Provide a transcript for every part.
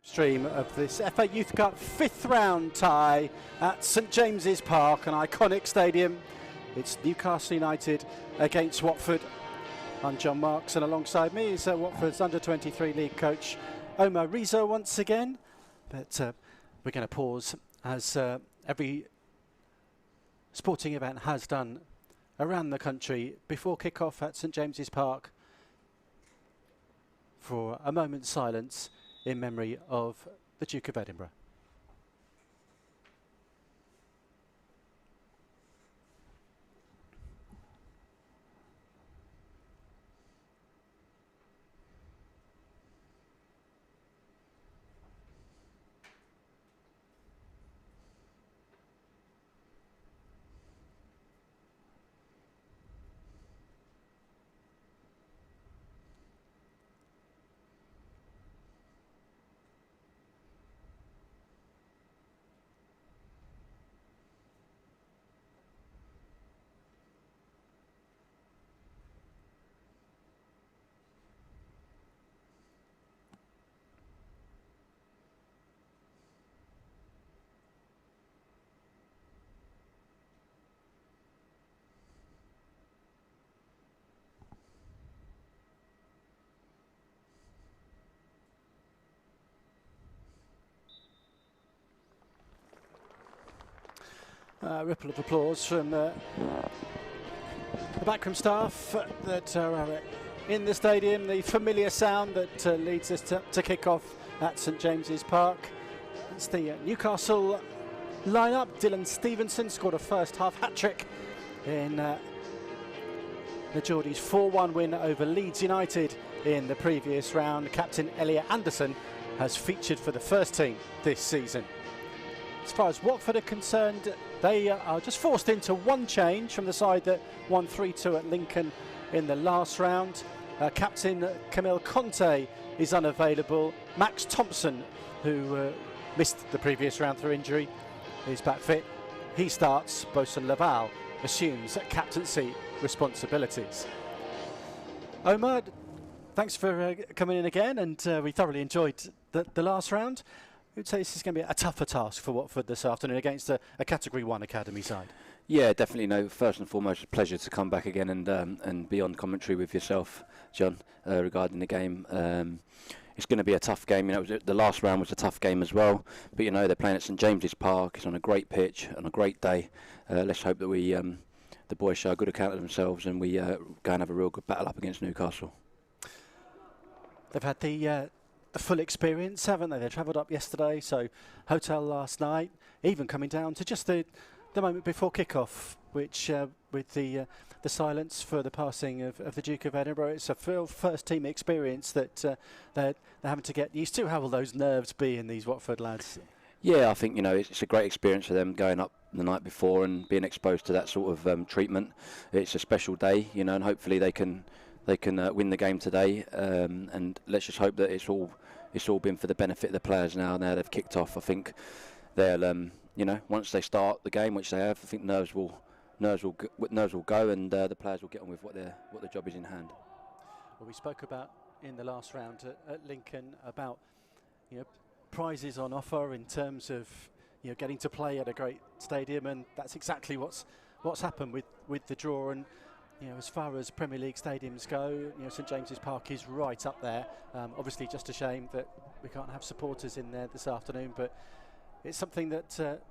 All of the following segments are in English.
stream of this FA Youth Cup 5th round tie at St James's Park, an iconic stadium. It's Newcastle United against Watford. I'm John Marks, and alongside me is Watford's under-23 league coach Omer Riza once again. But we're going to pause, as every sporting event has done around the country, before kick-off at St James's Park for a moment's silence in memory of the Duke of Edinburgh. Ripple of applause from the backroom staff that are in the stadium. The familiar sound that leads us to kick off at St James's Park. It's the Newcastle lineup. Dylan Stevenson scored a first half hat-trick in the Geordies' 4-1 win over Leeds United in the previous round. Captain Elliot Anderson has featured for the first team this season. As far as Watford are concerned, they are just forced into one change from the side that won 3-2 at Lincoln in the last round. Captain Camille Conte is unavailable. Max Thompson, who missed the previous round through injury, is back fit. He starts. Bosun Laval assumes captaincy responsibilities. Omer, thanks for coming in again, and we thoroughly enjoyed the last round. You'd say this is going to be a tougher task for Watford this afternoon against a Category 1 academy side. Yeah, definitely. No, first and foremost, a pleasure to come back again and be on commentary with yourself, John, regarding the game. It's going to be a tough game. You know, the last round was a tough game as well. But you know, they're playing at St James's Park. It's on a great pitch, on a great day. Let's hope that the boys show a good account of themselves, and we go and have a real good battle up against Newcastle. They've had the full experience, haven't they? They travelled up yesterday, so hotel last night, even coming down to just the moment before kick-off, which with the silence for the passing of the Duke of Edinburgh, it's a first team experience that they're having to get used to. How will those nerves be in these Watford lads? Yeah, I think, you know, it's a great experience for them going up the night before and being exposed to that sort of treatment. It's a special day, you know, and hopefully they can win the game today, and let's just hope that it's all been for the benefit of the players now. Now they've kicked off, I think they'll, you know, once they start the game, which they have, I think nerves will go, and the players will get on with what the job is in hand. Well, we spoke about in the last round at Lincoln about, you know, prizes on offer in terms of, you know, getting to play at a great stadium, and that's exactly what's happened with the draw. And you know, as far as Premier League stadiums go, you know, St James's Park is right up there. Obviously, just a shame that we can't have supporters in there this afternoon, but it's something that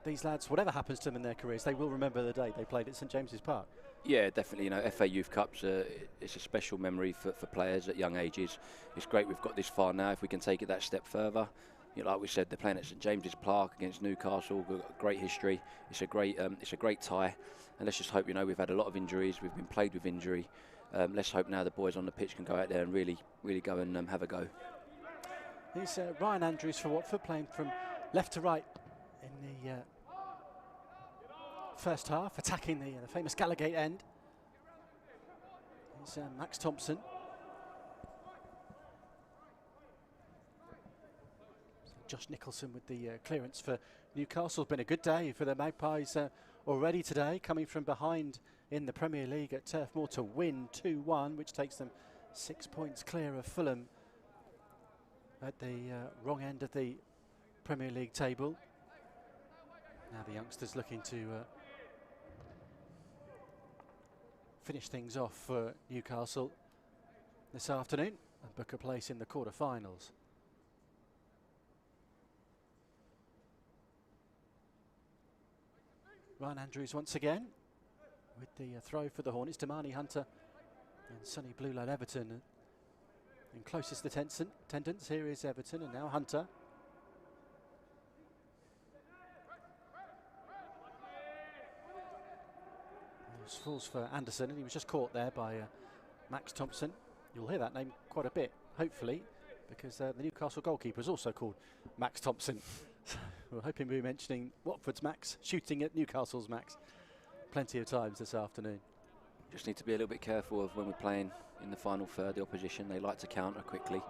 these lads, whatever happens to them in their careers, they will remember the day they played at St James's Park. Yeah, definitely. You know, FA Youth Cups, it's a special memory for players at young ages. It's great we've got this far now. If we can take it that step further, you know, like we said, they're playing at St James's Park against Newcastle. We've got great history. It's a great tie. And let's just hope, you know, we've had a lot of injuries. We've been plagued with injury. Let's hope now the boys on the pitch can go out there and really go and have a go. Here's Ryan Andrews for Watford, playing from left to right in the first half, attacking the famous Gallagate end. Here's Max Thompson. Josh Nicholson with the clearance for Newcastle. Been a good day for the Magpies already today, coming from behind in the Premier League at Turf Moor to win 2-1, which takes them 6 points clear of Fulham at the wrong end of the Premier League table. Now the youngsters looking to finish things off for Newcastle this afternoon and book a place in the quarter-finals. Ryan Andrews once again with the throw for the Hornets. Damani Hunter and Sonny Blue-Lad Everton in closest attendance. Here is Everton and now Hunter. This falls for Anderson, and he was just caught there by Max Thompson. You'll hear that name quite a bit, hopefully, because the Newcastle goalkeeper is also called Max Thompson. So we're hoping we'll be mentioning Watford's Max shooting at Newcastle's Max plenty of times this afternoon. Just need to be a little bit careful of when we're playing in the final third. The opposition, they like to counter quickly,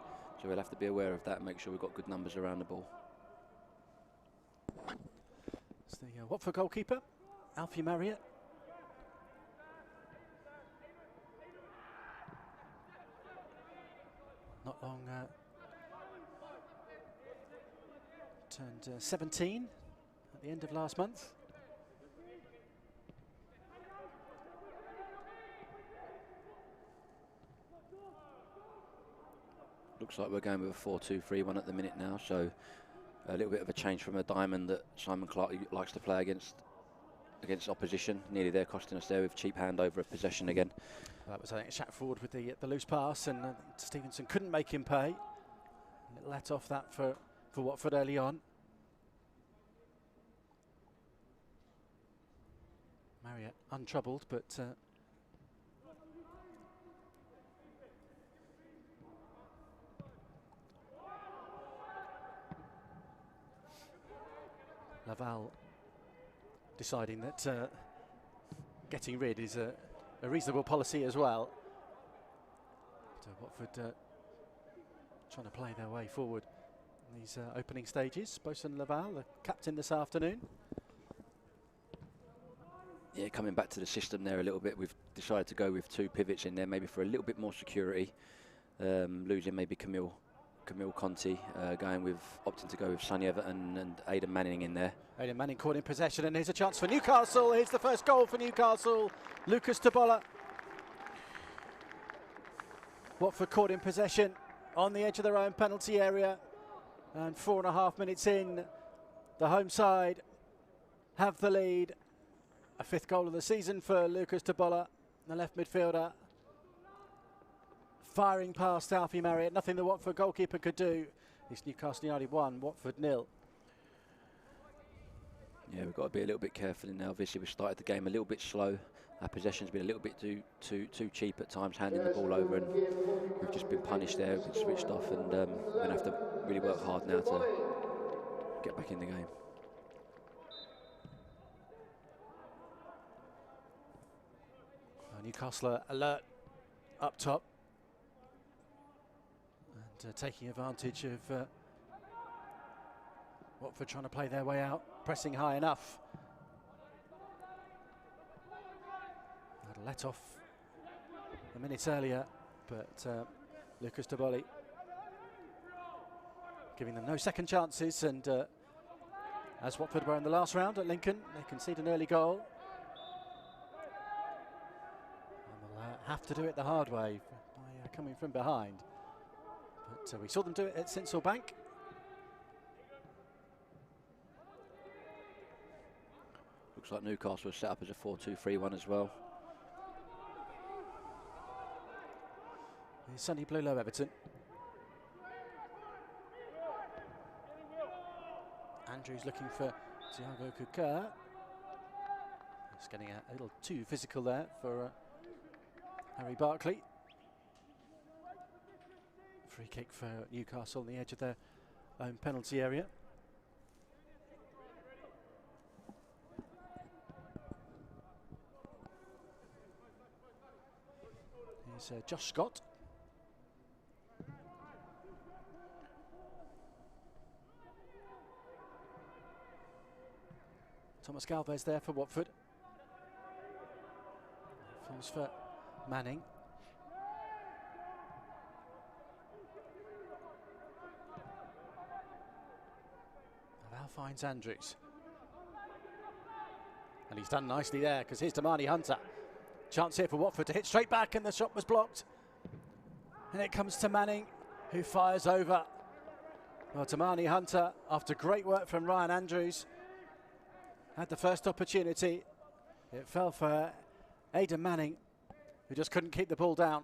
so we'll have to be aware of that and make sure we've got good numbers around the ball. It's the Watford goalkeeper, Alfie Marriott. Not long turned 17 at the end of last month. Looks like we're going with a 4-2-3-1 at the minute now, so a little bit of a change from a diamond that Simon Clark likes to play against opposition. Nearly there, costing us there with cheap handover of possession again. That was, I think, a shot forward with the loose pass, and Stevenson couldn't make him pay. And it let off that for Watford early on. Marriott untroubled, but Laval deciding that getting rid is a reasonable policy as well. So Watford trying to play their way forward in these opening stages. Bosun Laval, the captain this afternoon. Yeah, coming back to the system there a little bit, we've decided to go with two pivots in there, maybe for a little bit more security. Losing maybe Camille Conti, opting to go with Sonny Everton and Aidan Manning in there. Aidan Manning caught in possession, and here's a chance for Newcastle. Here's the first goal for Newcastle. Lucas Tabola. Watford caught in possession on the edge of their own penalty area, and 4.5 minutes in, the home side have the lead. A 5th goal of the season for Lucas Tabola, the left midfielder. Firing past Alfie Marriott, nothing the Watford goalkeeper could do. It's Newcastle United 1, Watford 0. Yeah, we've got to be a little bit careful in there. Obviously, we started the game a little bit slow. Our possession's been a little bit too cheap at times, handing the ball over, and we've just been punished there. We've been switched off, and we're going to have to really work hard now to get back in the game. Newcastle alert up top, and taking advantage of Watford trying to play their way out, pressing high enough. Had let off a minute earlier, but Lucas Tabola giving them no second chances, and as Watford were in the last round at Lincoln, they concede an early goal. Have to do it the hard way by coming from behind. But we saw them do it at Sincil Bank. Looks like Newcastle was set up as a 4-2-3-1 as well. Here's Sonny Blue-Lad Everton. Andrews looking for Thiago Cucur. He's getting a little too physical there for Harry Barkley. Free kick for Newcastle on the edge of their own penalty area. Here's Josh Scott. Thomas Galvez there for Watford. Falls for Manning. finds Andrews. And he's done nicely there, because here's Damani Hunter. Chance here for Watford to hit straight back, and the shot was blocked. And it comes to Manning, who fires over. Well, Damani Hunter, after great work from Ryan Andrews, had the first opportunity. It fell for Aidan Manning, who just couldn't keep the ball down.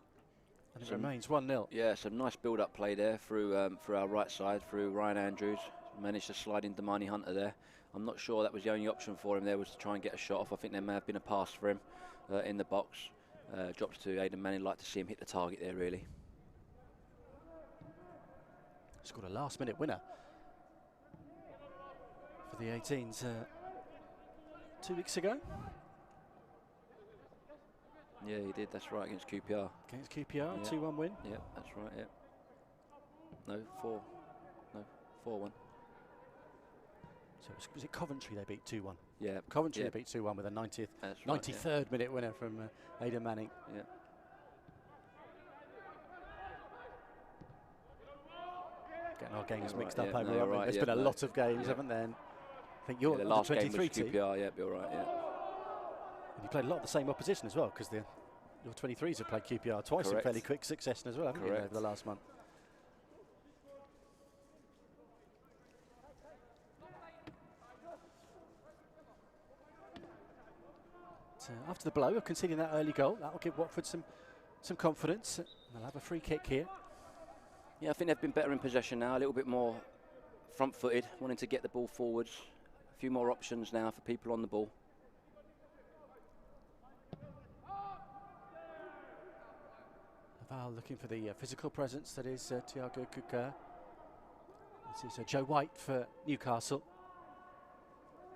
And it remains 1-0. Yeah, some nice build-up play there through our right side, through Ryan Andrews. Managed to slide in Damani Hunter there. I'm not sure that was the only option for him there, was to try and get a shot off. I think there may have been a pass for him in the box. Drops to Aidan Manning. Like to see him hit the target there, really. Scored a last-minute winner for the 18s 2 weeks ago. Yeah, he did. That's right, against QPR. Against QPR, yeah. 2-1 win. Yeah, that's right. Yeah. No, 4-1. So was it Coventry they beat 2-1? Yeah. Coventry they beat 2-1 with a 93rd minute winner from Aidan Manning. Yeah. Getting our games mixed up over there. There's been a lot of games, haven't there? And I think you're the the last 23 game was QPR, yeah, be all right, yeah. And you played a lot of the same opposition as well, because your 23s have played QPR twice in fairly quick succession as well, haven't you, over the last month? After the blow of conceding that early goal, that'll give Watford some confidence. And they'll have a free kick here. Yeah, I think they've been better in possession now, a little bit more front-footed, wanting to get the ball forwards. A few more options now for people on the ball. Laval looking for the physical presence that is Thiago Cuca. This is Joe White for Newcastle.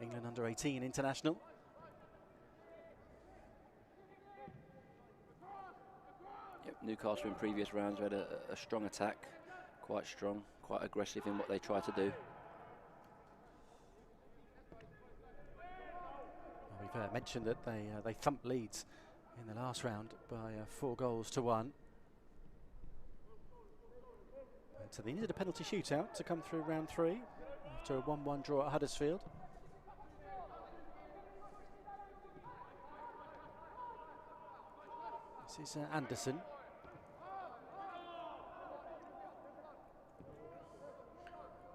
England under-18 international. Yep, Newcastle in previous rounds had a strong attack, quite strong, quite aggressive in what they try to do. Well, we've mentioned that they thumped Leeds in the last round by 4-1. So they needed a penalty shootout to come through round 3 after a 1-1 draw at Huddersfield. This is Anderson.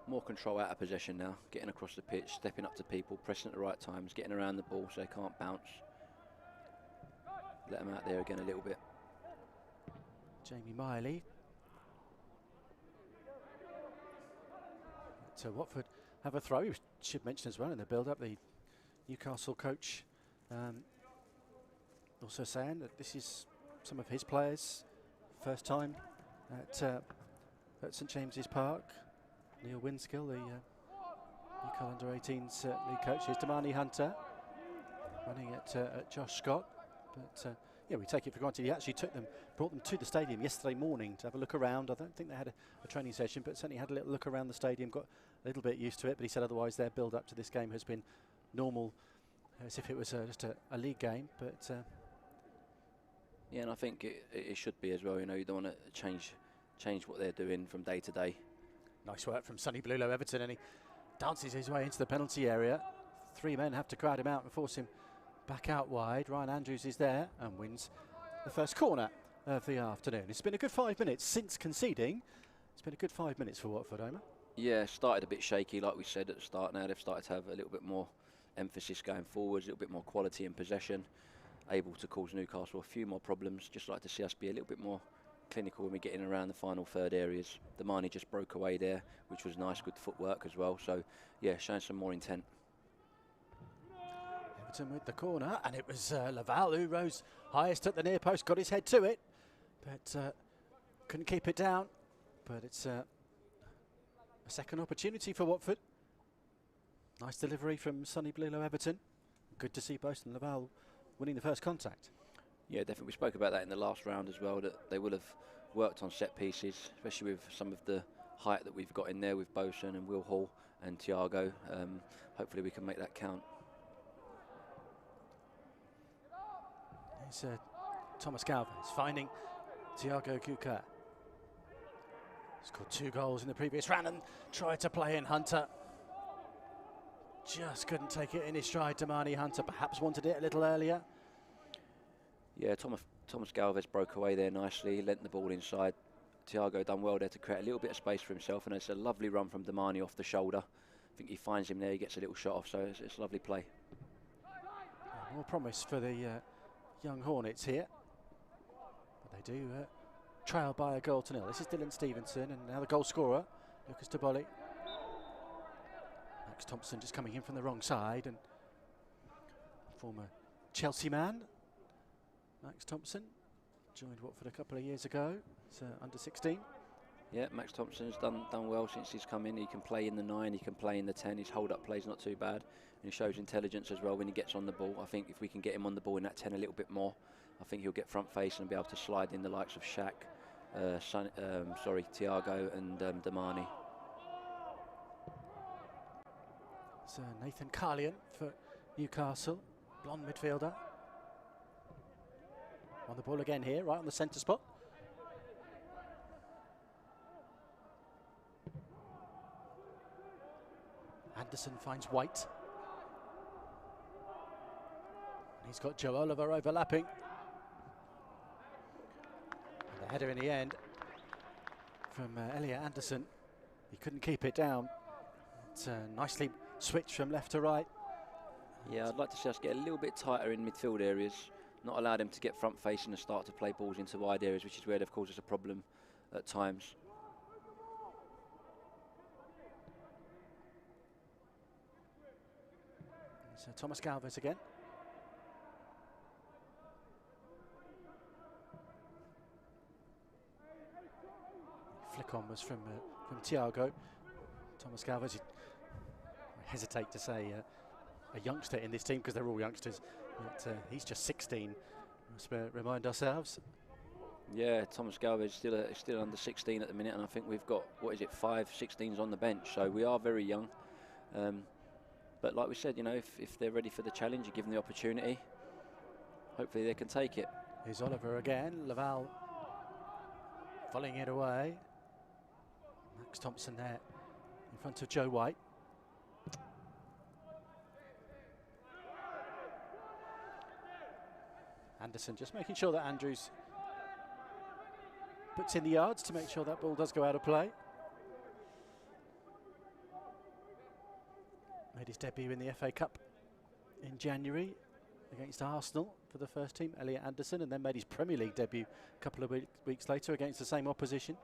More control out of possession now, getting across the pitch, stepping up to people, pressing at the right times, getting around the ball so they can't bounce. Let them out there again a little bit. Jamie Miley. So Watford have a throw. We should mention as well in the build-up, the Newcastle coach also saying that this is some of his players' first time at St James's Park. Neil Winskill, the Newcastle under-18s league coach. Here's Damani Hunter running at Josh Scott. But yeah, we take it for granted. He actually brought them to the stadium yesterday morning to have a look around. I don't think they had a training session, but certainly had a little look around the stadium, got a little bit used to it. But he said otherwise their build-up to this game has been normal, as if it was just a league game. But yeah, and I think it should be as well. You know, you don't want to change what they're doing from day to day. Nice work from Sonny Blulow Everton, and he dances his way into the penalty area. 3 men have to crowd him out and force him back out wide. Ryan Andrews is there and wins the first corner of the afternoon. It's been a good 5 minutes since conceding. It's been a good 5 minutes for Watford, Omer. Yeah, started a bit shaky, like we said at the start. Now they've started to have a little bit more emphasis going forwards, a little bit more quality in possession, able to cause Newcastle a few more problems. Just like to see us be a little bit more clinical when we get in around the final third areas. Damani just broke away there, which was nice, good footwork as well. So yeah, showing some more intent. Everton with the corner, and it was Laval who rose highest at the near post, got his head to it, but couldn't keep it down. But it's a second opportunity for Watford. Nice delivery from Sonny Blulow Everton. Good to see Boast and Laval winning the first contact. Yeah, definitely. We spoke about that in the last round as well, that they will have worked on set pieces, especially with some of the height that we've got in there with Bosun and Will Hall and Thiago. Hopefully we can make that count. It's Thomas Galvez finding Thiago Cuca. Scored 2 goals in the previous round and tried to play in Hunter. just couldn't take it in his stride. Damani Hunter perhaps wanted it a little earlier. Yeah, Thomas Galvez broke away there nicely, lent the ball inside. Thiago done well there to create a little bit of space for himself, and it's a lovely run from Damani off the shoulder. I think he finds him there, he gets a little shot off, so it's a lovely play. More promise for the young Hornets here. But they do trail by a goal to nil. This is Dylan Stevenson, and now the goal scorer, Lucas Toboli. Max Thompson just coming in from the wrong side, and former Chelsea man, Max Thompson, joined Watford a couple of years ago. It's under 16. Yeah, Max Thompson's done well since he's come in. He can play in the 9, he can play in the 10. His hold-up play's not too bad. And he shows intelligence as well when he gets on the ball. I think if we can get him on the ball in that 10 a little bit more, I think he'll get front face and be able to slide in the likes of Shaq, Thiago and Damani. It's Nathan Carlian for Newcastle, blonde midfielder. On the ball again here, right on the centre spot. Anderson finds White. And he's got Joe Oliver overlapping. And the header in the end from Elliot Anderson. He couldn't keep it down. It's nicely switched from left to right. Yeah, I'd like to see us get a little bit tighter in midfield areas, not allow them to get front facing and start to play balls into wide areas, which is where they've caused us a problem at times. So Thomas Galvez again. Flick on was from Thiago. Thomas Galvez, I hesitate to say a youngster in this team because they're all youngsters, but he's just 16. Must remind ourselves. Yeah, Thomas Galvez is still under 16 at the minute, and I think we've got, 5 16s on the bench, so we are very young. But like we said, you know, if they're ready for the challenge, you give them the opportunity. Hopefully they can take it. Here's Oliver again. Laval volleying it away. Max Thompson there in front of Joe White. Anderson just making sure that Andrews puts in the yards to make sure that ball does go out of play. Made his debut in the FA Cup in January against Arsenal for the first team, Elliot Anderson, and then made his Premier League debut a couple of weeks later against the same opposition.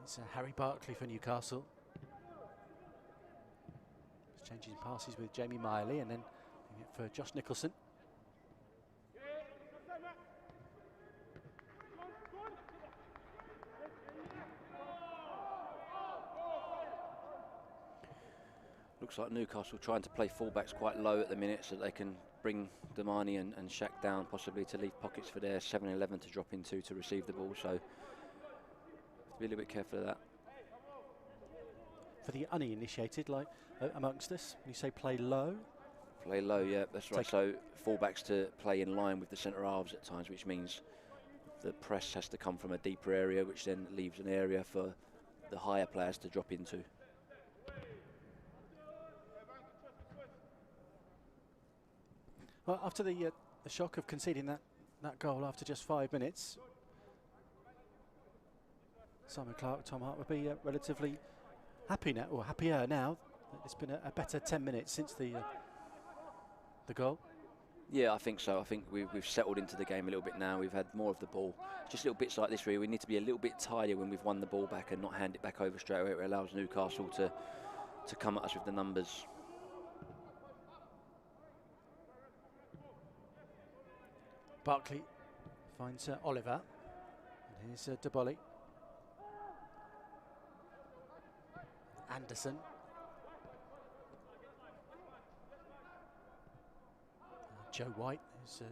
It's Harry Barkley for Newcastle. Just changing passes with Jamie Miley, and then for Josh Nicholson. Looks like Newcastle trying to play fullbacks quite low at the minute so they can bring Damani and Shaq down, possibly to leave pockets for their 7-11 to drop into to receive the ball. So be a little bit careful of that. For the uninitiated, like amongst us, when you say play low? Play low, yeah, that's right. So fullbacks to play in line with the centre halves at times, which means the press has to come from a deeper area, which then leaves an area for the higher players to drop into. Well, after the shock of conceding that goal after just 5 minutes, Simon Clark, Tom Hart would be relatively happy now, or happier now. It's been a better 10 minutes since the goal. Yeah, I think so. I think we've settled into the game a little bit now. We've had more of the ball. Just little bits like this, really. We need to be a little bit tidier when we've won the ball back and not hand it back over straight away. It allows Newcastle to come at us with the numbers. Barkley finds Oliver. And here's Toboli. Anderson. Joe White has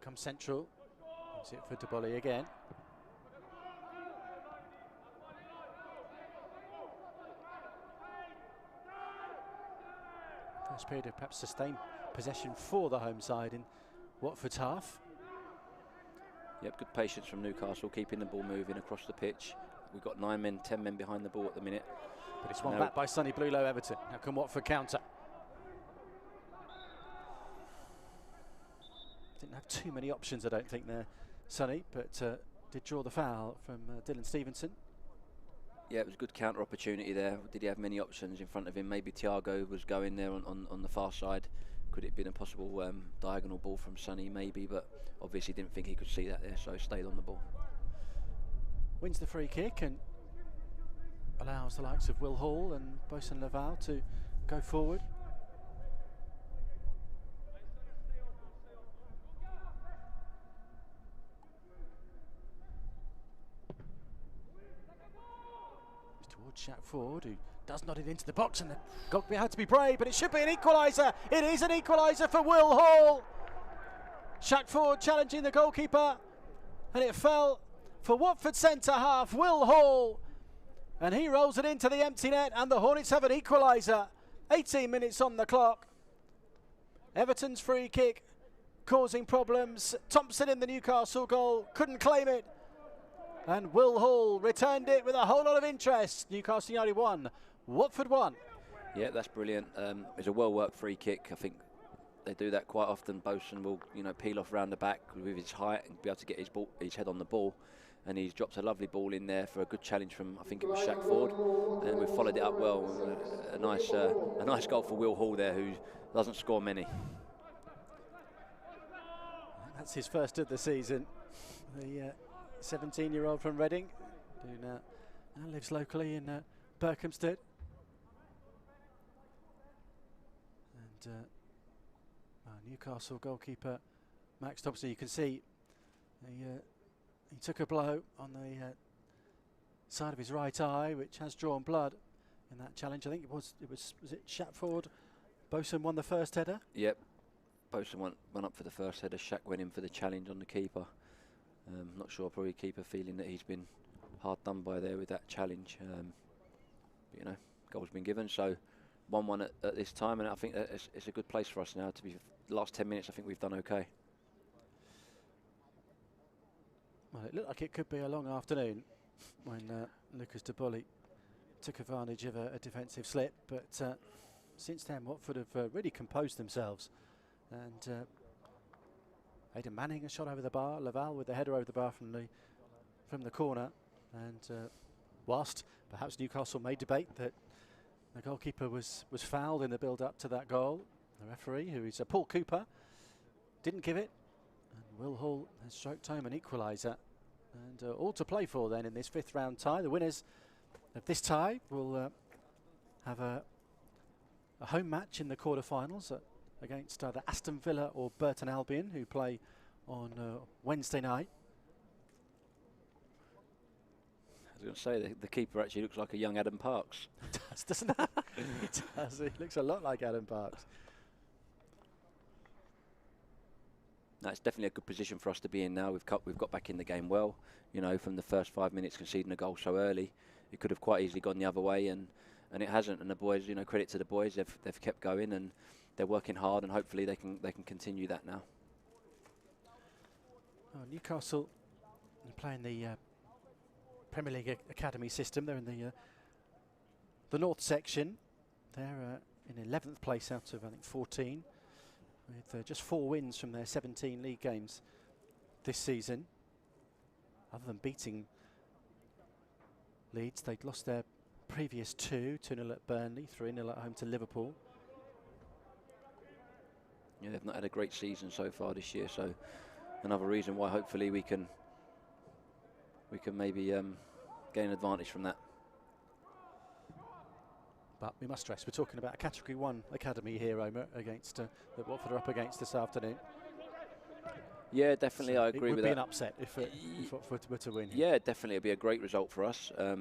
come central. Gives it for Toboli again. nice period of perhaps sustained possession for the home side in Watford's half. Yep, good patience from Newcastle, keeping the ball moving across the pitch. We've got 9 men, 10 men behind the ball at the minute. But it's won back by Sonny Bluelow Everton. Now can Watford counter? Didn't have too many options, I don't think, there, Sonny, but did draw the foul from Dylan Stevenson. Yeah, it was a good counter opportunity there. Did he have many options in front of him? Maybe Thiago was going there on the far side. Could it have been a possible diagonal ball from Sonny? Maybe, but obviously didn't think he could see that there, so stayed on the ball. Wins the free kick and allows the likes of Will Hall and Bosun Laval to go forward. Towards Shaq Ford, who does nod it into the box, and the goalkeeper had to be brave, but it should be an equaliser. It is an equaliser for Will Hall. Shaq Ford challenging the goalkeeper, and it fell for Watford centre half Will Hall, and he rolls it into the empty net, and the Hornets have an equaliser. 18 minutes on the clock. Everton's free kick causing problems. Thompson in the Newcastle goal couldn't claim it. And Will Hall returned it with a whole lot of interest. Newcastle United 1, Watford 1. Yeah, that's brilliant. It's a well-worked free kick. I think they do that quite often. Bosun will, peel off round the back with his height and be able to get his head on the ball. And he's dropped a lovely ball in there for a good challenge from, I think it was Shaq Ford. And we've followed it up well. A nice goal for Will Hall there, who doesn't score many. That's his first of the season. The 17-year-old from Reading, who now lives locally in Berkhamsted. And Newcastle goalkeeper Max Thompson, you can see he took a blow on the side of his right eye, which has drawn blood in that challenge. I think was it Shatford? Bosun won the first header. Yep, Bosun went up for the first header. Shaq went in for the challenge on the keeper. Not sure, probably keeper feeling that he's been hard done by there with that challenge. But, goal's been given, so 1-1 at this time, and I think that it's a good place for us now to be. The last 10 minutes, I think we've done okay. Well, it looked like it could be a long afternoon when Lucas de Bulli took advantage of a defensive slip, but since then Watford have really composed themselves, and Aidan Manning a shot over the bar, Laval with the header over the bar from the corner, and whilst perhaps Newcastle may debate that the goalkeeper was fouled in the build-up to that goal, the referee, who is Paul Cooper, didn't give it, and Will Hall has stroked home an equaliser, and all to play for then in this fifth round tie. The winners of this tie will have a home match in the quarter-finals against either Aston Villa or Burton Albion, who play on Wednesday night. I was going to say, the keeper actually looks like a young Adam Parks. It does, doesn't it? It does. It looks a lot like Adam Parks. That's definitely a good position for us to be in now. We've got back in the game well. From the first 5 minutes conceding a goal so early, it could have quite easily gone the other way, and it hasn't. And the boys, credit to the boys, they've kept going and they're working hard, and hopefully they can continue that now. Oh, Newcastle are playing the Premier League Academy system. They're in the North section. They're in 11th place out of, I think, 14, with just 4 wins from their 17 league games this season. Other than beating Leeds, they'd lost their previous 2, 2-0 at Burnley, 3-0 at home to Liverpool. Yeah, they've not had a great season so far this year, so another reason why hopefully we can maybe gain an advantage from that. But we must stress, we're talking about a Category 1 academy here, Omer, against that Watford are up against this afternoon. Yeah, definitely, so I agree with that. It would be an upset if Watford were to win. Yeah, definitely, it'd be a great result for us. But at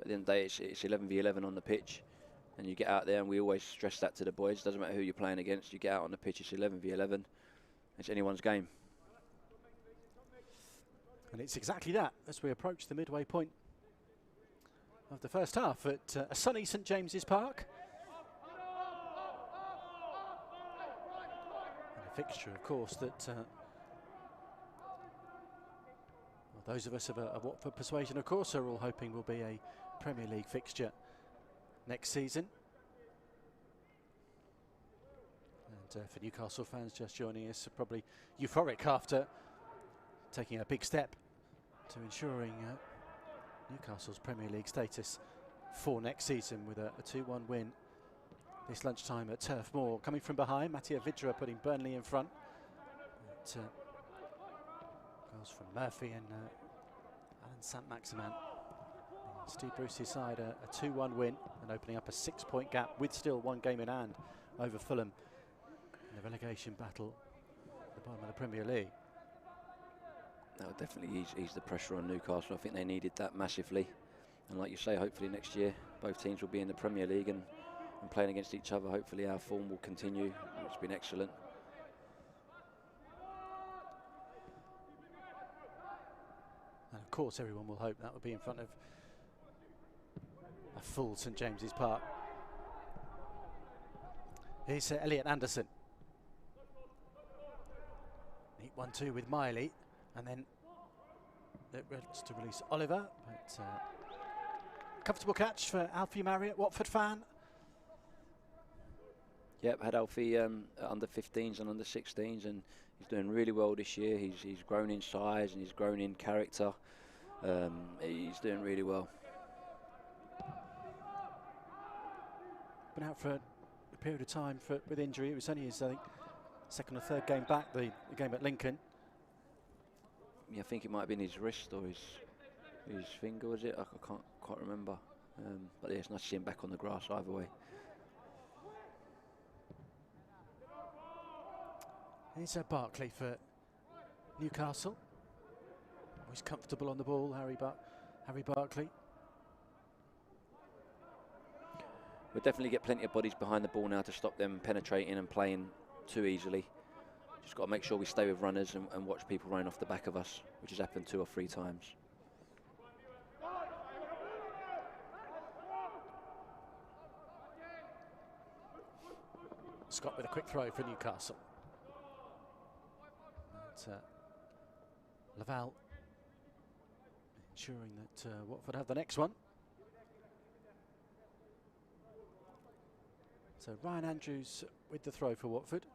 the end of the day, it's 11v11 on the pitch, and you get out there, and we always stress that to the boys. Doesn't matter who you're playing against, you get out on the pitch, it's 11v11. It's anyone's game. And it's exactly that as we approach the midway point of the first half at a sunny St James's Park. fixture, of course, that well, those of us of a Watford persuasion, of course, are all hoping will be a Premier League fixture next season. And for Newcastle fans just joining us, probably euphoric after taking a big step to ensuring Newcastle's Premier League status for next season with a 2-1 win this lunchtime at Turf Moor. Coming from behind, Mattia Vidra putting Burnley in front. Goals from Murphy and Alan Saint-Maximin. Steve Bruce's side a 2-1 win and opening up a 6-point gap with still one game in hand over Fulham in the relegation battle at the bottom of the Premier League. That would definitely ease the pressure on Newcastle. I think they needed that massively. And like you say, hopefully next year both teams will be in the Premier League and playing against each other. Hopefully our form will continue. It's been excellent. And of course everyone will hope that will be in front of a full St James's Park. Here's Elliot Anderson. Neat 1-2 with Miley, and then it's to release Oliver, but comfortable catch for Alfie Marriott, Watford fan. Yep, had Alfie under 15s and under 16s, and he's doing really well this year. He's grown in size and he's grown in character. He's doing really well. Been out for a period of time with injury. It was only his, I think, second or third game back, the game at Lincoln. Yeah, I think it might have been his wrist or his finger, was it? I can't quite remember. But yeah, it's nice to see him back on the grass either way. Here's Barkley for Newcastle. Always comfortable on the ball, Harry Barkley. We'll definitely get plenty of bodies behind the ball now to stop them penetrating and playing too easily. Just got to make sure we stay with runners and watch people running off the back of us, which has happened 2 or 3 times. Scott with a quick throw for Newcastle. Laval ensuring that Watford have the next one. So Ryan Andrews with the throw for Watford.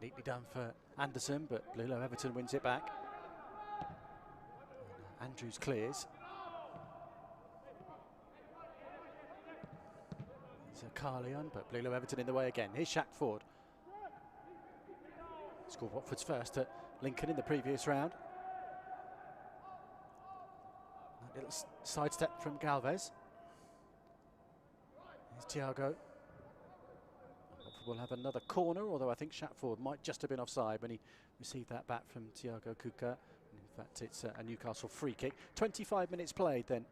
Neatly done for Anderson, but Bluelo Everton wins it back. And, Andrews clears. Carleon, but Bluelo Everton in the way again. Here's Shaq Ford. Scored Watford's first at Lincoln in the previous round. A little sidestep from Galvez. Here's Thiago. Watford will have another corner, although I think Shaq Ford might just have been offside when he received that back from Thiago Cuca. In fact, it's a Newcastle free kick. 25 minutes played then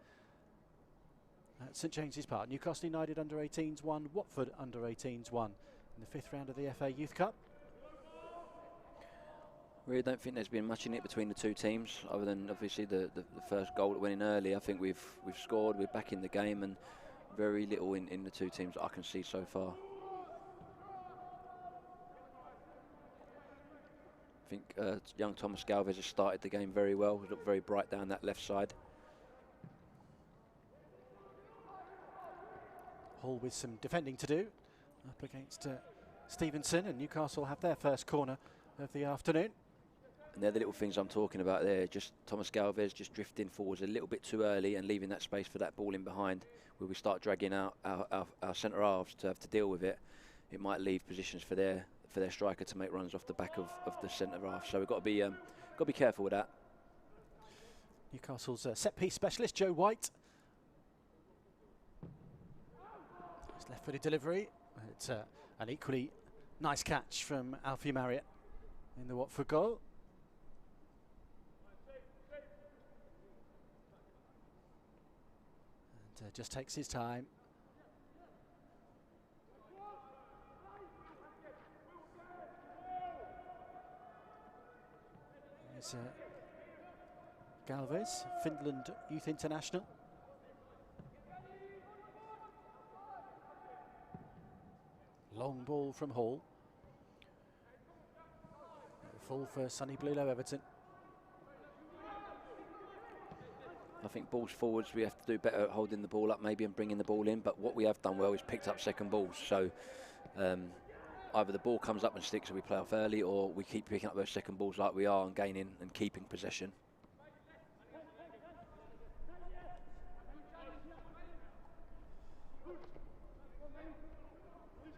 at St James's Park. Newcastle United under 18s won, Watford under 18s won in the 5th round of the FA Youth Cup. Really don't think there's been much in it between the two teams, other than obviously the first goal that went in early. I think we've scored, we're back in the game, and very little in the two teams that I can see so far. I think young Thomas Galvez has started the game very well. He looked very bright down that left side. Hall with some defending to do up against Stevenson, and Newcastle have their first corner of the afternoon. And they're the little things I'm talking about there. Just Thomas Galvez just drifting forwards a little bit too early and leaving that space for that ball in behind, where we start dragging out our centre halves to have to deal with it. It might leave positions for their striker to make runs off the back of the centre half. So we've got to be careful with that. Newcastle's set piece specialist Joe White. Left-footed delivery. It's an equally nice catch from Alfie Marriott in the Watford goal. And just takes his time. Here's Galvez, Finland Youth International. Long ball from Hall. Full for Sonny Blulow, Everton. I think balls forwards, we have to do better at holding the ball up maybe and bringing the ball in, but what we have done well is picked up second balls. So either the ball comes up and sticks and we play off early, or we keep picking up those second balls like we are and gaining and keeping possession.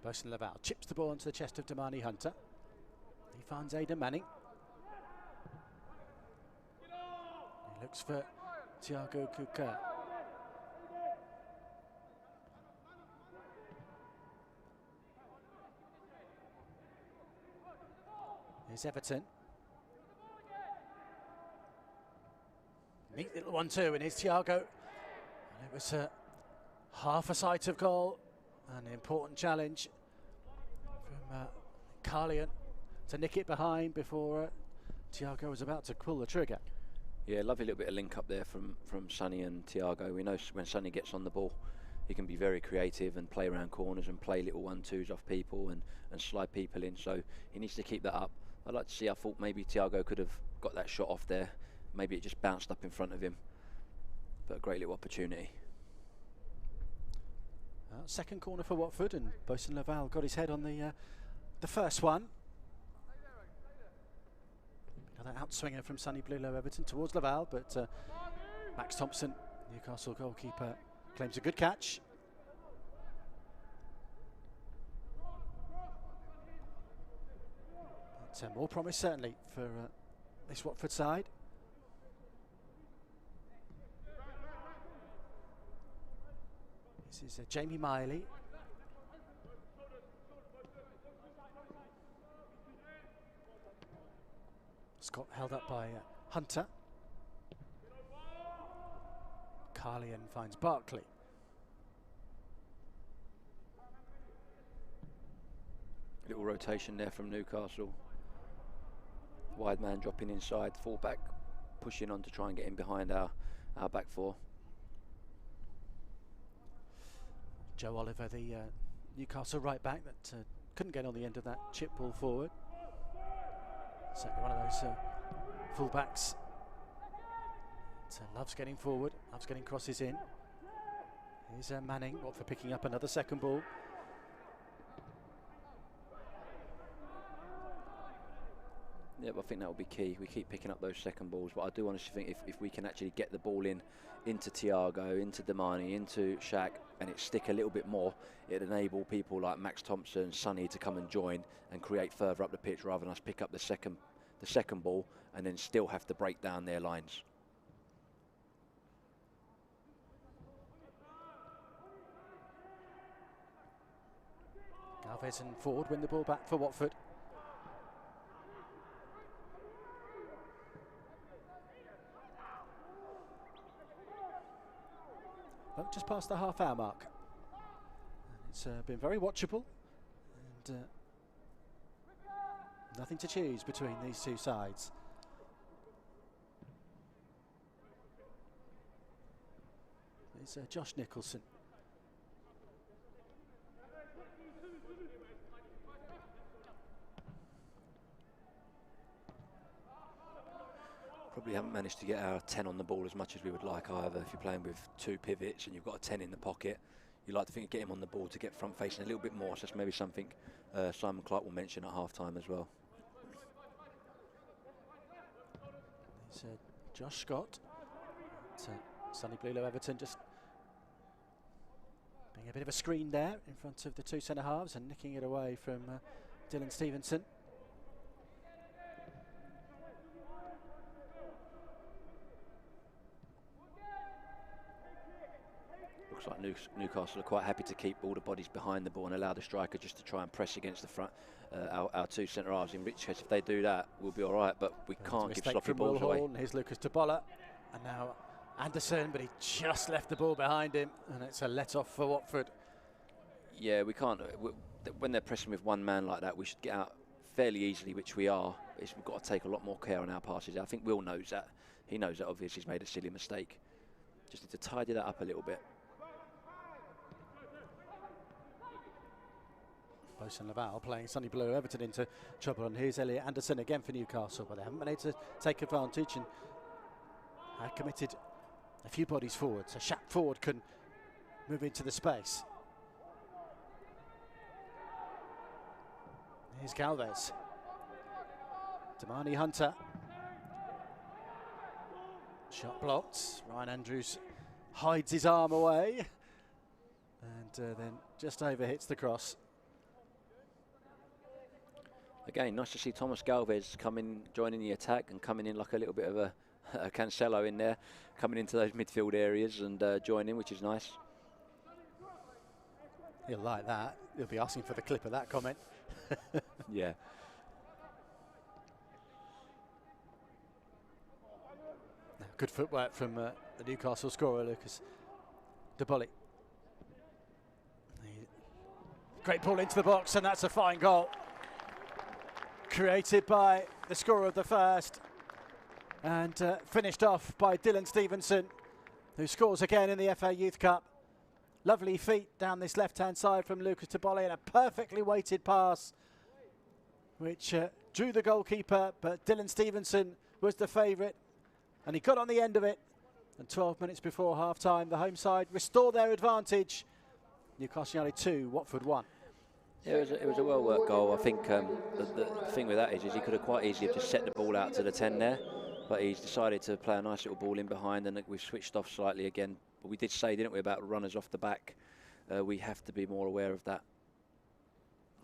Bosun Laval chips the ball onto the chest of Damani Hunter. He finds Aidan Manning. He looks for Thiago Kuka. Here's Everton. Neat little 1-2, and here's Thiago. And it was half a sight of goal. An important challenge from Carlian to nick it behind before Thiago was about to pull the trigger. Yeah, lovely little bit of link up there from Sonny and Thiago. We know when Sonny gets on the ball, he can be very creative and play around corners and play little 1-2s off people and slide people in. So he needs to keep that up. I'd like to see, I thought maybe Thiago could have got that shot off there. Maybe it just bounced up in front of him. But a great little opportunity. Second corner for Watford, and Bosun Laval got his head on the first one. Another outswinger from Sonny Blulow, Everton towards Laval, but Max Thompson, Newcastle goalkeeper, claims a good catch. But more promise certainly for this Watford side. This is Jamie Miley. Scott held up by Hunter. Carlian finds Barkley. Little rotation there from Newcastle. Wide man dropping inside, full-back pushing on to try and get in behind our back four. Joe Oliver, the Newcastle right back that couldn't get on the end of that chip ball forward. Certainly one of those full-backs that loves getting forward, loves getting crosses in. Here's Manning, Watford picking up another second ball. Yeah, I think that will be key. We keep picking up those second balls, but I do honestly think if we can actually get the ball into Thiago, into Damani, into Shaq, and it stick a little bit more, it'd enable people like Max Thompson, Sonny to come and join and create further up the pitch rather than us pick up the second ball and then still have to break down their lines. Galvez and Ford win the ball back for Watford. Well, just past the half-hour mark. And it's been very watchable, and nothing to choose between these two sides. It's Josh Nicholson. Probably haven't managed to get our 10 on the ball as much as we would like either. If you're playing with two pivots and you've got a 10 in the pocket, you like to think of get him on the ball to get front facing a little bit more. So that's maybe something Simon Clark will mention at half time as well. It's Josh Scott. Sonny Blulow, Everton just being a bit of a screen there in front of the two centre halves and nicking it away from Dylan Stevenson. Looks like Newcastle are quite happy to keep all the bodies behind the ball and allow the striker just to try and press against the front, our two centre halves. In which case, if they do that, we'll be all right. But we can't give sloppy balls away. Here's Lucas Tabola, and now Anderson, but he just left the ball behind him, and it's a let-off for Watford. Yeah, we can't. When they're pressing with one man like that, we should get out fairly easily, which we are. We've got to take a lot more care on our passes. I think Will knows that. He knows that. Obviously, he's made a silly mistake. Just need to tidy that up a little bit. Bosun Laval playing Sonny Blue. Everton into trouble, and here's Elliot Anderson again for Newcastle, but they haven't been able to take advantage and have committed a few bodies forward, so Shap Ford can move into the space. Here's Galvez. Damani Hunter. Shot blocked. Ryan Andrews hides his arm away and then just over hits the cross. Again, nice to see Thomas Galvez joining the attack and coming in like a little bit of a Cancelo in there, coming into those midfield areas and joining, which is nice. He'll like that. He'll be asking for the clip of that comment. Yeah. Good footwork from the Newcastle scorer, Lucas Deboli. Great ball into the box, and that's a fine goal. Created by the scorer of the first, and finished off by Dylan Stevenson, who scores again in the FA Youth Cup. Lovely feet down this left-hand side from Lucas Deboli, and a perfectly weighted pass, which drew the goalkeeper, but Dylan Stevenson was the favourite, and he got on the end of it. And 12 minutes before half-time, the home side restore their advantage. Newcastle United 2, Watford 1. Yeah, it was a well-worked goal. I think the thing with that is he could have quite easily have just set the ball out to the 10 there, but he's decided to play a nice little ball in behind, and we've switched off slightly again. But we did say, didn't we, about runners off the back? We have to be more aware of that.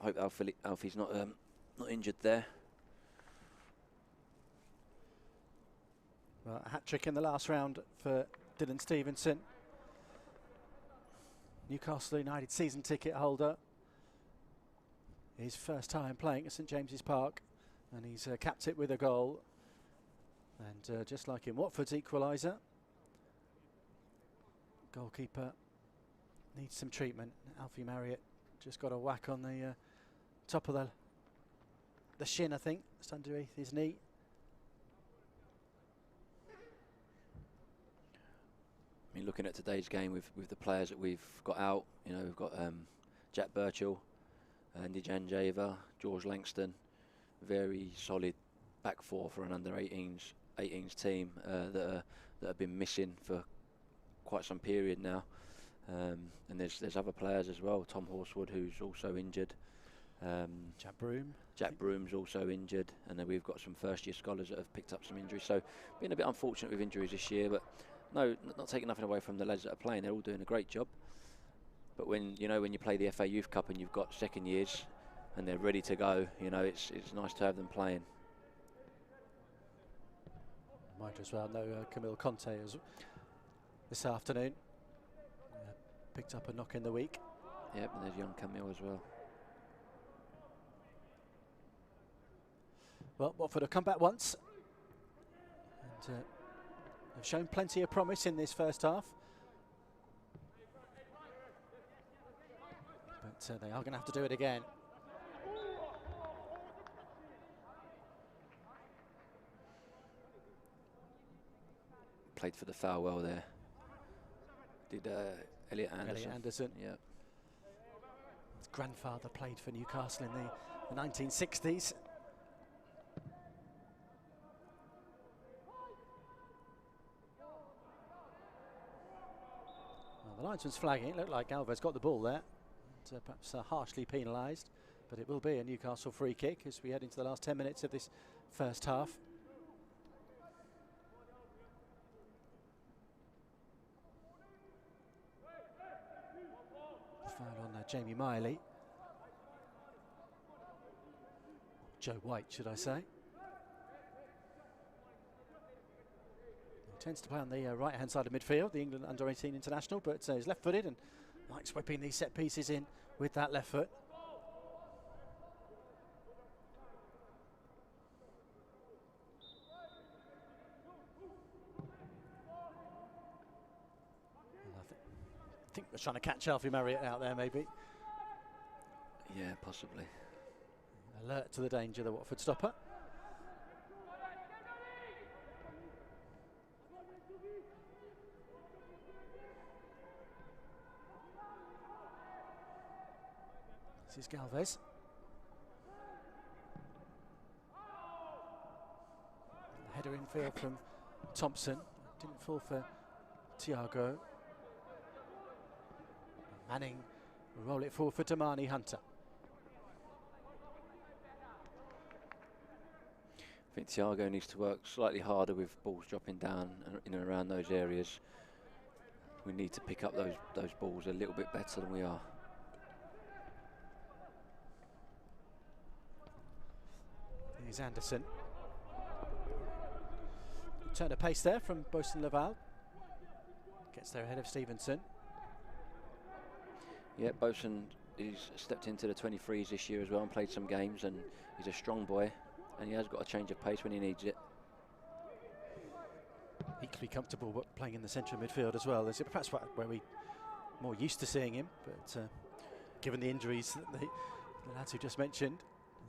I hope Alfie's not injured there. Well, a hat-trick in the last round for Dylan Stevenson. Newcastle United season ticket holder. His first time playing at St James's Park, and he's capped it with a goal. And just like in Watford's equaliser, goalkeeper needs some treatment. Alfie Marriott just got a whack on the top of the shin, I think, just underneath his knee. I mean, looking at today's game with the players that we've got out, you know, we've got Jack Birchall, Andy Janjeva, George Langston, very solid back four for an under 18s team that have been missing for quite some period now. And there's other players as well. Tom Horsewood, who's also injured. Jack Broom's also injured, and then we've got some first-year scholars that have picked up some injuries. So, been a bit unfortunate with injuries this year, but no, not taking nothing away from the lads that are playing. They're all doing a great job. But when you play the FA Youth Cup and you've got second years and they're ready to go, you know, it's nice to have them playing. Might as well know Camille Conte this afternoon. Picked up a knock in the week. Yep, and there's young Camille as well. Well, Watford have come back once, and have shown plenty of promise in this first half. But they are going to have to do it again. Played for the foul well there. Did Elliot Anderson. Yeah. His grandfather played for Newcastle in the 1960s. Well, the linesman's flagging. It looked like Galvez got the ball there. And, perhaps harshly penalised, but it will be a Newcastle free kick as we head into the last 10 minutes of this first half. Foul on Jamie Miley. Joe White, should I say. He tends to play on the right-hand side of midfield, the England under-18 international, but he's left-footed and likes whipping these set pieces in with that left foot. I think we're trying to catch Alfie Marriott out there, maybe. Yeah, possibly. Alert to the danger, the Watford stopper. This is Galvez. Header infield from Thompson. Didn't fall for Thiago. Manning will roll it forward for Damani Hunter. I think Thiago needs to work slightly harder with balls dropping down in and around those areas. We need to pick up those balls a little bit better than we are. Here's Anderson. Turn of pace there from Bosun Laval. Gets there ahead of Stevenson. Yeah, Bosun, he's stepped into the 23s this year as well and played some games, and he's a strong boy, and he has got a change of pace when he needs it. Equally comfortable playing in the central midfield as well. Is it perhaps where we more used to seeing him, but given the injuries that the lads who just mentioned,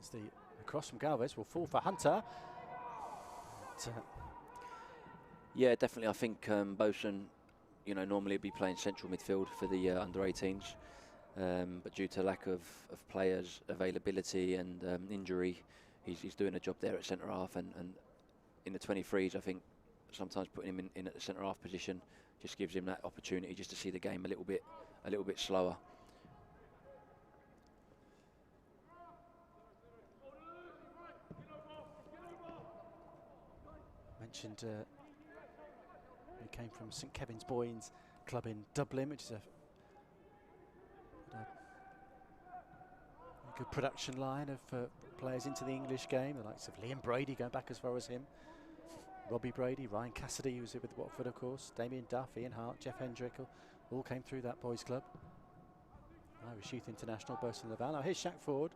as the cross from Galvez will fall for Hunter. But, yeah, definitely. I think Bosun, you know, normally be playing central midfield for the under-18s, but due to lack of players' availability and injury, he's doing a job there at centre half, and in the 23s, I think sometimes putting him in at the centre half position just gives him that opportunity just to see the game a little bit slower. Mentioned he came from St Kevin's Boynes club in Dublin, which is a good production line of players into the English game. The likes of Liam Brady going back as far as him, Robbie Brady, Ryan Cassidy, who was with Watford, of course, Damien Duff, Ian Hart, Jeff Hendrick, all came through that boys' club. Irish Youth International, Bosun Laval. Now here's Shaq Ford.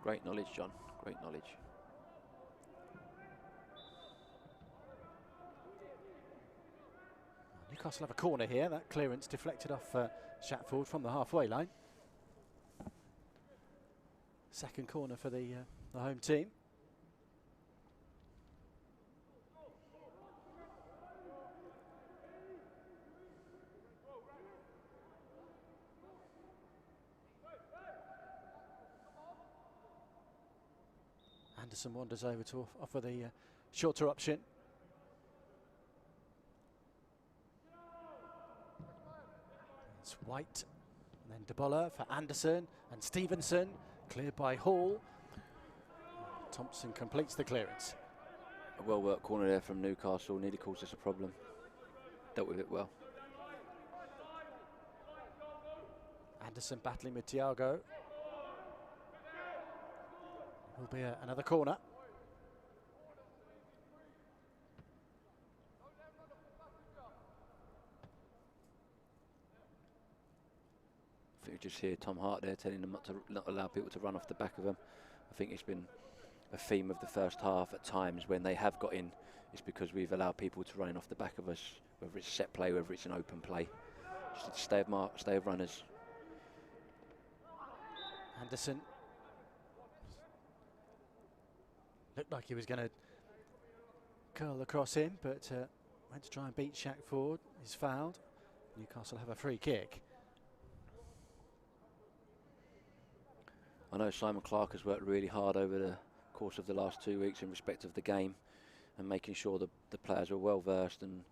Great knowledge, John. Great knowledge. Newcastle have a corner here. That clearance deflected off Shatford from the halfway line. Second corner for the home team. Anderson wanders over to offer the shorter option. It's White, and then Debola for Anderson and Stevenson, cleared by Hall. Thompson completes the clearance. A well-worked corner there from Newcastle, nearly caused us a problem. Dealt with it well. Anderson battling with Thiago. Will be another corner. I think you just hear Tom Hart there telling them not allow people to run off the back of them. I think it's been a theme of the first half at times when they have got in. It's because we've allowed people to run in off the back of us, whether it's set play, whether it's an open play. Just stay of runners. Anderson looked like he was going to curl across him, but went to try and beat Shaq Ford. He's fouled. Newcastle have a free kick. I know Simon Clark has worked really hard over the course of the last 2 weeks in respect of the game and making sure the players are well versed and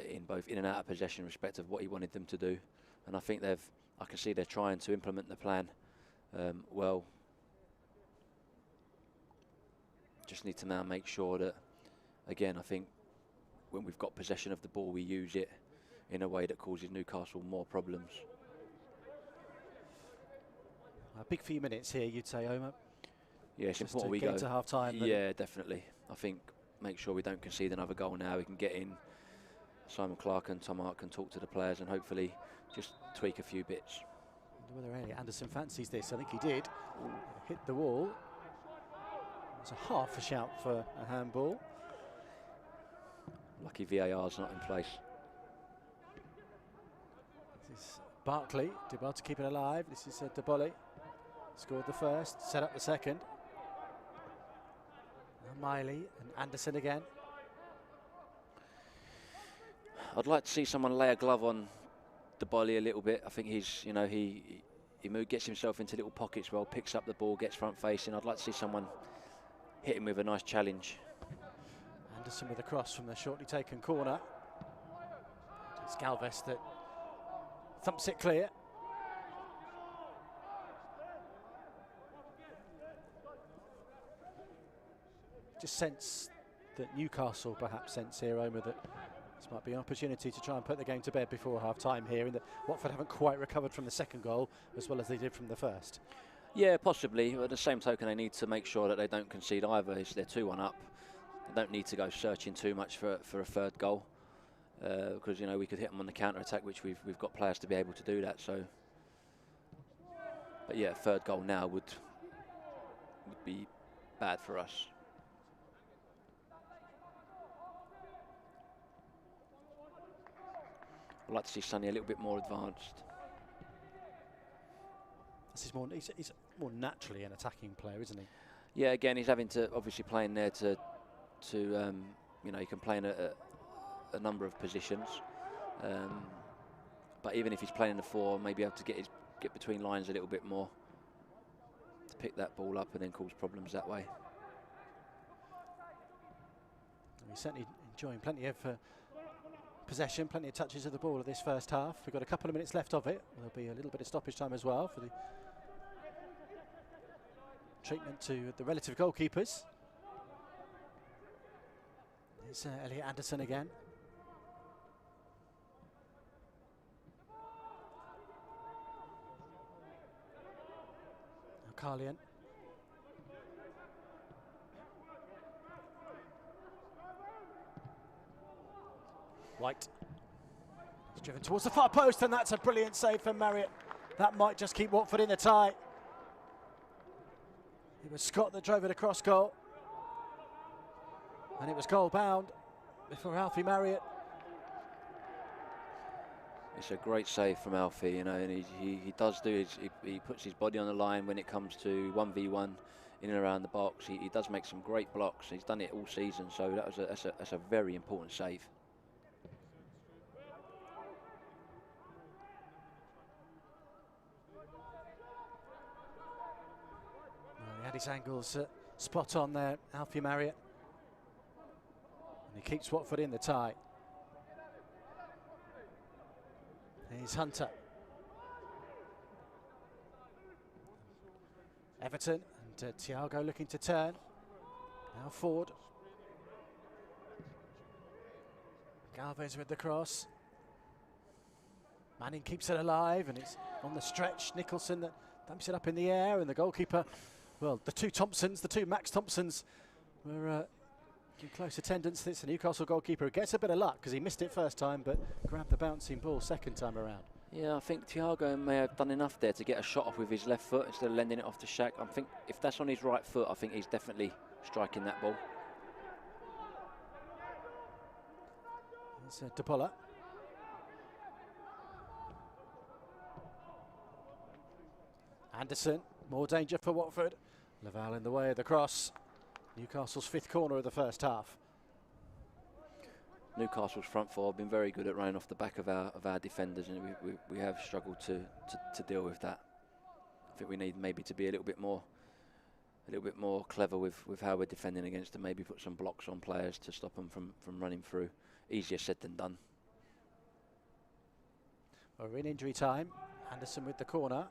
in both in and out of possession in respect of what he wanted them to do. And I think I can see they're trying to implement the plan well. Just need to now make sure that, again, I think when we've got possession of the ball, we use it in a way that causes Newcastle more problems. A big few minutes here, you'd say, Omer. Yeah, it's just important we get go into half time. Yeah, definitely. I think make sure we don't concede another goal now. We can get in. Simon Clark and Tom Hart can talk to the players and hopefully just tweak a few bits. I wonder whether Anderson fancies this. I think he did. Hit the wall. It's a half a shout for a handball. Lucky VAR's not in place. This is Barkley, Debola to keep it alive. This is Debola. Scored the first, set up the second. Now Miley and Anderson again. I'd like to see someone lay a glove on Debola a little bit. I think he's, you know, he gets himself into little pockets well, picks up the ball, gets front facing. I'd like to see someone hit him with a nice challenge. Anderson with a cross from the shortly taken corner. It's Galvez that thumps it clear. Just sense that Newcastle perhaps sense here, Omer, that this might be an opportunity to try and put the game to bed before half-time here, and that Watford haven't quite recovered from the second goal as well as they did from the first. Yeah, possibly. But at the same token, they need to make sure that they don't concede either. They're 2-1 up. They don't need to go searching too much for a third goal, because you know we could hit them on the counter-attack, which we've got players to be able to do that. So, but yeah, third goal now would be bad for us. I'd like to see Sonny a little bit more advanced. He's more naturally an attacking player, isn't he? Yeah, again, he's having to obviously play in there to you know, he can play in a number of positions. But even if he's playing the 4, maybe able to get between lines a little bit more to pick that ball up and then cause problems that way. He's certainly enjoying plenty of possession, plenty of touches of the ball of this first half. We've got a couple of minutes left of it. There'll be a little bit of stoppage time as well for the treatment to the relative goalkeepers. It's Elliot Anderson again. Now Carlian. White. He's driven towards the far post, and that's a brilliant save from Marriott. That might just keep Watford in the tie. It was Scott that drove it across goal. And it was goal bound before Alfie Marriott. It's a great save from Alfie, you know, and he does do he puts his body on the line when it comes to 1v1 in and around the box. He does make some great blocks. He's done it all season, so that's a very important save. He had his angles spot on there, Alfie Marriott. And he keeps Watford in the tie. Here's Hunter. Everton and Thiago looking to turn. Now Ford. Galvez with the cross. Manning keeps it alive, and it's on the stretch. Nicholson that dumps it up in the air, and the goalkeeper, well, the two Max Thompsons were in close attendance. It's a Newcastle goalkeeper who gets a bit of luck because he missed it first time, but grabbed the bouncing ball second time around. Yeah, I think Thiago may have done enough there to get a shot off with his left foot instead of lending it off to Shaq. I think if that's on his right foot, I think he's definitely striking that ball. It's Depola. Anderson, more danger for Watford. Laval in the way of the cross. Newcastle's 5th corner of the first half. Newcastle's front 4 have been very good at running off the back of our defenders, and we have struggled to deal with that. I think we need maybe to be a little bit more clever with how we're defending against them. Maybe put some blocks on players to stop them from running through. Easier said than done. We're in injury time. Anderson with the corner.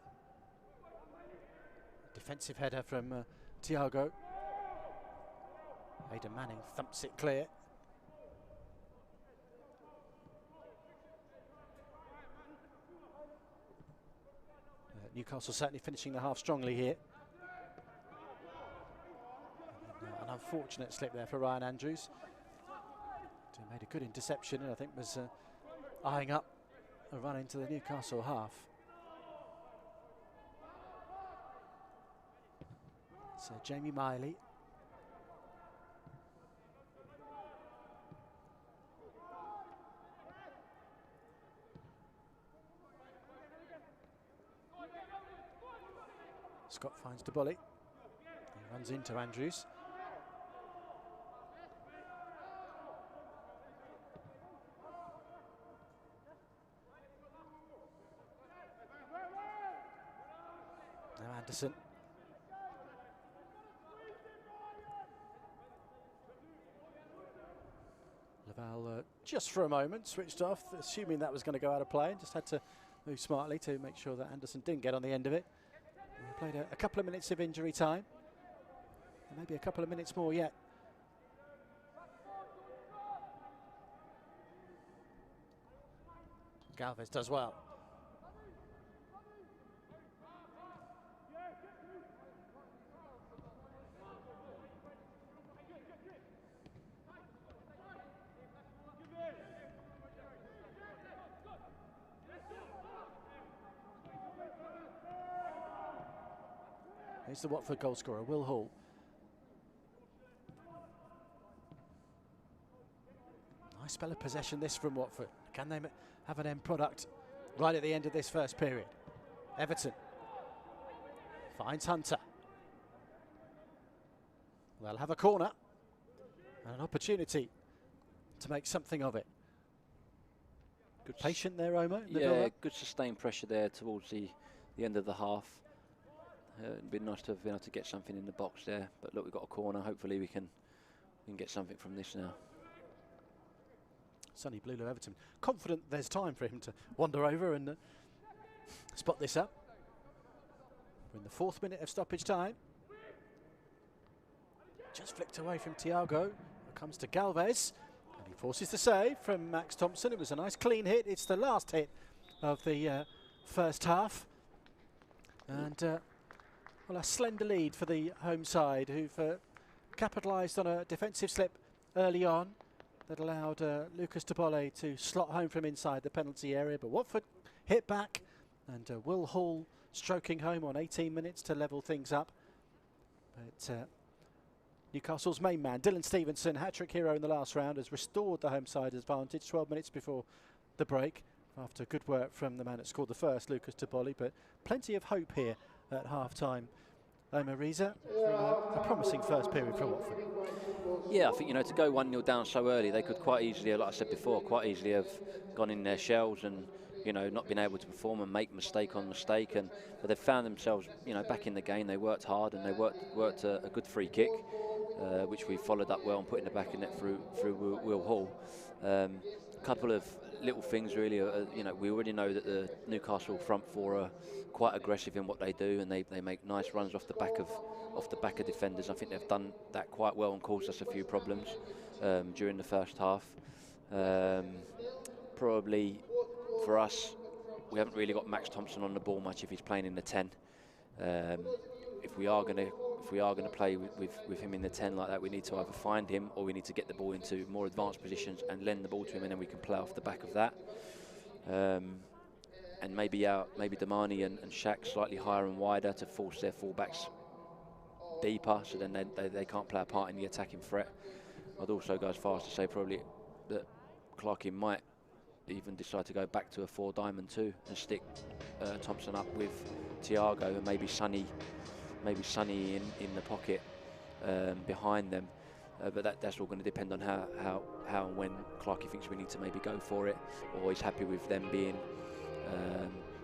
Defensive header from Thiago. Aidan Manning thumps it clear. Newcastle certainly finishing the half strongly here. An unfortunate slip there for Ryan Andrews. He made a good interception, and I think was eyeing up a run into the Newcastle half. So Jamie Miley. Scott finds Deboli. He runs into Andrews. Anderson. Laval just for a moment switched off, assuming that was going to go out of play, and just had to move smartly to make sure that Anderson didn't get on the end of it. We played a couple of minutes of injury time, and maybe a couple of minutes more yet. Galvez does well. Here's the Watford goal scorer, Will Hall. Nice spell of possession this from Watford. Can they have an end product right at the end of this first period? Everton finds Hunter. They'll have a corner and an opportunity to make something of it. Good patient there, Omer. Yeah, good sustained pressure there towards the end of the half. It'd be nice to have been able to get something in the box there, but look, we've got a corner. Hopefully we can get something from this now. Sonny Blulo Everton, confident there's time for him to wander over and spot this up. We're in the 4th minute of stoppage time. Just flicked away from Thiago. Comes to Galvez, and he forces the save from Max Thompson. It was a nice clean hit. It's the last hit of the first half. And well, a slender lead for the home side, who've capitalised on a defensive slip early on that allowed Lucas Tobole to slot home from inside the penalty area. But Watford hit back, and Will Hall stroking home on 18 minutes to level things up. But Newcastle's main man, Dylan Stevenson, hat-trick hero in the last round, has restored the home side's advantage 12 minutes before the break, after good work from the man that scored the first, Lucas Tobole. But plenty of hope here at half-time. Omer, Riza, a promising first period for Watford. Yeah, I think, you know, to go 1-0 down so early, they could quite easily, like I said before, quite easily have gone in their shells and, you know, not been able to perform and make mistake on mistake. But they've found themselves, you know, back in the game. They worked hard, and they worked a good free kick, which we followed up well and put in the back of net through Will Hall. A couple of little things really. You know, we already know that the Newcastle front four are quite aggressive in what they do, and they make nice runs off the back of defenders. I think they've done that quite well and caused us a few problems during the first half. Probably for us, we haven't really got Max Thompson on the ball much if he's playing in the 10. If we are going to play with him in the 10 like that, we need to either find him or we need to get the ball into more advanced positions and lend the ball to him, and then we can play off the back of that. And maybe Damani and Shaq slightly higher and wider to force their fullbacks deeper, so then they can't play a part in the attacking threat. I'd also go as far as to say probably that Clarkey might even decide to go back to a 4-diamond-2 and stick Thompson up with Thiago and maybe Sonny in the pocket behind them. But that's all going to depend on how and when Clarkey thinks we need to maybe go for it, or he's happy with them being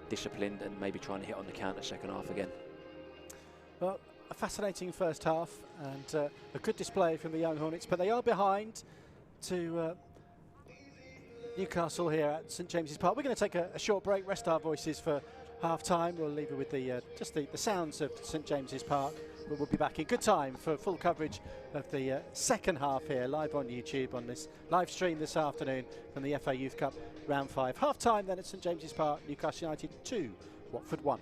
disciplined and maybe trying to hit on the counter second half again. Well, a fascinating first half and a good display from the young Hornets, but they are behind to Newcastle here at St James's Park. We're going to take a short break, rest our voices for half-time. We'll leave it with just the sounds of St James's Park. We'll be back in good time for full coverage of the second half here, live on YouTube on this live stream this afternoon from the FA Youth Cup Round 5. Half-time then at St James's Park, Newcastle United 2, Watford 1.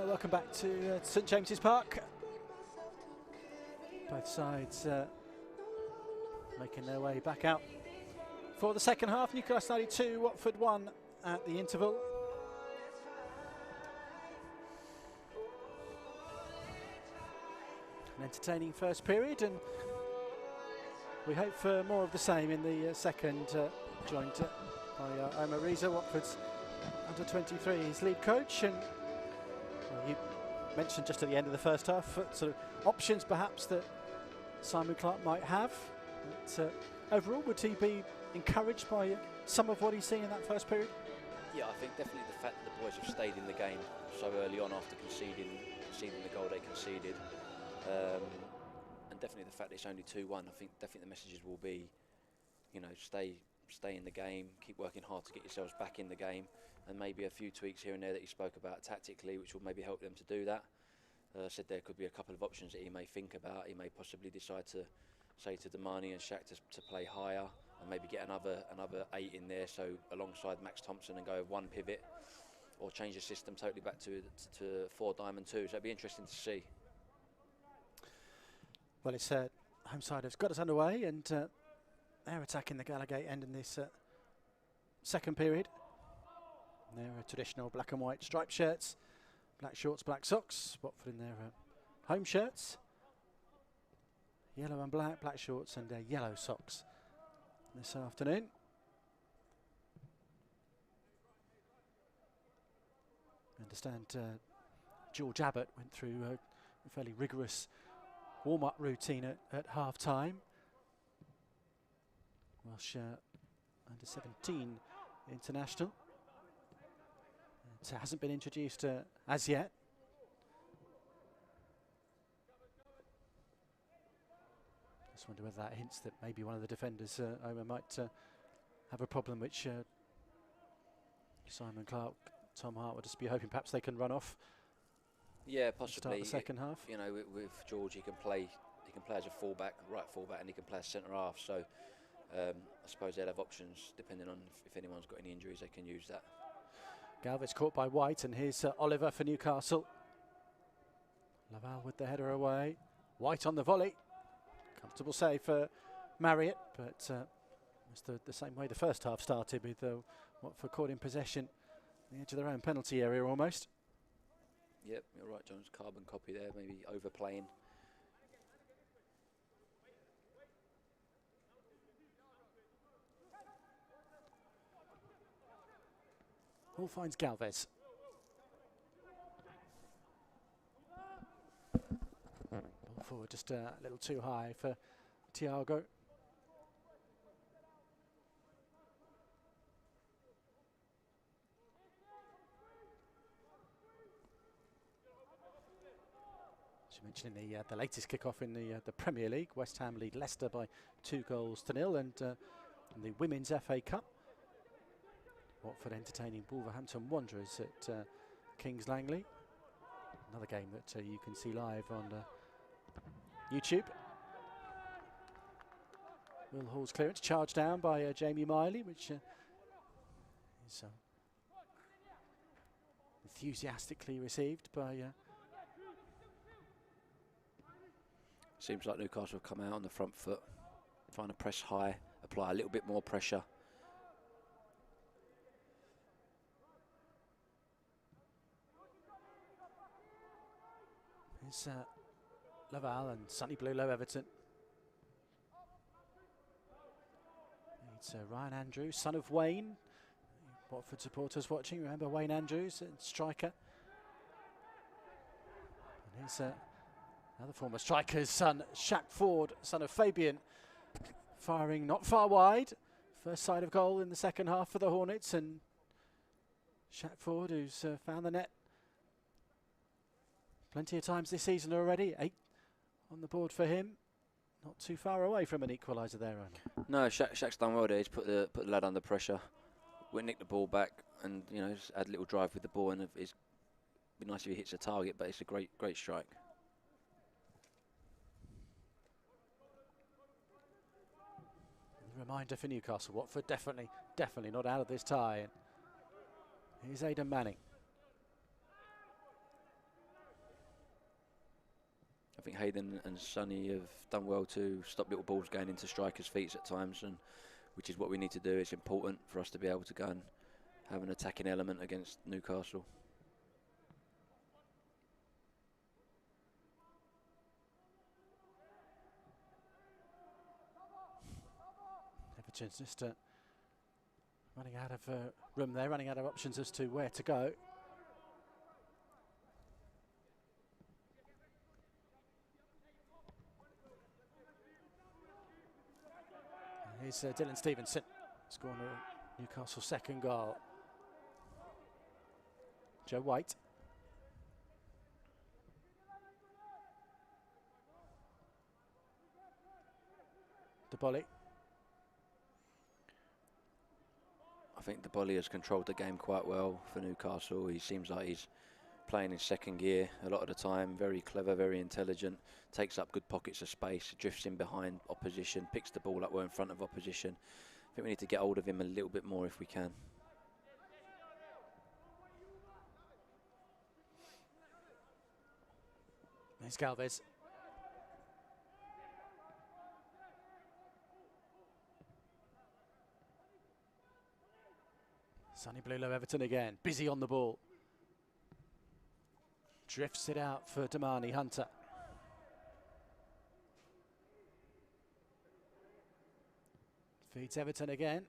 Welcome back to St James's Park. Both sides making their way back out for the second half. Newcastle United 2, Watford 1 at the interval. entertaining first period, and we hope for more of the same in the second, joined by Omer Riza, Watford's under-23, his lead coach. And you mentioned just at the end of the first half sort of options perhaps that Simon Clarke might have. But, overall, would he be encouraged by some of what he's seen in that first period? Yeah, I think definitely the fact that the boys have stayed in the game so early on after conceding the goal they conceded, and definitely the fact that it's only 2-1. I think definitely the messages will be, you know, stay in the game, keep working hard to get yourselves back in the game, and maybe a few tweaks here and there that he spoke about tactically, which will maybe help them to do that. Said there could be a couple of options that he may think about. He may possibly decide to say to Deeney and Shaq to play higher, and maybe get another 8 in there, so alongside Max Thompson, and go with one pivot, or change the system totally back to 4 diamond 2. So it'd be interesting to see. Well, it's home side has got us underway, and they're attacking the Gallagher end in this second period. They're traditional black and white striped shirts, black shorts, black socks. Watford in their home shirts, yellow and black, black shorts and yellow socks this afternoon. I understand George Abbott went through a fairly rigorous warm-up routine at half-time. Welsh under-17 international. It hasn't been introduced as yet. Just wonder whether that hints that maybe one of the defenders, Omer, might have a problem, which Simon Clarke, Tom Hart would just be hoping perhaps they can run off. Yeah, possibly. Start the second half. You know, with George, he can play as a fullback, right fullback, and he can play as centre half. So I suppose they'll have options depending on if anyone's got any injuries. They can use that. Galvez caught by White, and here's Oliver for Newcastle. Laval with the header away. White on the volley. Comfortable save for Marriott, but it's the same way the first half started, with Watford caught in possession, the edge of their own penalty area almost. Yep, you're right, John's carbon copy there, maybe overplaying. Ball finds Galvez. Ball forward just a little too high for Thiago. As you mentioned in the latest kickoff in the Premier League, West Ham lead Leicester by 2-0, and in the Women's FA Cup, Watford entertaining Wolverhampton Wanderers at Kings Langley. Another game that you can see live on YouTube. Will Hall's clearance charged down by Jamie Miley, which is enthusiastically received by... Seems like Newcastle have come out on the front foot, trying to press high, apply a little bit more pressure. It's Laval and Sunny Blue Low Everton. It's Ryan Andrews, son of Wayne. Watford supporters watching, remember Wayne Andrews, striker. And here's another former striker's son, Shaq Ford, son of Fabian, firing not far wide. First sight of goal in the second half for the Hornets, and Shaq Ford, who's found the net plenty of times this season already. 8 on the board for him. Not too far away from an equaliser there, Omer. No, Shaq's done well there. He's put the lad under pressure. We nicked the ball back, and you know, just had a little drive with the ball, and it's be nice if he hits a target, but it's a great strike. Reminder for Newcastle, Watford definitely not out of this tie. And here's Aidan Manning. I think Hayden and Sonny have done well to stop little balls going into strikers' feet at times, and which is what we need to do. It's important for us to be able to go and have an attacking element against Newcastle. Richards just running out of room there, running out of options as to where to go. Here's Dylan Stevenson, scoring a Newcastle second goal. Joe White. Deboli. I think Deboli has controlled the game quite well for Newcastle. He seems like he's playing in second gear a lot of the time. Very clever, very intelligent. Takes up good pockets of space. Drifts in behind opposition. Picks the ball up well in front of opposition. I think we need to get hold of him a little bit more if we can. There's Galvez. Sonny Blulow, Everton again. Busy on the ball. Drifts it out for Damani Hunter. Feeds Everton again.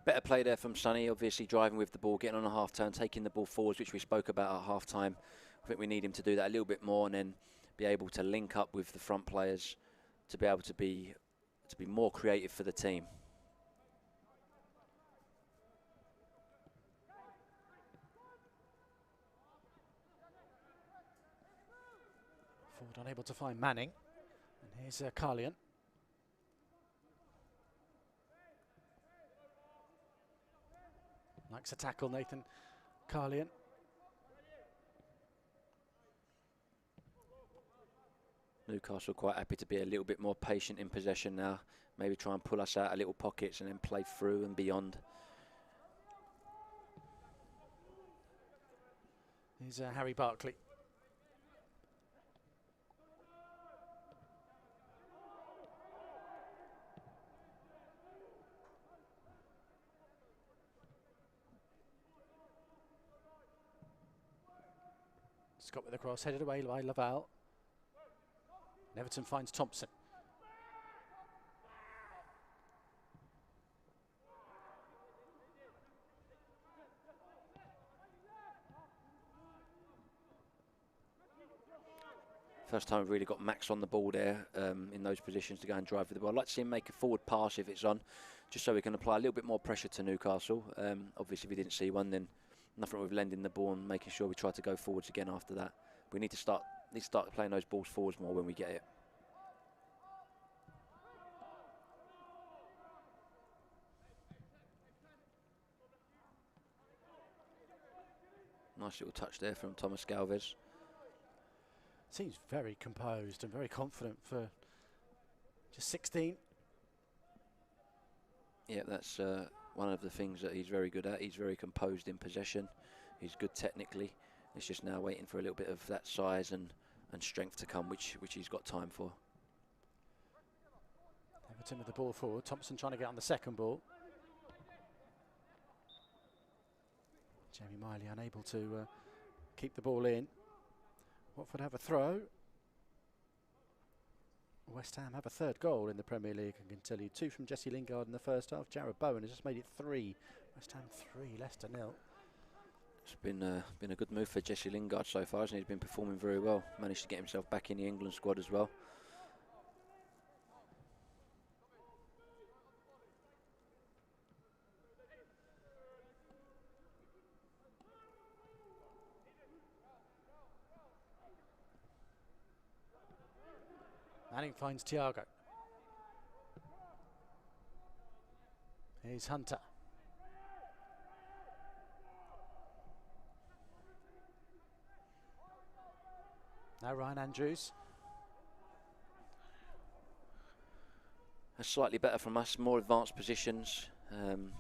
Better play there from Sonny, obviously driving with the ball, getting on a half turn, taking the ball forwards, which we spoke about at half time. I think we need him to do that a little bit more and then be able to link up with the front players to be able to be more creative for the team. Ford unable to find Manning. And here's Carlian. Likes a tackle, Nathan Carlian. Newcastle quite happy to be a little bit more patient in possession now. Maybe try and pull us out of little pockets and then play through and beyond. Here's Harry Barkley. Scott with the cross, headed away by Laval. Everton finds Thompson. First time we've really got Max on the ball there in those positions to go and drive with the ball. I'd like to see him make a forward pass if it's on, just so we can apply a little bit more pressure to Newcastle. Obviously, if we didn't see one, then nothing with lending the ball and making sure we try to go forwards again after that. We need to start playing those balls forwards more when we get it. Nice little touch there from Thomas Galvez. Seems very composed and very confident for just 16. Yeah, that's one of the things that he's very good at. He's very composed in possession. He's good technically. It's just now waiting for a little bit of that size and strength to come, which he's got time for. Everton with the ball forward. Thompson trying to get on the second ball. Jamie Miley unable to keep the ball in. Watford have a throw. West Ham have a third goal in the Premier League. I can tell you 2 from Jesse Lingard in the first half. Jared Bowen has just made it 3. West Ham 3, Leicester 0. It's been a good move for Jesse Lingard so far, hasn't he? He's been performing very well. Managed to get himself back in the England squad as well. Manning finds Thiago. Here's Hunter. Now Ryan Andrews. That's slightly better from us, more advanced positions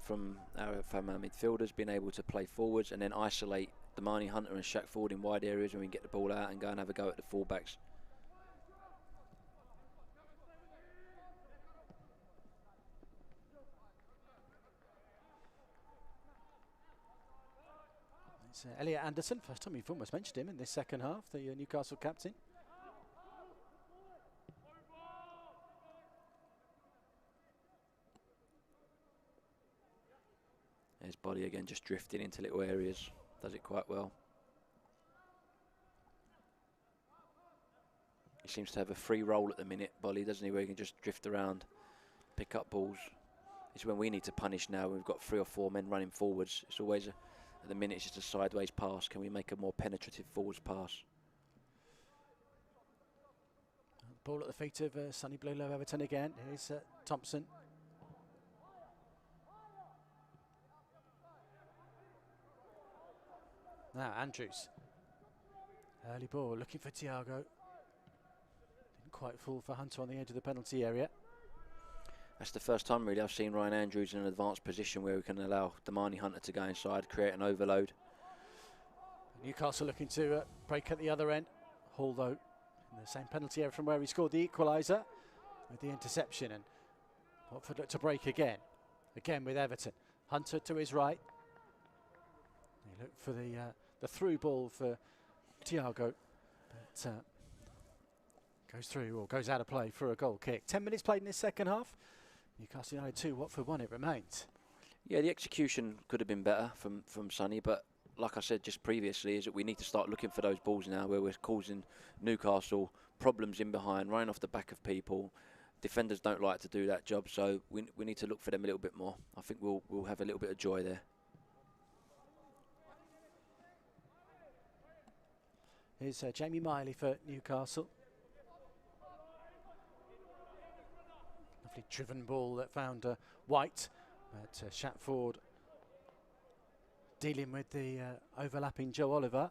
from our midfielders, being able to play forwards and then isolate Damani Hunter and Shaq Ford in wide areas when we get the ball out and go and have a go at the fullbacks. It's Elliot Anderson. First time we've almost mentioned him in this second half, the Newcastle captain. His body again just drifting into little areas. Does it quite well. He seems to have a free roll at the minute, Bolly, doesn't he, where he can just drift around, pick up balls. It's when we need to punish now. We've got 3 or 4 men running forwards. It's always, at the minute, it's just a sideways pass. Can we make a more penetrative forwards pass? Ball at the feet of Sonny Blulow Everton again. Here's Thompson. Now Andrews. Early ball, looking for Thiago. Didn't quite fall for Hunter on the edge of the penalty area. That's the first time really I've seen Ryan Andrews in an advanced position where we can allow Damani Hunter to go inside, create an overload. Newcastle looking to break at the other end. Hall though in the same penalty area from where he scored the equaliser with the interception, and Watford look to break again. Again with Everton. Hunter to his right. He looked for the through ball for Thiago, but goes through or goes out of play for a goal kick. 10 minutes played in this second half. Newcastle United 2, Watford 1 it remains. Yeah, the execution could have been better from Sonny, but like I said just previously, is that we need to start looking for those balls now where we're causing Newcastle problems in behind, running off the back of people. Defenders don't like to do that job, so we need to look for them a little bit more. I think we'll have a little bit of joy there. Here's Jamie Miley for Newcastle. Lovely driven ball that found White, but Shatford dealing with the overlapping Joe Oliver.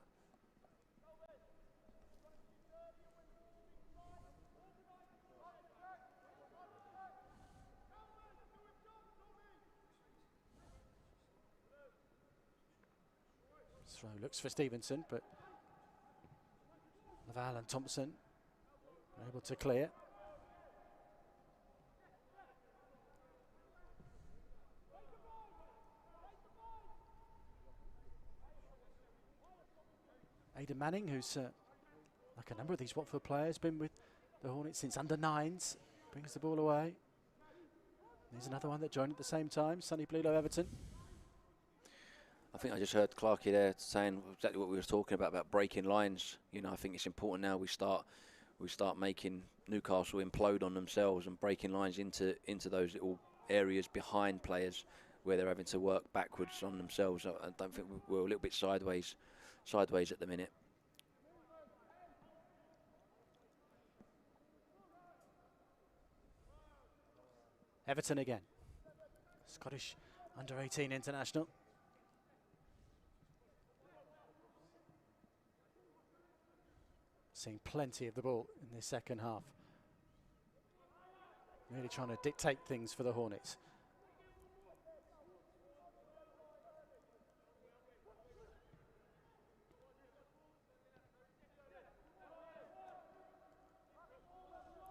Throw looks for Stevenson, but Laval and Thompson are able to clear. Aidan Manning, who's like a number of these Watford players, been with the Hornets since under-9s, brings the ball away. There's another one that joined at the same time, Sonny Blulow Everton. I think I just heard Clarkey there saying exactly what we were talking about breaking lines. You know, I think it's important now we start making Newcastle implode on themselves and breaking lines into those little areas behind players where they're having to work backwards on themselves. I don't think we're a little bit sideways at the minute. Everton again. Scottish under-18 international. Seeing plenty of the ball in this second half. Really trying to dictate things for the Hornets.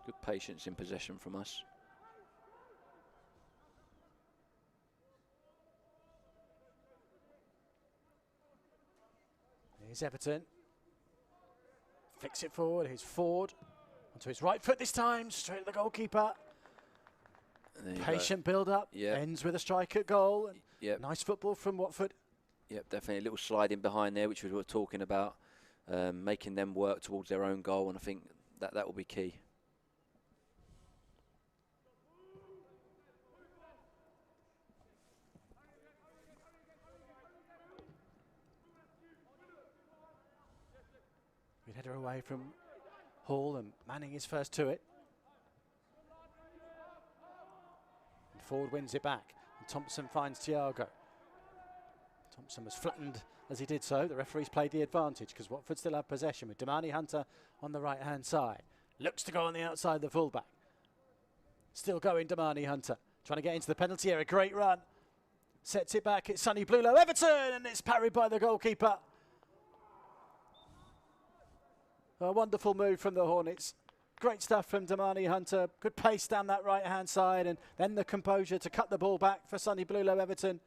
Good patience in possession from us. Here's Everton. Flicks it forward. Here's Ford. Onto his right foot this time. Straight at the goalkeeper. Patient build-up. Yep. Ends with a strike at goal. Yep. Nice football from Watford. Yep, definitely a little slide in behind there, which we were talking about, making them work towards their own goal, and I think that will be key. Good header away from Hall, and Manning is first to it. And Ford wins it back, and Thompson finds Thiago. Thompson was flattened as he did so. The referees played the advantage because Watford still have possession with Damani Hunter on the right-hand side. Looks to go on the outside of the fullback. Still going Damani Hunter, trying to get into the penalty area. Great run. Sets it back. It's Sonny Blulow Everton, and it's parried by the goalkeeper. A wonderful move from the Hornets. Great stuff from Damani Hunter. Good pace down that right-hand side, and then the composure to cut the ball back for Sonny Blulow Everton.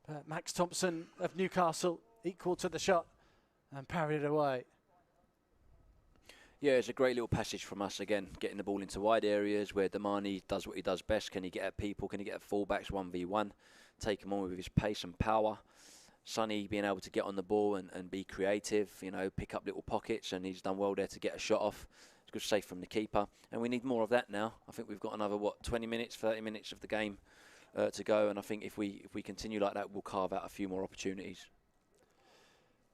But Max Thompson of Newcastle equal to the shot and parried it away. Yeah, it's a great little passage from us again, getting the ball into wide areas where Damani does what he does best. Can he get at people? Can he get at fullbacks 1v1? take him on with his pace and power. Sonny being able to get on the ball and be creative, you know, pick up little pockets, and he's done well there to get a shot off. It's good save from the keeper, and we need more of that now. I think we've got another, what, 20 minutes, 30 minutes of the game to go, and I think if we continue like that, we'll carve out a few more opportunities.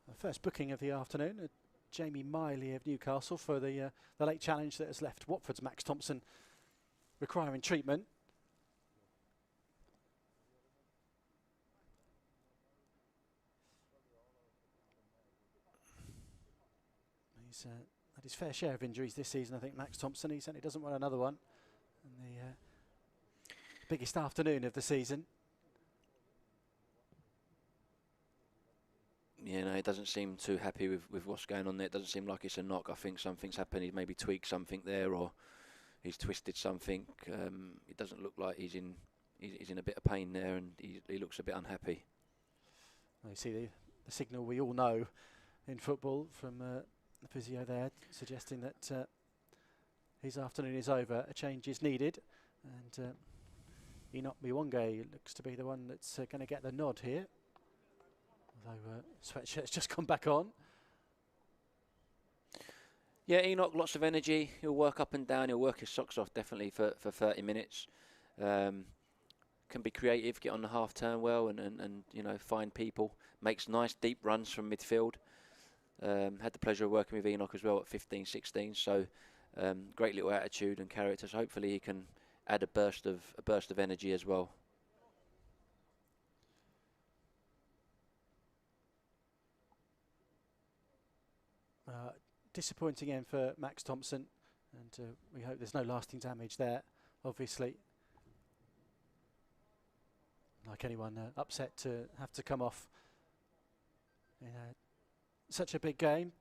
The first booking of the afternoon, Jamie Miley of Newcastle for the late challenge that has left Watford's Max Thompson requiring treatment. He's had his fair share of injuries this season, I think, Max Thompson. He certainly doesn't want another one. And the biggest afternoon of the season. Yeah, no, he doesn't seem too happy with what's going on there. It doesn't seem like it's a knock. I think something's happened. He's maybe tweaked something there, or he's twisted something. It doesn't look like he's in a bit of pain there, and he looks a bit unhappy. You see the signal we all know in football from the physio there, suggesting that his afternoon is over. A change is needed, and Enoch Miwange looks to be the one that's going to get the nod here. Although Sweatshirt's just come back on. Yeah, Enoch, lots of energy. He'll work up and down. He'll work his socks off definitely for 30 minutes. Can be creative, get on the half turn well, and you know, find people. Makes nice deep runs from midfield. Had the pleasure of working with Enoch as well at 15, 16. So great little attitude and character. So hopefully he can add a burst of energy as well. Disappointing end for Max Thompson, and we hope there's no lasting damage there, obviously. Like anyone upset to have to come off in such a big game.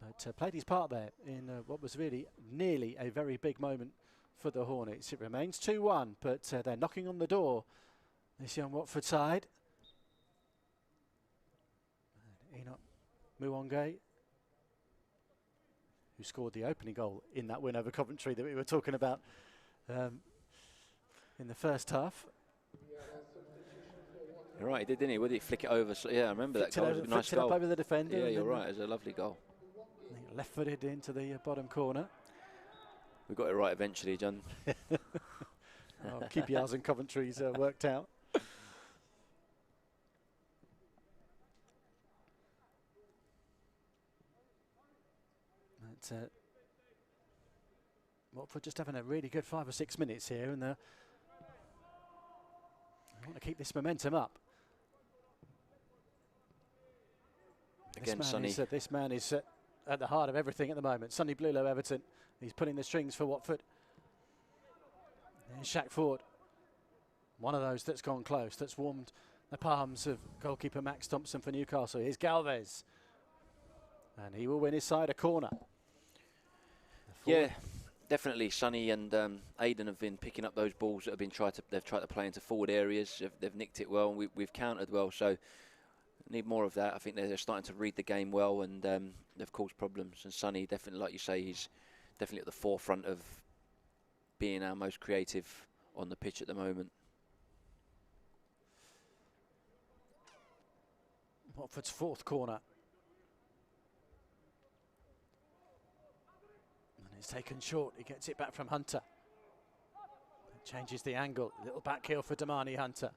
But played his part there in what was really nearly a very big moment for the Hornets. It remains 2-1, but they're knocking on the door, this young Watford side. And Enoch Miwange, who scored the opening goal in that win over Coventry that we were talking about in the first half. You're right, he did, didn't he? Would he flick it over? So, yeah, I remember that goal. It was a nice goal. It up over the defender. Yeah, you're right. It was a lovely goal. Left-footed into the bottom corner. We got it right eventually, John. QPR's and Coventry's worked out. But Watford just having a really good 5 or 6 minutes here, and they want to keep this momentum up. Again, Sonny. This man is at the heart of everything at the moment. Sonny Blulow, Everton. He's pulling the strings for Watford. There's Shaq Ford. One of those that's gone close, that's warmed the palms of goalkeeper Max Thompson for Newcastle. Here's Galvez. And he will win his side a corner. Yeah, definitely. Sonny and Aidan have been picking up those balls that have been they've tried to play into forward areas. They've nicked it well, and we've countered well. So need more of that. I think they're starting to read the game well, and they've caused problems. And Sonny, definitely, like you say, he's definitely at the forefront of being our most creative on the pitch at the moment. Watford's fourth corner. And it's taken short. He gets it back from Hunter. Changes the angle. Little back heel for Damani Hunter.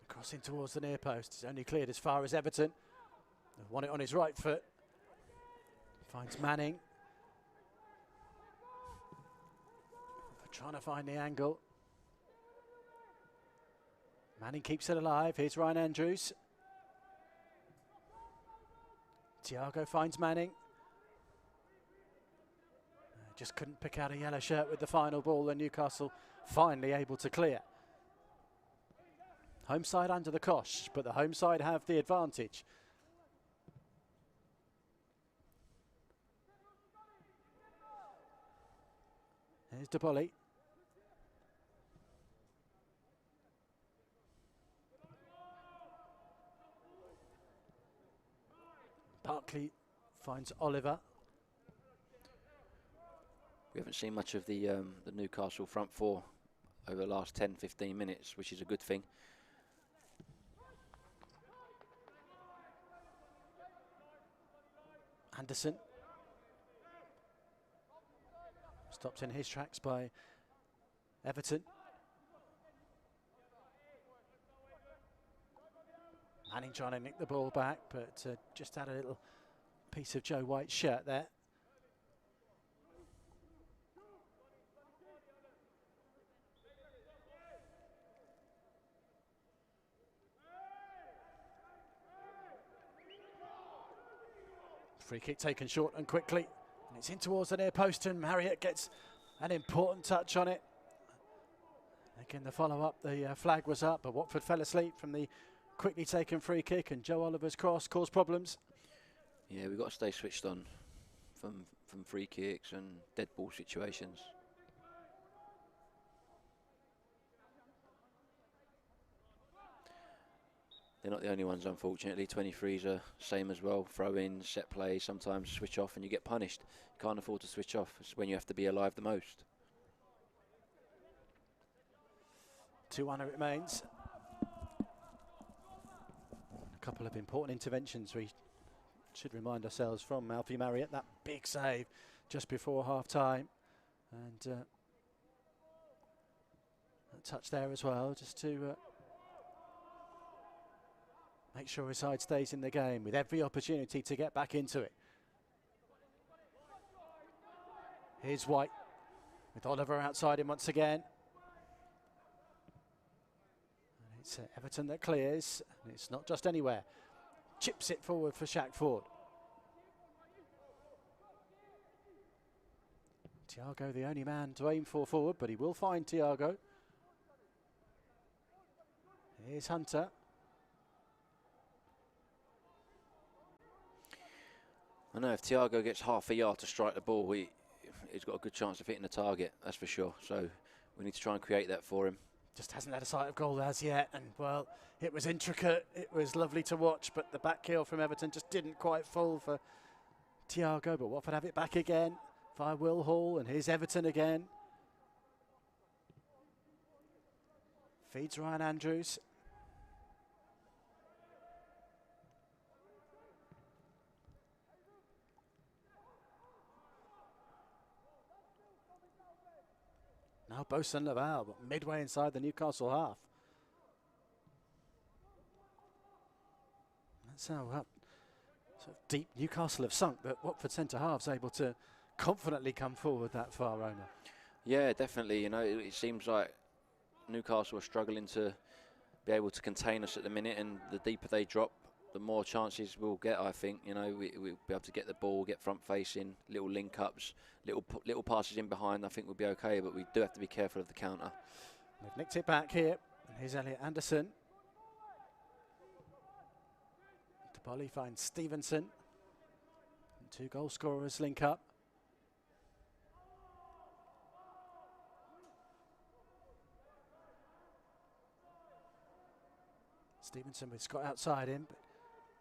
Crossing towards the near post. He's only cleared as far as Everton. They've won it on his right foot. Finds Manning. Trying to find the angle. Manning keeps it alive. Here's Ryan Andrews. Thiago finds Manning. Just couldn't pick out a yellow shirt with the final ball, and Newcastle finally able to clear. Home side under the cosh, but the home side have the advantage. Here's Deboli. Barkley finds Oliver. We haven't seen much of the Newcastle front four over the last 10-15 minutes, which is a good thing. Anderson stopped in his tracks by Everton. Manning trying to nick the ball back, but just had a little piece of Joe White's shirt there. Free kick taken short and quickly, and it's in towards the near post, and Marriott gets an important touch on it. Again, the follow-up, the flag was up, but Watford fell asleep from the quickly taken free kick, and Joe Oliver's cross caused problems. Yeah, we've got to stay switched on from free kicks and dead ball situations. They're not the only ones, unfortunately. 23s are same as well. Throw-ins, set plays, sometimes switch off and you get punished. You can't afford to switch off. It's when you have to be alive the most. 2-1 it remains. A couple of important interventions we should remind ourselves from Alfie Marriott. That big save just before half-time. And a touch there as well, just to make sure his side stays in the game with every opportunity to get back into it. Here's White with Oliver outside him once again. And it's Everton that clears, and it's not just anywhere. Chips it forward for Shackford. Thiago the only man to aim for forward, but he will find Thiago. Here's Hunter. I know if Thiago gets half a yard to strike the ball, he's got a good chance of hitting the target, that's for sure. So we need to try and create that for him. Just hasn't had a sight of goal as yet, and well, it was intricate, it was lovely to watch, but the back heel from Everton just didn't quite fall for Thiago. But Watford have it back again via Will Hall, and here's Everton again. Feeds Ryan Andrews. Now Bosun Laval, but midway inside the Newcastle half. That's how sort of deep Newcastle have sunk, that Watford centre half's able to confidently come forward that far, Omer. Yeah, definitely. You know, it seems like Newcastle are struggling to be able to contain us at the minute, and the deeper they drop, the more chances we'll get, I think. You know, we'll be able to get the ball, get front facing, little link ups, little passes in behind. I think we'll be okay, but we do have to be careful of the counter. They've nicked it back here. Here's Elliot Anderson. Topoli finds Stevenson. And two goal scorers link up. Stevenson with Scott outside him, but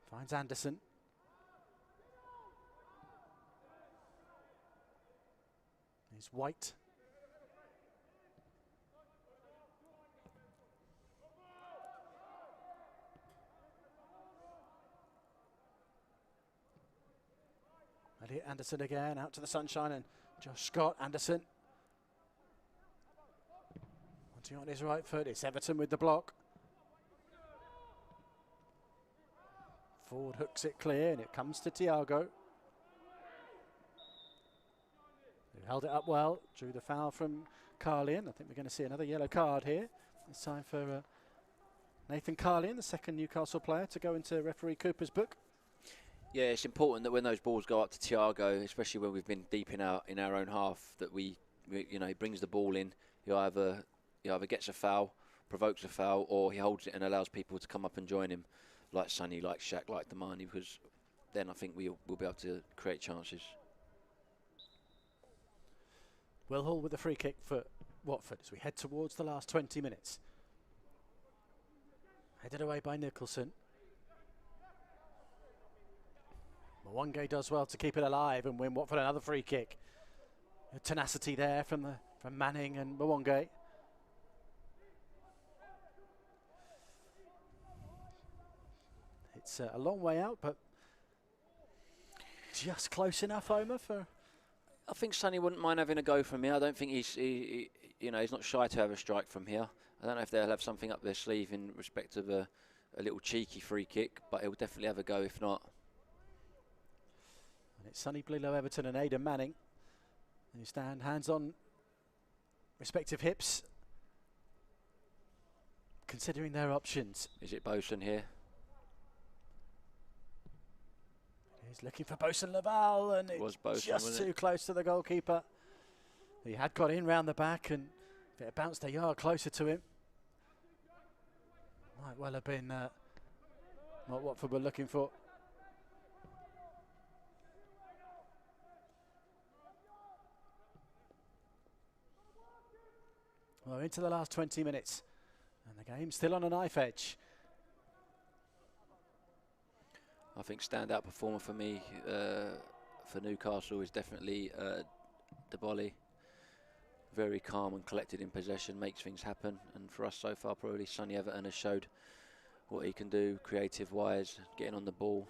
finds Anderson. Here's White. Elliot Anderson again, out to the sunshine, and Josh Scott. Anderson. Wanting on his right foot, it's Everton with the block. Ford hooks it clear, and it comes to Thiago. Who held it up well, drew the foul from Carlian. I think we're going to see another yellow card here. It's time for Nathan Carlian, the second Newcastle player, to go into referee Cooper's book. Yeah, it's important that when those balls go up to Thiago, especially when we've been deep in our own half, that we you know, he brings the ball in. He either gets a foul, provokes a foul, or he holds it and allows people to come up and join him, like Sonny, like Shaq, like Damani, because then I think we'll be able to create chances. Will Hall with the free kick for Watford as we head towards the last 20 minutes. Headed away by Nicholson. Mwanga does well to keep it alive and win Watford another free kick. A tenacity there from Manning and Mwanga. It's a long way out, but just close enough, Omer, for... I think Sonny wouldn't mind having a go from here. I don't think he's not shy to have a strike from here. I don't know if they'll have something up their sleeve in respect of a little cheeky free kick, but he'll definitely have a go if not. And it's Sonny Blulow Everton and Aidan Manning. And you stand hands on respective hips, considering their options. Is it Bosun here? He's looking for Bosun Laval, and it's just too close to the goalkeeper. He had got in round the back, and if it bounced a yard closer to him, might well have been what Watford were looking for. Well, into the last 20 minutes, and the game's still on a knife edge. I think standout performer for me for Newcastle is definitely Debole. Very calm and collected in possession, makes things happen. And for us so far, probably Sonny Everton has showed what he can do, creative-wise, getting on the ball,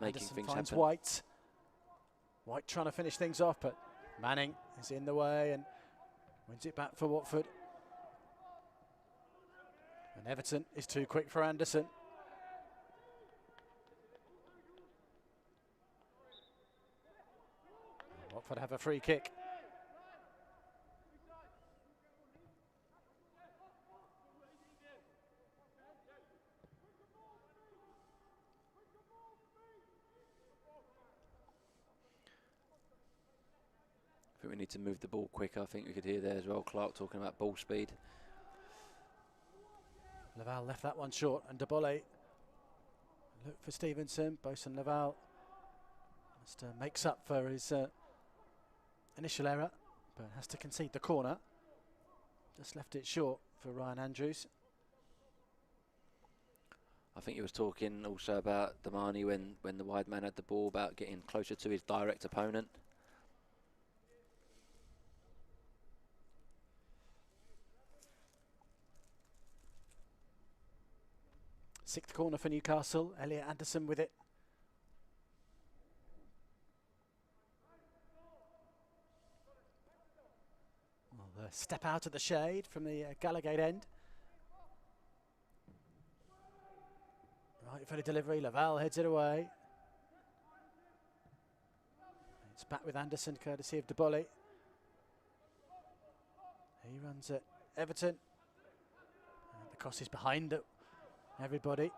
making Anderson things finds happen. White trying to finish things off, but Manning is in the way and wins it back for Watford. And Everton is too quick for Anderson. Watford have a free kick. I think we need to move the ball quicker. I think we could hear there as well Clark talking about ball speed. Laval left that one short, and Debole look for Stevenson. Bosun Laval just makes up for his initial error, but has to concede the corner. Just left it short for Ryan Andrews. I think he was talking also about Damani when the wide man had the ball, about getting closer to his direct opponent. Sixth corner for Newcastle. Elliot Anderson with it. Well, the step out of the shade from the Gallagate end. Right for the delivery. Laval heads it away. It's back with Anderson, courtesy of Debole. He runs at Everton. And the cross is behind it. Everybody.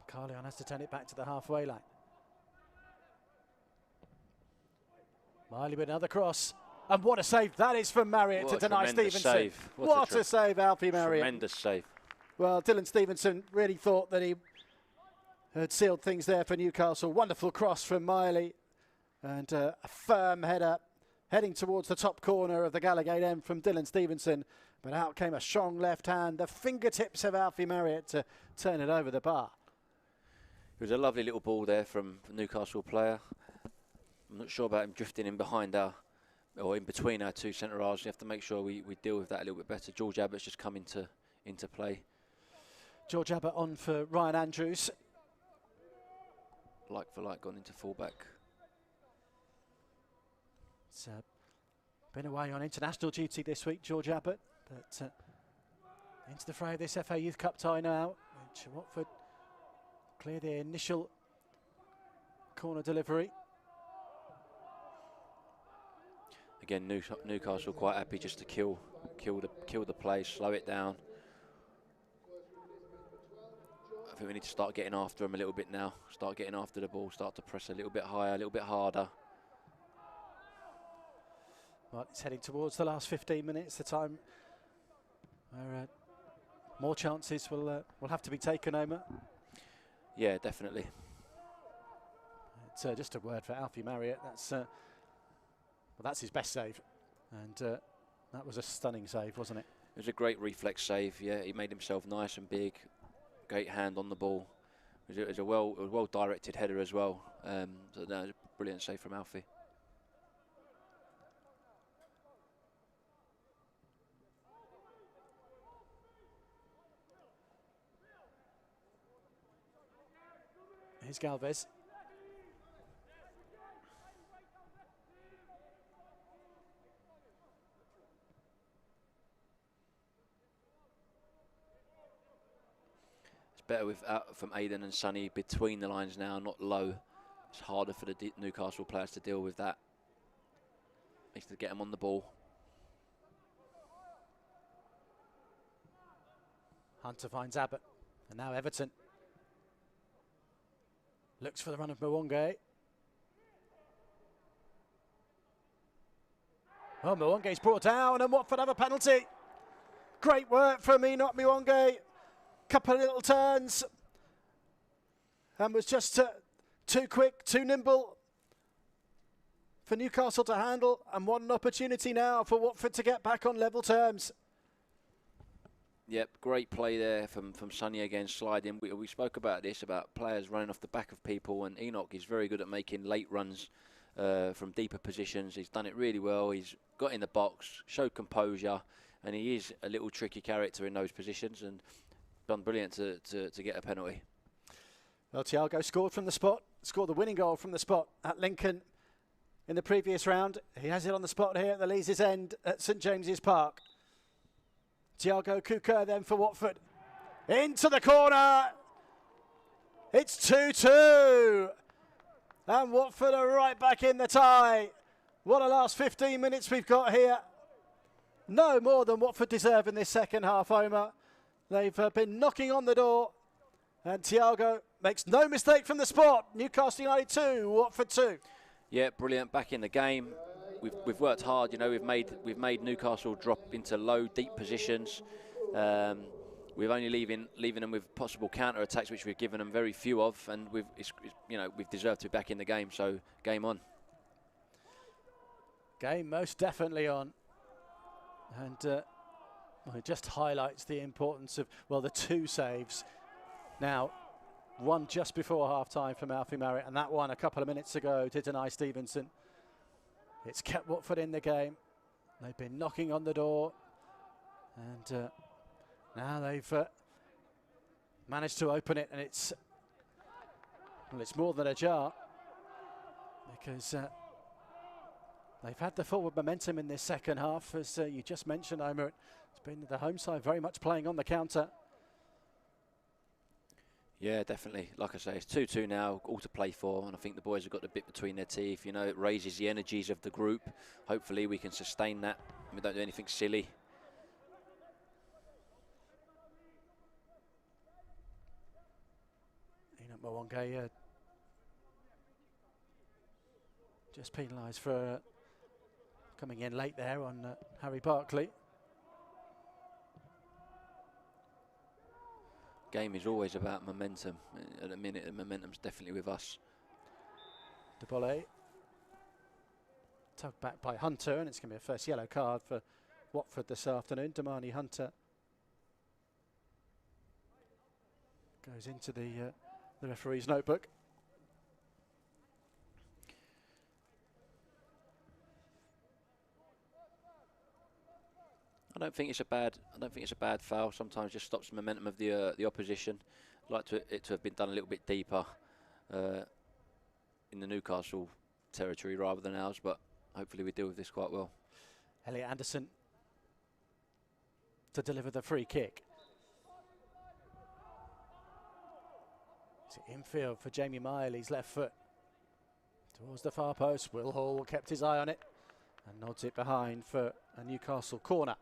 Carleon has to turn it back to the halfway line. Miley with another cross. And what a save that is from Marriott to deny Stevenson. Save. What a save, Alfie Marriott. Tremendous save. Well, Dylan Stevenson really thought that he had sealed things there for Newcastle. Wonderful cross from Miley. And a firm header heading towards the top corner of the Gallagate end from Dylan Stevenson. But out came a strong left hand, the fingertips of Alfie Marriott to turn it over the bar. It was a lovely little ball there from a Newcastle player. I'm not sure about him drifting in behind or in between our two centre halves. You have to make sure we deal with that a little bit better. George Abbott's just come into play. George Abbott on for Ryan Andrews. Like for like, gone into fullback. It's been away on international duty this week, George Abbott. But into the fray of this FA Youth Cup tie now, which Watford clear the initial corner delivery. Again, Newcastle quite happy just to kill the play, slow it down. I think we need to start getting after them a little bit now. Start getting after the ball, start to press a little bit higher, a little bit harder. Well, it's heading towards the last 15 minutes, the time where more chances will have to be taken, Omer. Yeah, definitely. It's just a word for Alfie Marriott. That's his best save, and that was a stunning save, wasn't it? It was a great reflex save. Yeah, he made himself nice and big. Great hand on the ball. It was a well directed header as well. So that was a brilliant save from Alfie. Here's Galvez. It's better with from Aidan and Sonny between the lines now, not low. It's harder for the Newcastle players to deal with that. Needs to get them on the ball. Hunter finds Abbott, and now Everton. Looks for the run of Mwonge. Well, Mwonge's brought down, and Watford have a penalty. Great work from Enoch Mwonge. Couple of little turns, and was just too quick, too nimble for Newcastle to handle, and what an opportunity now for Watford to get back on level terms. Yep, great play there from Sonny again, sliding. We spoke about this, about players running off the back of people, and Enoch is very good at making late runs from deeper positions. He's done it really well. He's got in the box, showed composure, and he is a little tricky character in those positions, and done brilliant to get a penalty. Well, Thiago scored from the spot, scored the winning goal from the spot at Lincoln in the previous round. He has it on the spot here at the Leazes End at St James's Park. Thiago Kuka then for Watford. Into the corner. It's 2-2. And Watford are right back in the tie. What a last 15 minutes we've got here. No more than Watford deserve in this second half, Omer. They've been knocking on the door. And Thiago makes no mistake from the spot. Newcastle United 2, Watford 2. Yeah, brilliant. Back in the game. We've worked hard, you know. We've made Newcastle drop into low, deep positions. We're only leaving them with possible counter attacks, which we've given them very few of, and we've deserved to be back in the game. So game on. Game most definitely on, and well, it just highlights the importance of the two saves. Now, one just before half time from Alfie Marriott, and that one a couple of minutes ago to deny Stevenson. It's kept Watford in the game. They've been knocking on the door, and now they've managed to open it, and it's more than ajar, because they've had the forward momentum in this second half, as you just mentioned, Omer. It's been the home side very much playing on the counter. Yeah, definitely. Like I say, it's 2-2 now, all to play for, and I think the boys have got the bit between their teeth. You know, it raises the energies of the group. Hopefully we can sustain that. We don't do anything silly. Enoch Mwonge just penalised for coming in late there on Harry Barkley. Game is always about momentum. At the minute, the momentum's definitely with us. Debole tugged back by Hunter, and it's going to be a first yellow card for Watford this afternoon. Damani Hunter goes into the referee's notebook. I don't think it's a bad foul. Sometimes just stops the momentum of the opposition. I'd like it to have been done a little bit deeper in the Newcastle territory rather than ours, but hopefully we deal with this quite well. Elliot Anderson to deliver the free kick. It's infield for Jamie Miley's left foot towards the far post. Will Hall kept his eye on it and nods it behind for a Newcastle corner.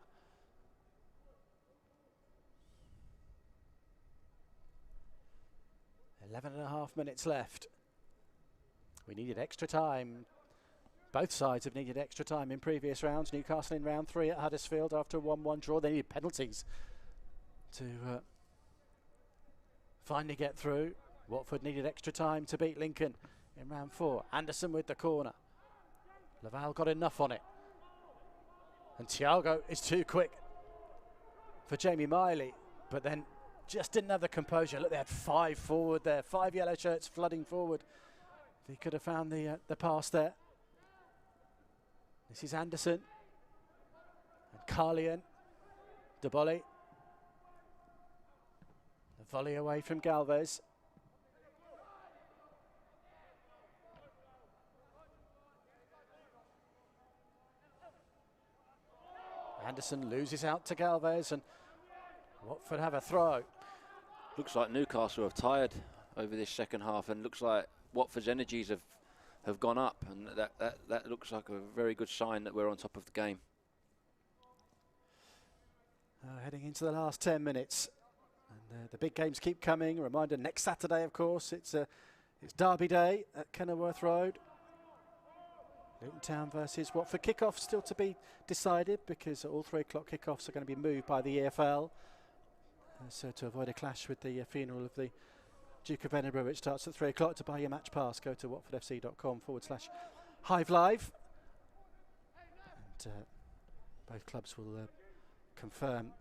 11.5 minutes left. We needed extra time. Both sides have needed extra time in previous rounds. Newcastle in round 3 at Huddersfield after a 1-1 draw. They needed penalties to finally get through. Watford needed extra time to beat Lincoln in round 4. Anderson with the corner. Laval got enough on it. And Thiago is too quick for Jamie Miley, but then just didn't have the composure. Look, they had 5 forward there, 5 yellow shirts flooding forward. If he could have found the pass there. This is Anderson. And Carlian. Debole. The volley away from Galvez. Anderson loses out to Galvez, and Watford have a throw. Looks like Newcastle have tired over this second half, and looks like Watford's energies have gone up, and that looks like a very good sign that we're on top of the game. Heading into the last 10 minutes, and the big games keep coming. A reminder, next Saturday, of course, it's Derby Day at Kenilworth Road. Luton Town versus Watford. Kick-off still to be decided, because all 3 o'clock kick-offs are going to be moved by the EFL. So to avoid a clash with the funeral of the Duke of Edinburgh, which starts at 3 o'clock, to buy your match pass, go to watfordfc.com/Hive Live. And both clubs will confirm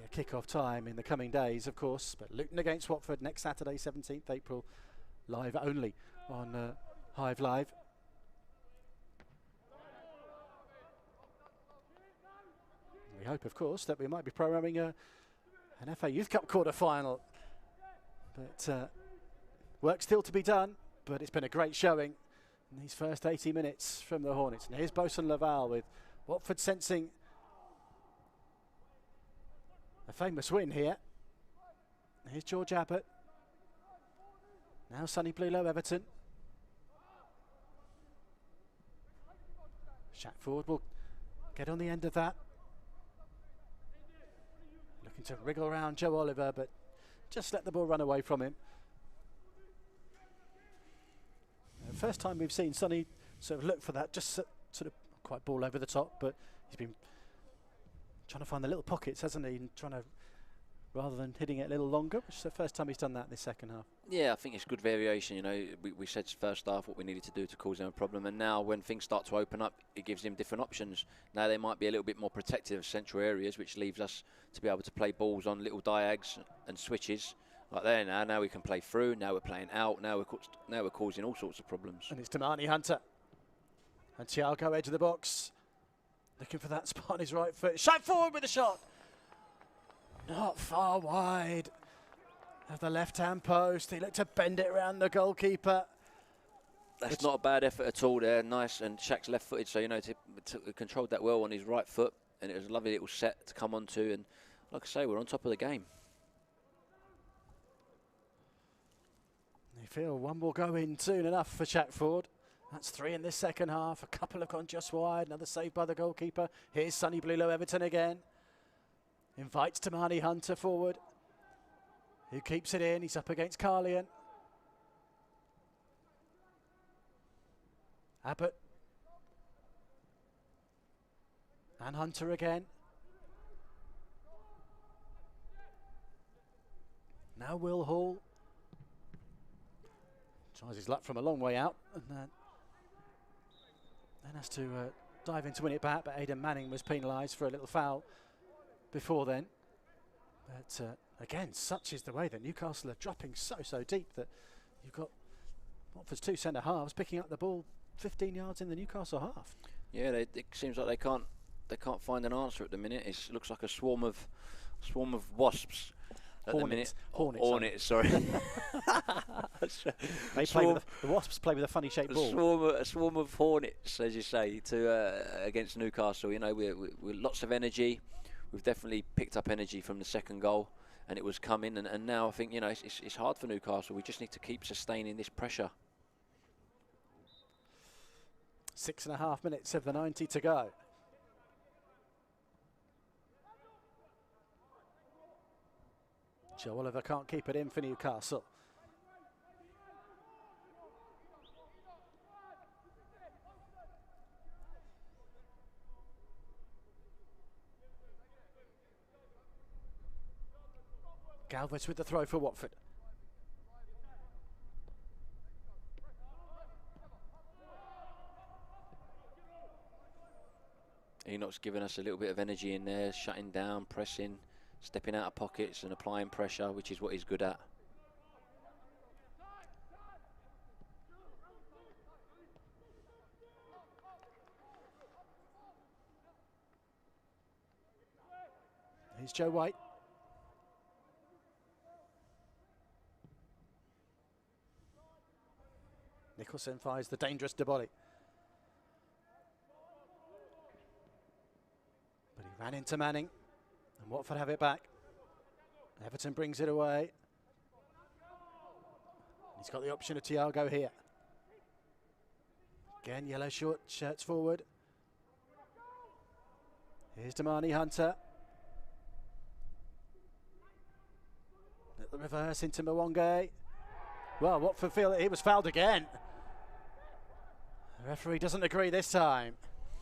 the kick-off time in the coming days, of course. But Luton against Watford next Saturday, 17th April, live only on Hive Live. We hope, of course, that we might be programming an FA Youth Cup quarter-final. But work still to be done, but it's been a great showing in these first 80 minutes from the Hornets. And here's Bosun Laval with Watford sensing a famous win here. Here's George Abbott. Now Sonny Blulow, Everton. Shackford will get on the end of that. Looking to wriggle around Joe Oliver, but just let the ball run away from him. First time we've seen Sonny sort of look for that, just sort of quite ball over the top, but he's been trying to find the little pockets, hasn't he, and trying to, rather than hitting it a little longer, which is the first time he's done that in this second half. Yeah, I think it's good variation. You know, we said first half what we needed to do to cause them a problem, and now when things start to open up, it gives him different options. Now they might be a little bit more protective of central areas, which leaves us to be able to play balls on little diags and switches like there. Now we can play through. Now we're playing out. Now we're causing all sorts of problems. And it's Tamani Hunter and Thiago, edge of the box, looking for that spot on his right foot. Shot forward with a shot. Not far wide of the left-hand post. He looked to bend it around the goalkeeper. That's not a bad effort at all there. Nice, and Shaq's left-footed, so you know, controlled that well on his right foot, and it was a lovely little set to come onto. And like I say, we're on top of the game. They feel one will go in soon enough for Shackford. That's 3 in this second half. A couple have gone just wide. Another save by the goalkeeper. Here's Sonny Blulow, Everton again. Invites Tamani Hunter forward, who keeps it in. He's up against Carlian. Abbott. And Hunter again. Now Will Hall. Tries his luck from a long way out, and then has to dive in to win it back, but Aidan Manning was penalised for a little foul before then. But again, such is the way that Newcastle are dropping so deep that you've got Watford's 2 centre halves picking up the ball 15 yards in the Newcastle half. Yeah, it seems like they can't find an answer at the minute. It looks like a swarm of wasps. Hornets, sorry. The Wasps play with a funny shaped ball. A swarm of hornets, as you say, against Newcastle. You know, we're lots of energy. We've definitely picked up energy from the second goal, and it was coming. And now I think, you know, it's hard for Newcastle. We just need to keep sustaining this pressure. 6.5 minutes of the 90 to go. Joe Oliver can't keep it in for Newcastle. Galvez with the throw for Watford. Enoch's given us a little bit of energy in there, shutting down, pressing, stepping out of pockets and applying pressure, which is what he's good at. Here's Joe White. Nicholson fires the dangerous Deboli. But he Ran into Manning, and Watford have it back. Everton brings it away. He's got the option of Thiago here. Again, yellow short shirts forward. Here's Damani Hunter. At the reverse into Mwonge. Well, Watford feel that he was fouled again. The referee doesn't agree this time,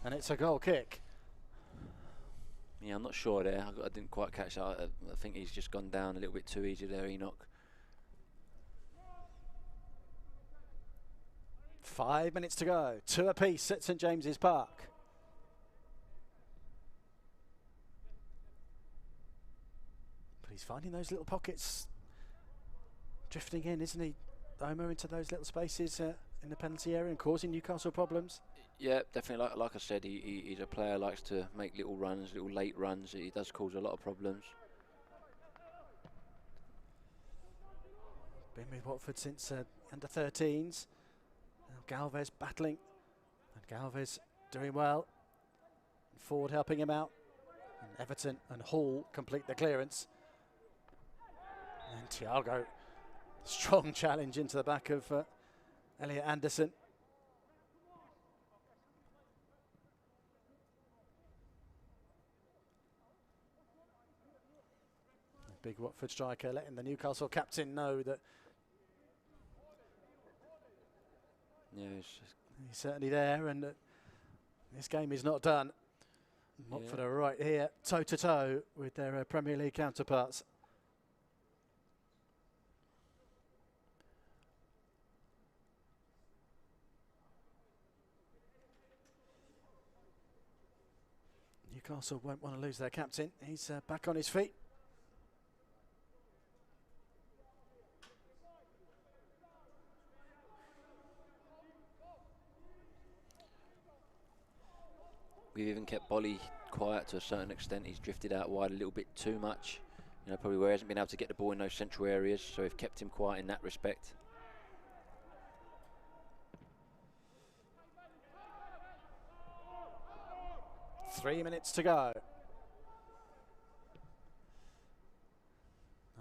and it's a goal kick. Yeah, I'm not sure there. I didn't quite catch that. I think he's just gone down a little bit too easy there, Enoch. 5 minutes to go. 2 apiece at St James's Park. But he's finding those little pockets, drifting in, isn't he, Omer, into those little spaces in the penalty area and causing Newcastle problems. Yeah, definitely. Like I said, he's a player who likes to make little runs, little late runs. He does cause a lot of problems. Been with Watford since under 13s. Now Galvez battling, and Galvez doing well. And Ford helping him out. And Everton and Hall complete the clearance. And Thiago, strong challenge into the back of Elliot Anderson. The big Watford striker letting the Newcastle captain know that he's certainly there, and this game is not done. Watford are right here, toe to toe with their Premier League counterparts. Newcastle won't want to lose their captain. He's back on his feet. We've even kept Bolly quiet to a certain extent. He's drifted out wide a little bit too much. You know, probably where he hasn't been able to get the ball in those central areas, so we've kept him quiet in that respect. Three minutes to go.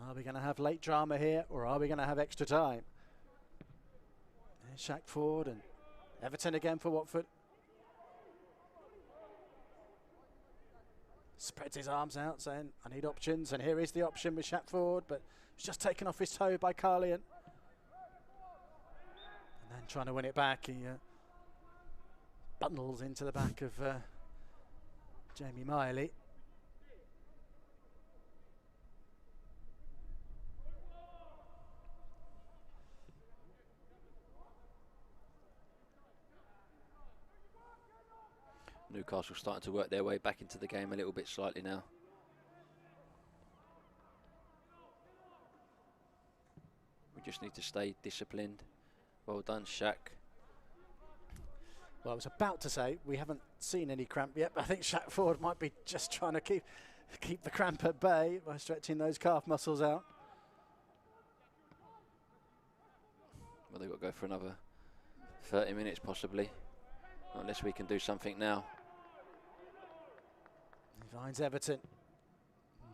Are we going to have late drama here, or are we going to have extra time? There's Shaq Ford and Everton again for Watford. Spreads his arms out saying, I need options, and here is the option with Shaq Ford, but it's just taken off his toe by Carlian. And then trying to win it back, he bundles into the back of Jamie Miley. Newcastle starting to work their way back into the game a little bit slightly now. We just need to stay disciplined. Well done, Shaq. Well, I was about to say we haven't seen any cramp yet, but I think Shaq Ford might be just trying to keep the cramp at bay by stretching those calf muscles out. Well, they've got to go for another 30 minutes possibly, unless we can do something now. He finds Everton.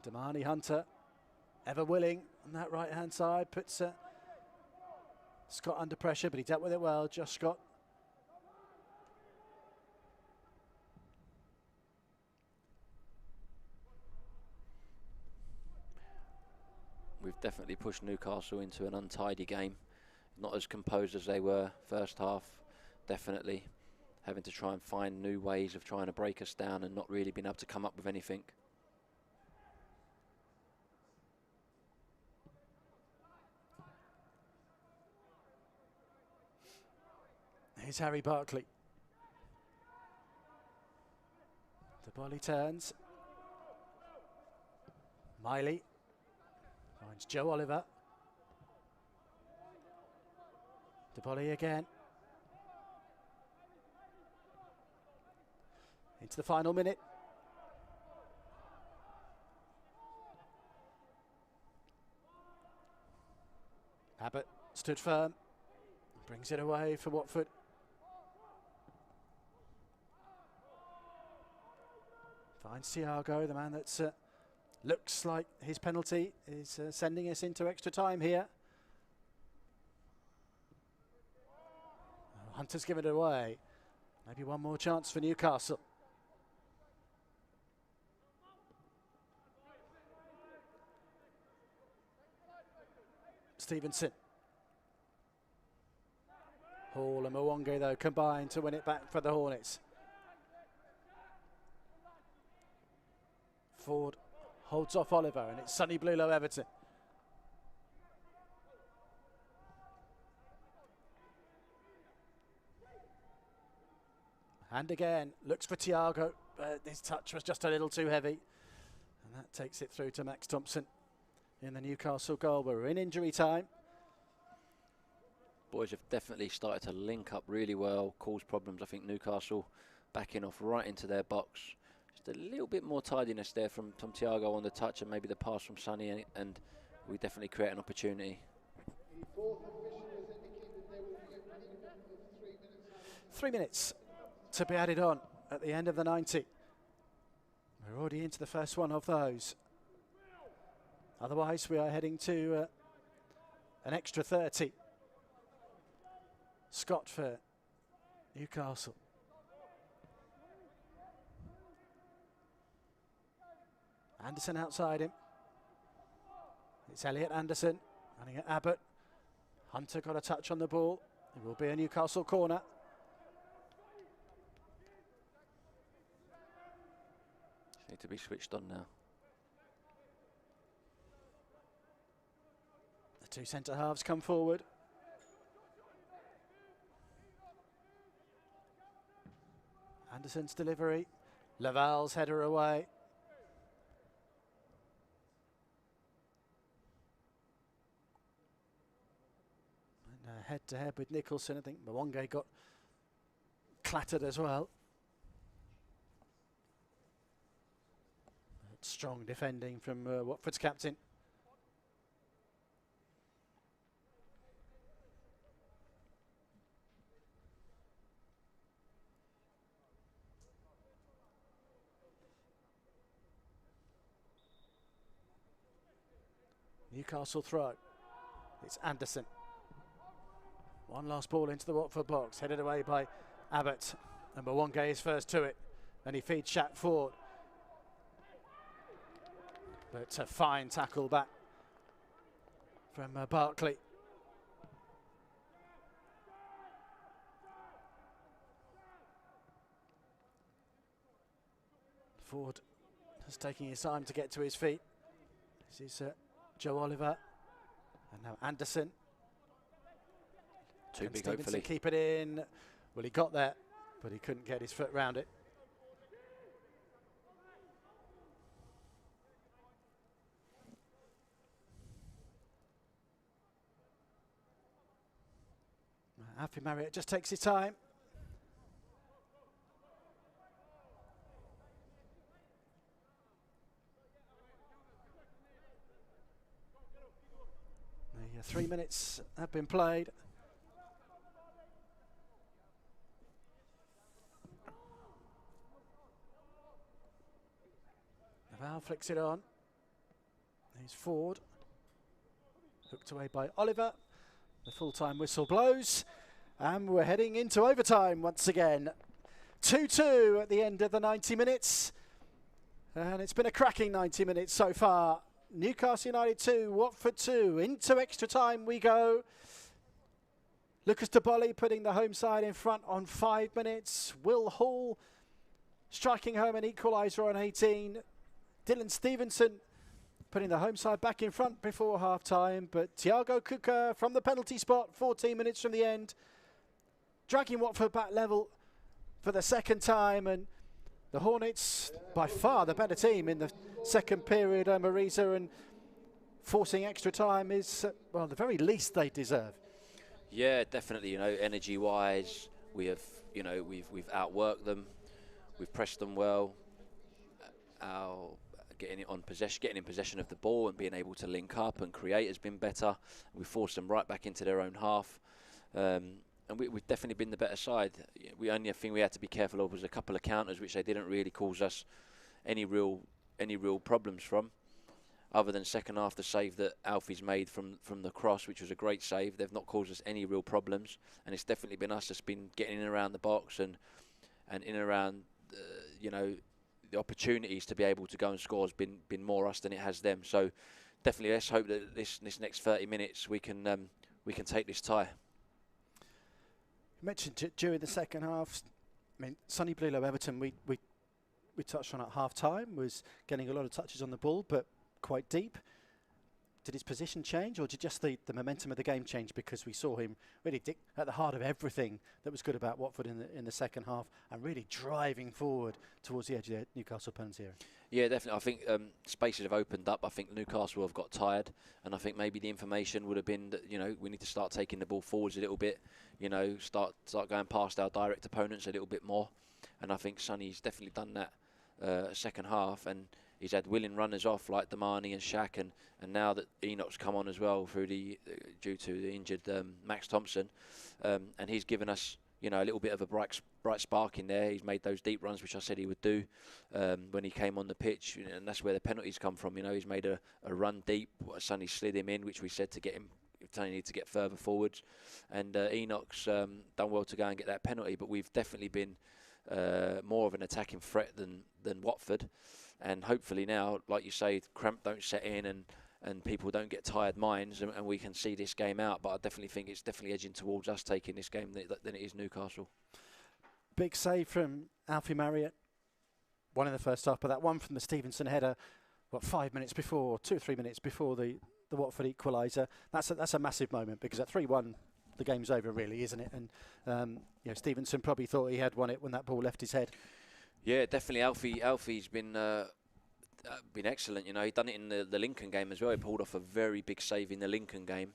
Damani Hunter, ever willing on that right-hand side, puts Scott under pressure, but he dealt with it well. Josh Scott. We've definitely pushed Newcastle into an untidy game. Not as composed as they were first half, definitely. Having to try and find new ways of trying to break us down and not really being able to come up with anything. Here's Harry Barkley. The volley turns. Miley finds Joe Oliver. The volley again. Into the final minute. Abbott stood firm. Brings it away for Watford. Finds Thiago, the man that looks like his penalty is sending us into extra time here. Oh, Hunter's given it away. Maybe one more chance for Newcastle. Stevenson. Hall and Mwonge, though, combine to win it back for the Hornets. Ford holds off Oliver, and it's Sonny Blulow Everton. And again, looks for Thiago, but his touch was just a little too heavy. And that takes it through to Max Thompson in the Newcastle goal. We're in injury time. Boys have definitely started to link up really well, cause problems. I think Newcastle backing off right into their box. Just a little bit more tidiness there from Thiago on the touch, and maybe the pass from Sonny, and we definitely create an opportunity. 3 minutes to be added on at the end of the 90. We're already into the first one of those. Otherwise, we are heading to an extra 30. Scott for Newcastle. Anderson outside him. It's Elliot Anderson running at Abbott. Hunter got a touch on the ball. It will be a Newcastle corner. Need to be switched on now. The two centre halves come forward. Anderson's delivery. Laval's header away. And head to head with Nicholson. I think Mwonge got clattered as well. But strong defending from Watford's captain. Newcastle throw. It's Anderson. One last ball into the Watford box, headed away by Abbott. And Mwonge is first to it. And he feeds Shaq Ford. But a fine tackle back from Barkley. Ford is taking his time to get to his feet. This is Joe Oliver, and now Anderson. Too big, Stevenson hopefully. Keep it in. Well, he got there, but he couldn't get his foot round it. Alfie Marriott just takes his time. The 3 minutes have been played. Naval flicks it on. Here's Ford. Hooked away by Oliver. The full-time whistle blows. And we're heading into overtime once again. 2-2 at the end of the 90 minutes. And it's been a cracking 90 minutes so far. Newcastle United 2, Watford 2. Into extra time we go. Lucas Deboli putting the home side in front on 5 minutes. Will Hall striking home an equaliser on 18. Dylan Stevenson putting the home side back in front before half-time. But Thiago Cuca from the penalty spot, 14 minutes from the end, dragging Watford back level for the second time. And the Hornets, by far the better team in the second period, Riza, and forcing extra time is, well, the very least they deserve. Yeah, definitely. You know, energy-wise, we have, you know, we've outworked them, we've pressed them well. Our getting in possession of the ball and being able to link up and create has been better. We forced them right back into their own half, and we've definitely been the better side. The only thing we had to be careful of was a couple of counters, which they didn't really cause us any real problems from. Other than second half, the save that Alfie's made from the cross, which was a great save. They've not caused us any real problems, and it's definitely been us that's been getting in and around the box and in and around, you know, the opportunities to be able to go and score has been more us than it has them. So definitely, let's hope that this next 30 minutes we can take this tie. You mentioned during the second half, I mean, Sonny Blulow Everton, we touched on at half time, was getting a lot of touches on the ball, but quite deep. Did his position change, or did just the momentum of the game change because we saw him really at the heart of everything that was good about Watford in the second half and really driving forward towards the edge of the Newcastle penalty area? Yeah, definitely. I think spaces have opened up. I think Newcastle have got tired, and I think maybe the information would have been that, you know, we need to start taking the ball forwards a little bit, you know, start going past our direct opponents a little bit more, and I think Sonny's definitely done that second half, and he's had willing runners off like Damani and Shaq, and now that Enoch's come on as well through due to the injured Max Thompson, and he's given us, you know, a little bit of a bright spark in there. He's made those deep runs, which I said he would do when he came on the pitch, and that's where the penalties come from. You know, he's made a run deep. Sonny slid him in, which we said to get him. Sonny needs to get further forwards, and Enoch's done well to go and get that penalty. But we've definitely been more of an attacking threat than Watford. And hopefully now, like you say, cramp don't set in and people don't get tired minds, and we can see this game out. But I definitely think it's definitely edging towards us taking this game than it is Newcastle. Big save from Alfie Marriott. One in the first half, but that one from the Stevenson header, 5 minutes before, 2 or 3 minutes before the Watford equaliser. That's a massive moment, because at 3-1, the game's over, really, isn't it? And you know, Stevenson probably thought he had won it when that ball left his head. Yeah, definitely. Alfie's been excellent. You know, he done it in the Lincoln game as well. He pulled off a very big save in the Lincoln game,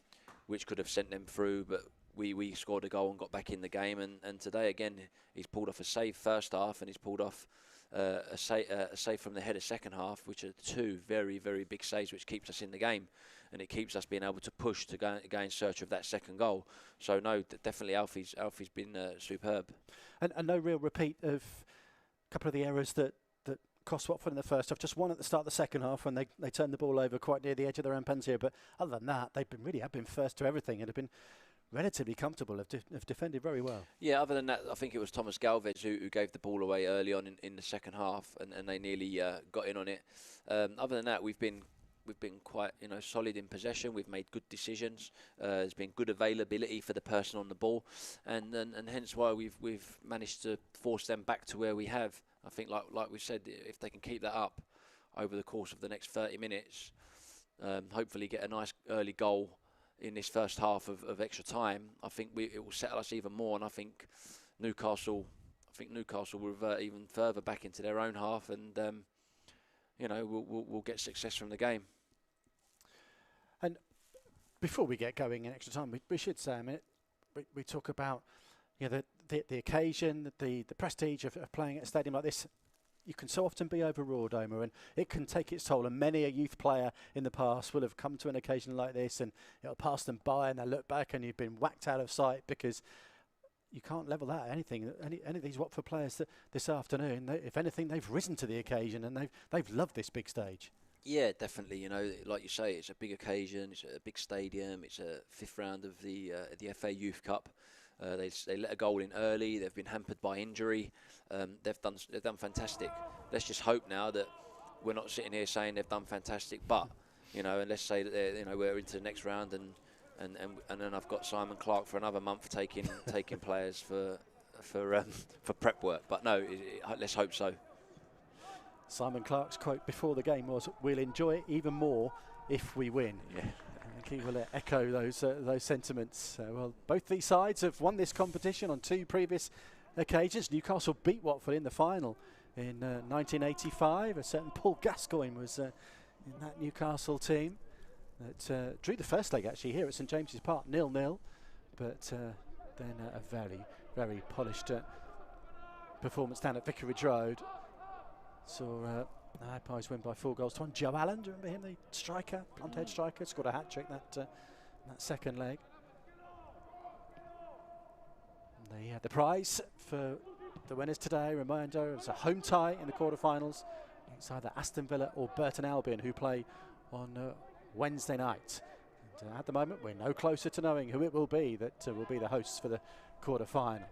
which could have sent them through, but we scored a goal and got back in the game. And today again, he's pulled off a save first half, and he's pulled off a save from the header second half, which are two very, very big saves, which keeps us in the game, and it keeps us being able to push to go in search of that second goal. So no, definitely Alfie's been superb. And no real repeat of a couple of the errors that cost Watford in the first half. Just one at the start of the second half when they turned the ball over quite near the edge of their own penalty area. But other than that, they've been first to everything and have been relatively comfortable, have defended very well. Yeah, other than that, I think it was Thomas Galvez who gave the ball away early on in the second half, and they nearly got in on it. Other than that, we've been quite, you know, solid in possession. We've made good decisions. There's been good availability for the person on the ball, and hence why we've managed to force them back to where we have. I think, like we said, if they can keep that up over the course of the next 30 minutes, hopefully get a nice early goal in this first half of extra time, I think it will settle us even more, and I think Newcastle will revert even further back into their own half, and you know, we'll get success from the game. And before we get going in extra time, we should say, I mean, we talk about, you know, the occasion, the prestige of playing at a stadium like this. You can so often be overawed, Omer, and it can take its toll. And many a youth player in the past will have come to an occasion like this, and it'll pass them by, and they look back, and you've been whacked out of sight because you can't level that anything. Any of these Watford players this afternoon, if anything, they've risen to the occasion, and they've loved this big stage. Yeah, definitely. You know, like you say, it's a big occasion. It's a big stadium. It's a 5th round of the FA Youth Cup. They let a goal in early. They've been hampered by injury. They've done fantastic. Let's just hope now that we're not sitting here saying they've done fantastic, but you know, and let's say that you know, we're into the next round, and then I've got Simon Clark for another month taking players for prep work. But no, let's hope so. Simon Clark's quote before the game was, "We'll enjoy it even more if we win." Yeah. I think he will echo those sentiments. Well, both these sides have won this competition on 2 previous occasions. Newcastle beat Watford in the final in 1985. A certain Paul Gascoigne was in that Newcastle team that drew the first leg actually here at St James's Park 0-0, but then a very, very polished performance down at Vicarage Road. Saw the Magpies win by 4 goals to 1. Joe Allen, do you remember him, the striker, blonde-haired striker, scored a hat-trick that second leg. The prize for the winners today, reminder, it's a home tie in the quarterfinals. It's either Aston Villa or Burton Albion who play on Wednesday night. And at the moment, we're no closer to knowing who it will be that will be the hosts for the quarter-final.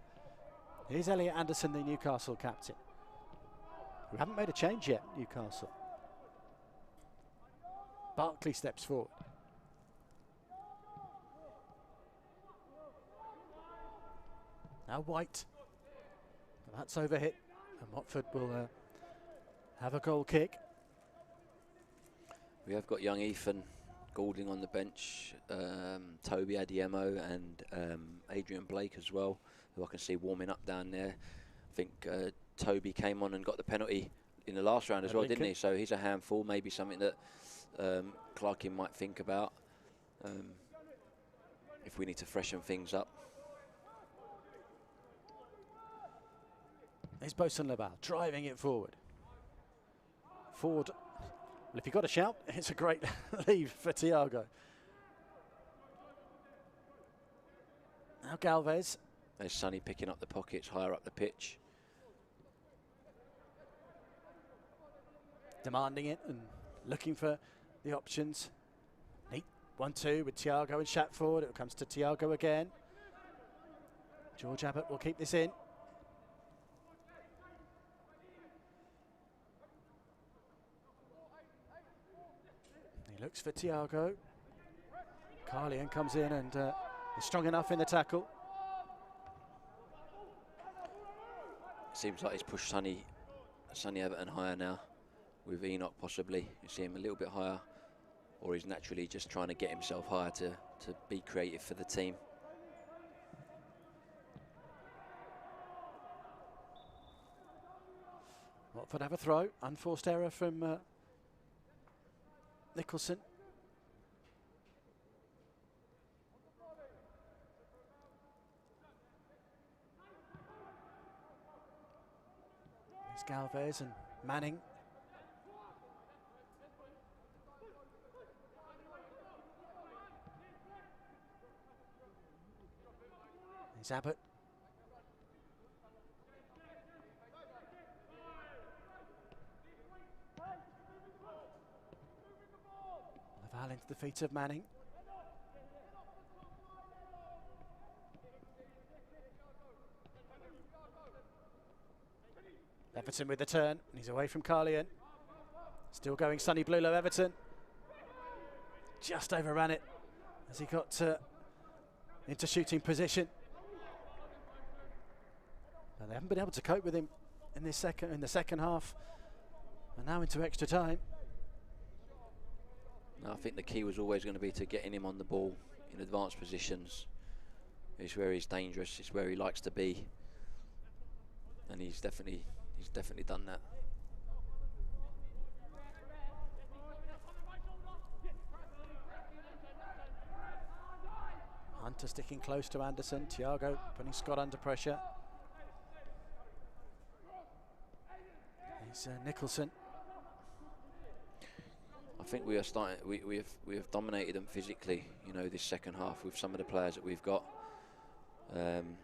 Here's Elliot Anderson, the Newcastle captain. We haven't made a change yet, Newcastle. Barkley steps forward. Now White. That's overhit, and Watford will have a goal kick. We have got young Ethan Goulding on the bench, Toby Adiemo and Adrian Blake as well, who I can see warming up down there. I think Toby came on and got the penalty in the last round as well, didn't he? So he's a handful, maybe something that Clarkin might think about if we need to freshen things up. There's Bosun Labal driving it forward. Ford, well, if you've got a shout, it's a great leave for Thiago. Now Galvez. There's Sonny picking up the pockets higher up the pitch. Demanding it and looking for the options. Neat 1-2 with Thiago and Shatford. It comes to Thiago again. George Abbott will keep this in. He looks for Thiago. Carlian comes in and is strong enough in the tackle. Seems like he's pushed Sonny Everton higher now, with Enoch possibly. You see him a little bit higher, or he's naturally just trying to get himself higher to be creative for the team. Watford have a throw, unforced error from Nicholson. There's Galvez and Manning. There's Abbott. Laval into the feet of Manning. Everton with the turn. He's away from Carlian. Still going Sonny Blulow, Everton. Just overran it as he got into shooting position. And they haven't been able to cope with him in the second half, and now into extra time. I think the key was always going to be to getting him on the ball in advanced positions. It's where he's dangerous. It's where he likes to be, and he's definitely done that. Hunter sticking close to Anderson. Thiago putting Scott under pressure. Here's Nicholson. I think we are starting. We have dominated them physically, you know, this second half with some of the players that we've got, and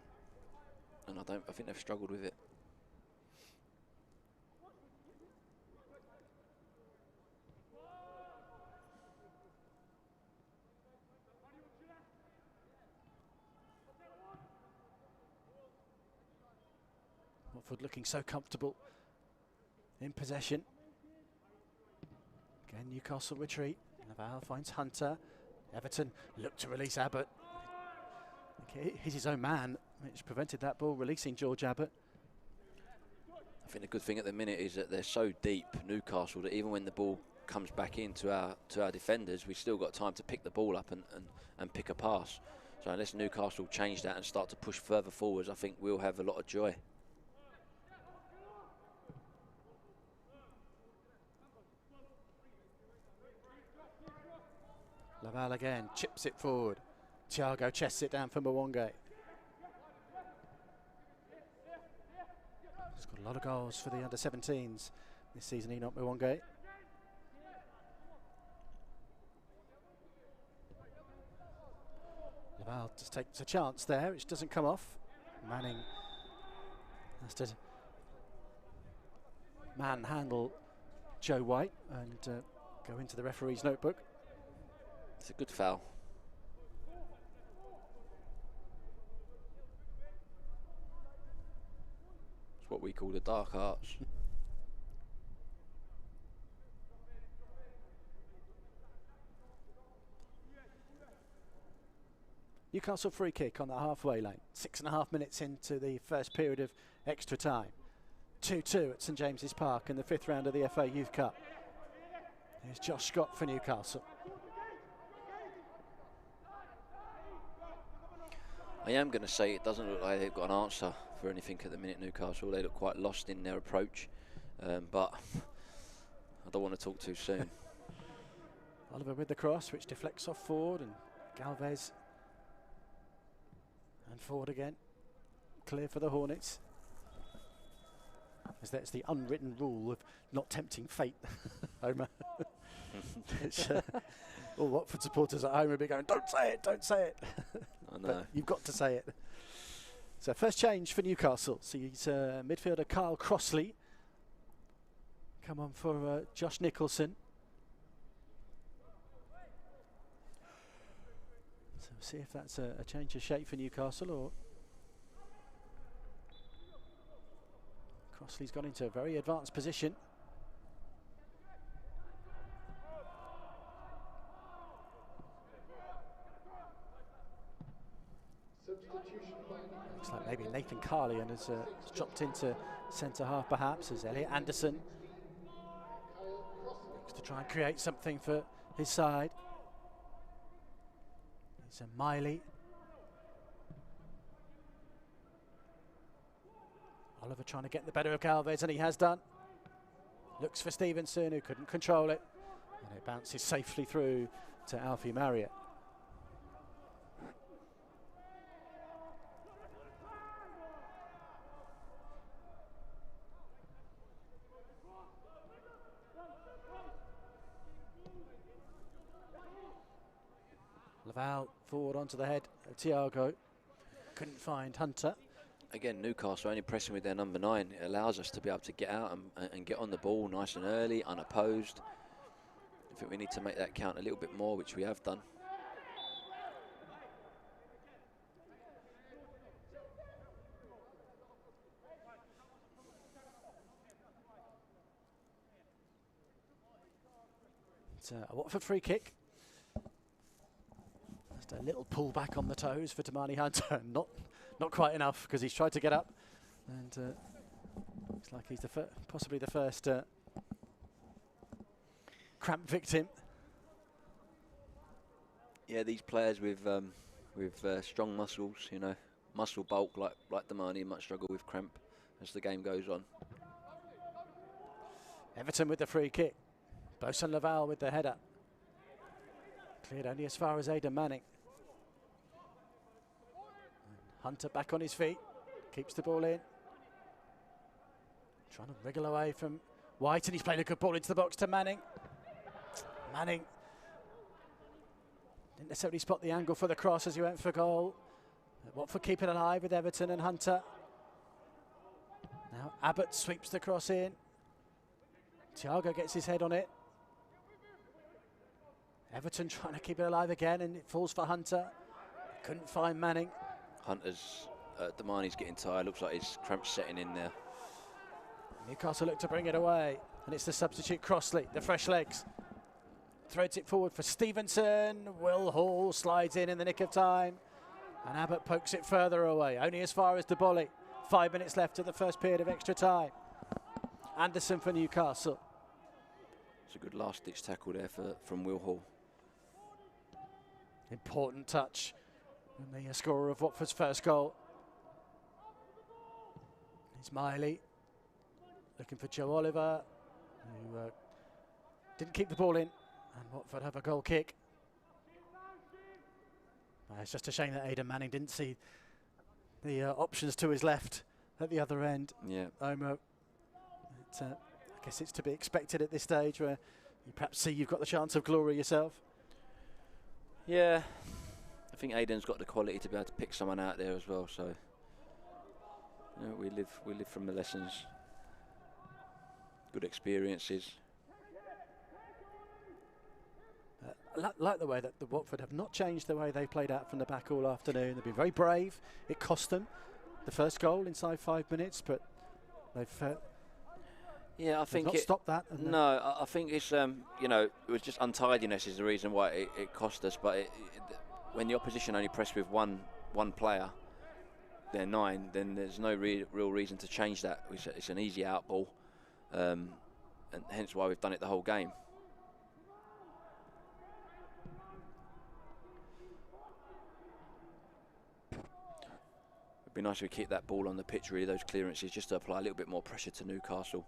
I think they've struggled with it. Watford looking so comfortable in possession. Again, Newcastle retreat. Laval finds Hunter. Everton look to release Abbott. Okay, he's his own man, which prevented that ball releasing George Abbott. I think the good thing at the minute is that they're so deep, Newcastle, that even when the ball comes back into our defenders, we've still got time to pick the ball up and pick a pass. So unless Newcastle change that and start to push further forwards, I think we'll have a lot of joy. Laval again, chips it forward. Thiago chests it down for Mwonge. He's got a lot of goals for the under-17s this season, Enoch Mwonge. Laval just takes a chance there, which doesn't come off. Manning has to manhandle Joe White and go into the referee's notebook. It's a good foul. It's what we call the dark arts. Newcastle free kick on the halfway line. 6.5 minutes into the first period of extra time. 2-2 at St James's Park in the 5th round of the FA Youth Cup. Here's Josh Scott for Newcastle. I am going to say it doesn't look like they've got an answer for anything at the minute, Newcastle. They look quite lost in their approach, but I don't want to talk too soon. Oliver with the cross, which deflects off forward, and Galvez and forward again. Clear for the Hornets. As that's the unwritten rule of not tempting fate, Omer. All Watford supporters at home will be going, don't say it, don't say it. I know. But you've got to say it. So first change for Newcastle. So he's midfielder Kyle Crossley. Come on for Josh Nicholson. So we'll see if that's a change of shape for Newcastle, or Crossley's gone into a very advanced position. Looks like maybe Nathan Carlian has dropped into centre half perhaps, as Elliot Anderson looks to try and create something for his side. It's a Miley. Oliver trying to get the better of Galvez, and he has done. Looks for Stevenson, who couldn't control it, and it bounces safely through to Alfie Marriott. Laval forward onto the head of Thiago. Couldn't find Hunter. Again, Newcastle only pressing with their number 9. It allows us to be able to get out and get on the ball nice and early, unopposed. I think we need to make that count a little bit more, which we have done. It's a Watford free kick. Just a little pull back on the toes for Tamani Hunter. Not quite enough, because he's tried to get up, and looks like he's possibly the first cramp victim. Yeah, these players with strong muscles, you know, muscle bulk like Damani, might struggle with cramp as the game goes on. Everton with the free kick. Bosun Laval with the header. Cleared only as far as Aidan Manning. Hunter back on his feet, keeps the ball in. Trying to wriggle away from White, and he's played a good ball into the box to Manning. Manning didn't necessarily spot the angle for the cross as he went for goal. Watford keeping it alive with Everton and Hunter. Now Abbott sweeps the cross in. Thiago gets his head on it. Everton trying to keep it alive again, and it falls for Hunter. Couldn't find Manning. Hunter's, Damani's getting tired, looks like his cramp's setting in there. Newcastle look to bring it away, and it's the substitute Crossley, the fresh legs. Throws it forward for Stevenson. Will Hall slides in the nick of time, and Abbott pokes it further away, only as far as De Bolly. 5 minutes left of the first period of extra time. Anderson for Newcastle. It's a good last-ditch tackle there from Will Hall. Important touch, and the scorer of Watford's first goal. It's Miley looking for Joe Oliver, who didn't keep the ball in, and Watford have a goal kick. It's just a shame that Aidan Manning didn't see the options to his left at the other end. Yeah. Omer. I guess it's to be expected at this stage, where you perhaps see you've got the chance of glory yourself. Yeah, I think Aidan's got the quality to be able to pick someone out there as well. So, you know, we live from the lessons, good experiences. like the way that the Watford have not changed the way they played out from the back all afternoon. They've been very brave. It cost them the first goal inside 5 minutes, but they've yeah, I think not stopped that. No, I think it's you know, it was just untidiness is the reason why it cost us. But when the opposition only press with one player, they're 9, then there's no real reason to change that. It's an easy out ball, and hence why we've done it the whole game. It'd be nice if we keep that ball on the pitch, really, those clearances, just to apply a little bit more pressure to Newcastle.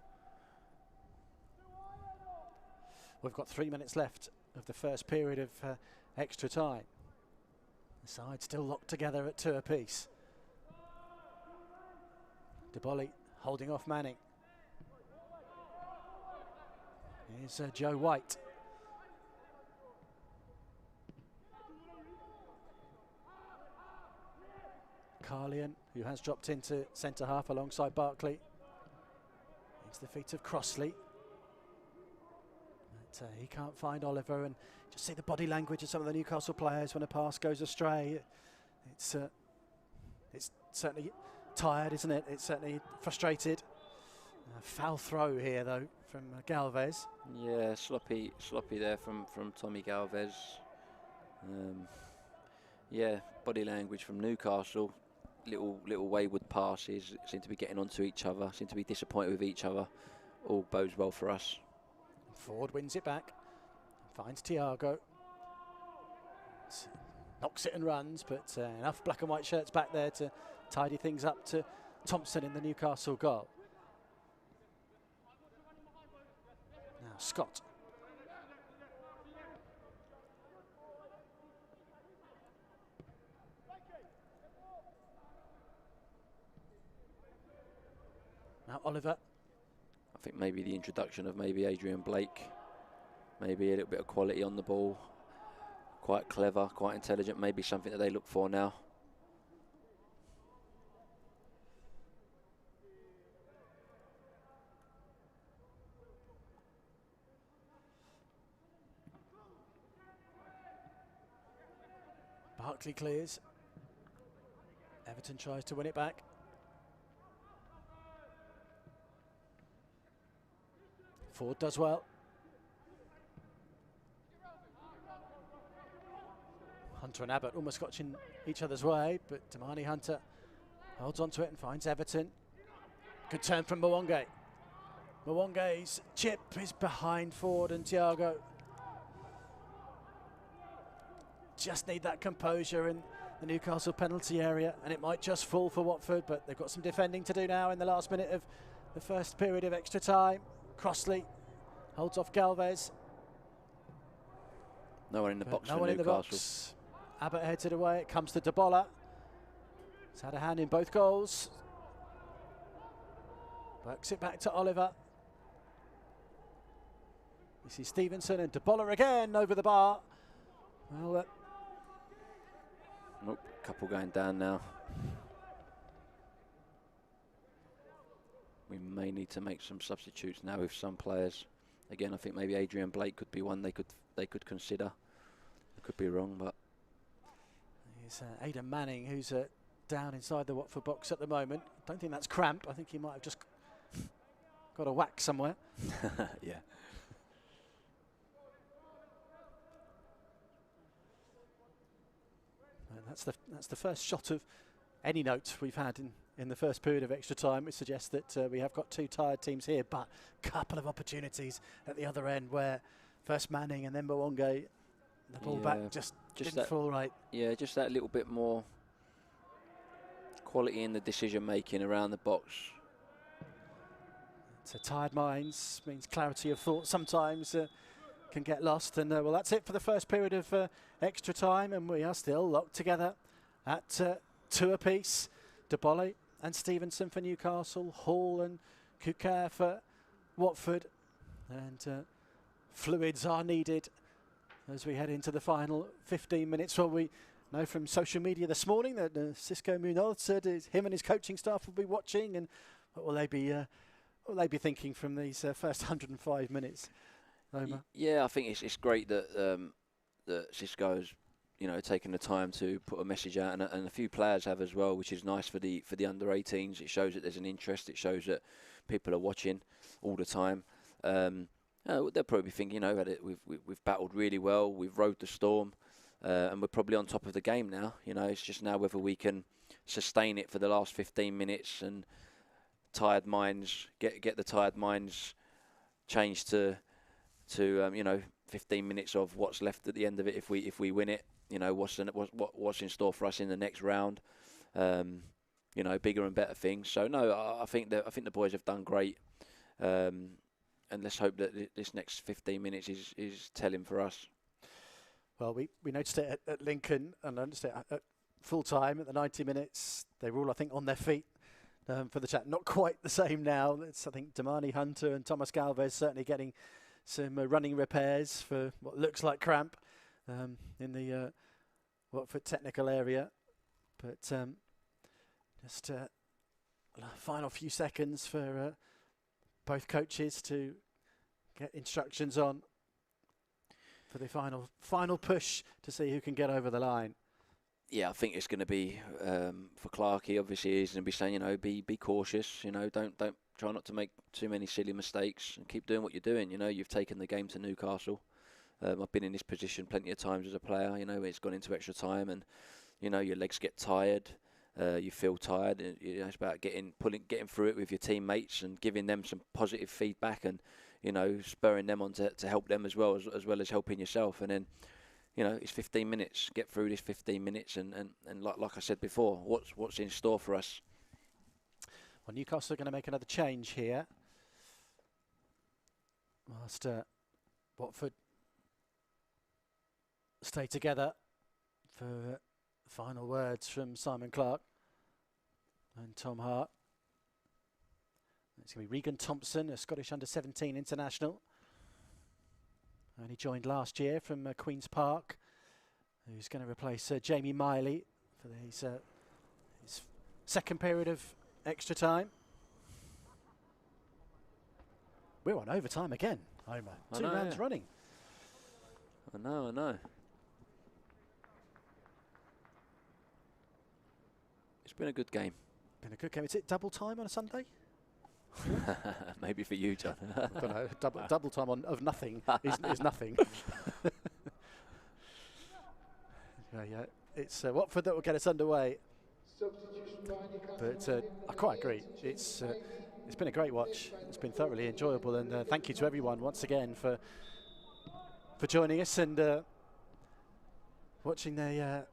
We've got 3 minutes left of the first period of extra time. The side still locked together at 2 apiece. Deboli holding off Manning. Here's Joe White. Carlian, who has dropped into centre half alongside Barkley. Into the feet of Crossley. But he can't find Oliver, and just see the body language of some of the Newcastle players when a pass goes astray. It's certainly tired, isn't it? It's certainly frustrated. Foul throw here, though, from Galvez. Yeah, sloppy there from Tommy Galvez. Yeah, body language from Newcastle. Little wayward passes. Seem to be getting onto each other. Seem to be disappointed with each other. All bodes well for us. Ford wins it back. Finds Thiago. Knocks it and runs, but enough black and white shirts back there to tidy things up to Thompson in the Newcastle goal. Now Scott. Now Oliver. I think maybe the introduction of maybe Adrian Blake, maybe a little bit of quality on the ball, quite clever, quite intelligent, maybe something that they look for now. Barkley clears. Everton tries to win it back. Ford does well. Hunter and Abbott almost got in each other's way, but Damani Hunter holds onto it and finds Everton. Good turn from Mwonge. Mwonge's chip is behind Ford and Thiago. Just need that composure in the Newcastle penalty area, and it might just fall for Watford, but they've got some defending to do now in the last minute of the first period of extra time. Crossley holds off Galvez. No one in the box no for one Newcastle. In the box. Abbott heads it away. It comes to Debola. He's had a hand in both goals. Works it back to Oliver. You see Stevenson and Debola again over the bar. Well, nope, couple going down now. We may need to make some substitutes now with some players. Again, I think maybe Adrian Blake could be one they could consider. I could be wrong, but here's Aidan Manning, who's down inside the Watford box at the moment. Don't think that's cramp. I think he might have just got a whack somewhere. Yeah. That's the first shot of any note we've had in the first period of extra time, which suggests that we have got two tired teams here, but a couple of opportunities at the other end where first Manning and then Mwonge, the ball back just didn't fall right. Yeah, just that little bit more quality in the decision making around the box. So tired minds means clarity of thought sometimes can get lost, and well, that's it for the first period of extra time, and we are still locked together at 2 apiece. Deboli and Stevenson for Newcastle, Hall and Kuka for Watford, and fluids are needed as we head into the final 15 minutes. Well, we know from social media this morning that Cisco Munoz said him and his coaching staff will be watching, and what will they be thinking from these first 105 minutes? Omer? Yeah, I think it's great that that Cisco's, you know, taken the time to put a message out, and a few players have as well, which is nice for the under-18s. It shows that there's an interest. It shows that people are watching all the time. They'll probably be thinking, you know, that we've battled really well. We've rode the storm, and we're probably on top of the game now. You know, it's just now whether we can sustain it for the last 15 minutes and tired minds get the tired minds changed to you know, 15 minutes of what's left at the end of it. If we win it, you know, what's in store for us in the next round. You know, bigger and better things. So no, I think the boys have done great, and let's hope that this next 15 minutes is telling for us. Well, we noticed it at Lincoln, and I noticed it at full time at the 90 minutes. They were all, I think, on their feet for the chat. Not quite the same now. It's, I think, Damani Hunter and Thomas Galvez certainly getting some running repairs for what looks like cramp in the Watford technical area. But just a final few seconds for both coaches to get instructions on for the final push to see who can get over the line. Yeah, I think it's going to be for Clarkey. Obviously, he's going to be saying, you know, be cautious. You know, don't try not to make too many silly mistakes and keep doing what you're doing. You know, you've taken the game to Newcastle. I've been in this position plenty of times as a player. You know, it's gone into extra time, and you know your legs get tired. You feel tired. And, you know, it's about getting through it with your teammates and giving them some positive feedback, and you know, spurring them on to help them as well as helping yourself. And then, you know, it's 15 minutes. Get through this 15 minutes, and like I said before, what's in store for us. Well, Newcastle are going to make another change here. Whilst Watford stay together for final words from Simon Clarke and Tom Hart. It's going to be Regan Thompson, a Scottish under-17 international. Only joined last year from Queen's Park, who's going to replace Jamie Miley for his second period of extra time. We're on overtime again, Omer. Two rounds running. I know. It's been a good game. Been a good game. Is it double time on a Sunday? Maybe for you, John. I don't know. Double time of nothing is nothing. Yeah. It's Watford that will get us underway. But I quite agree. It's been a great watch. It's been thoroughly enjoyable, and thank you to everyone once again for joining us and watching the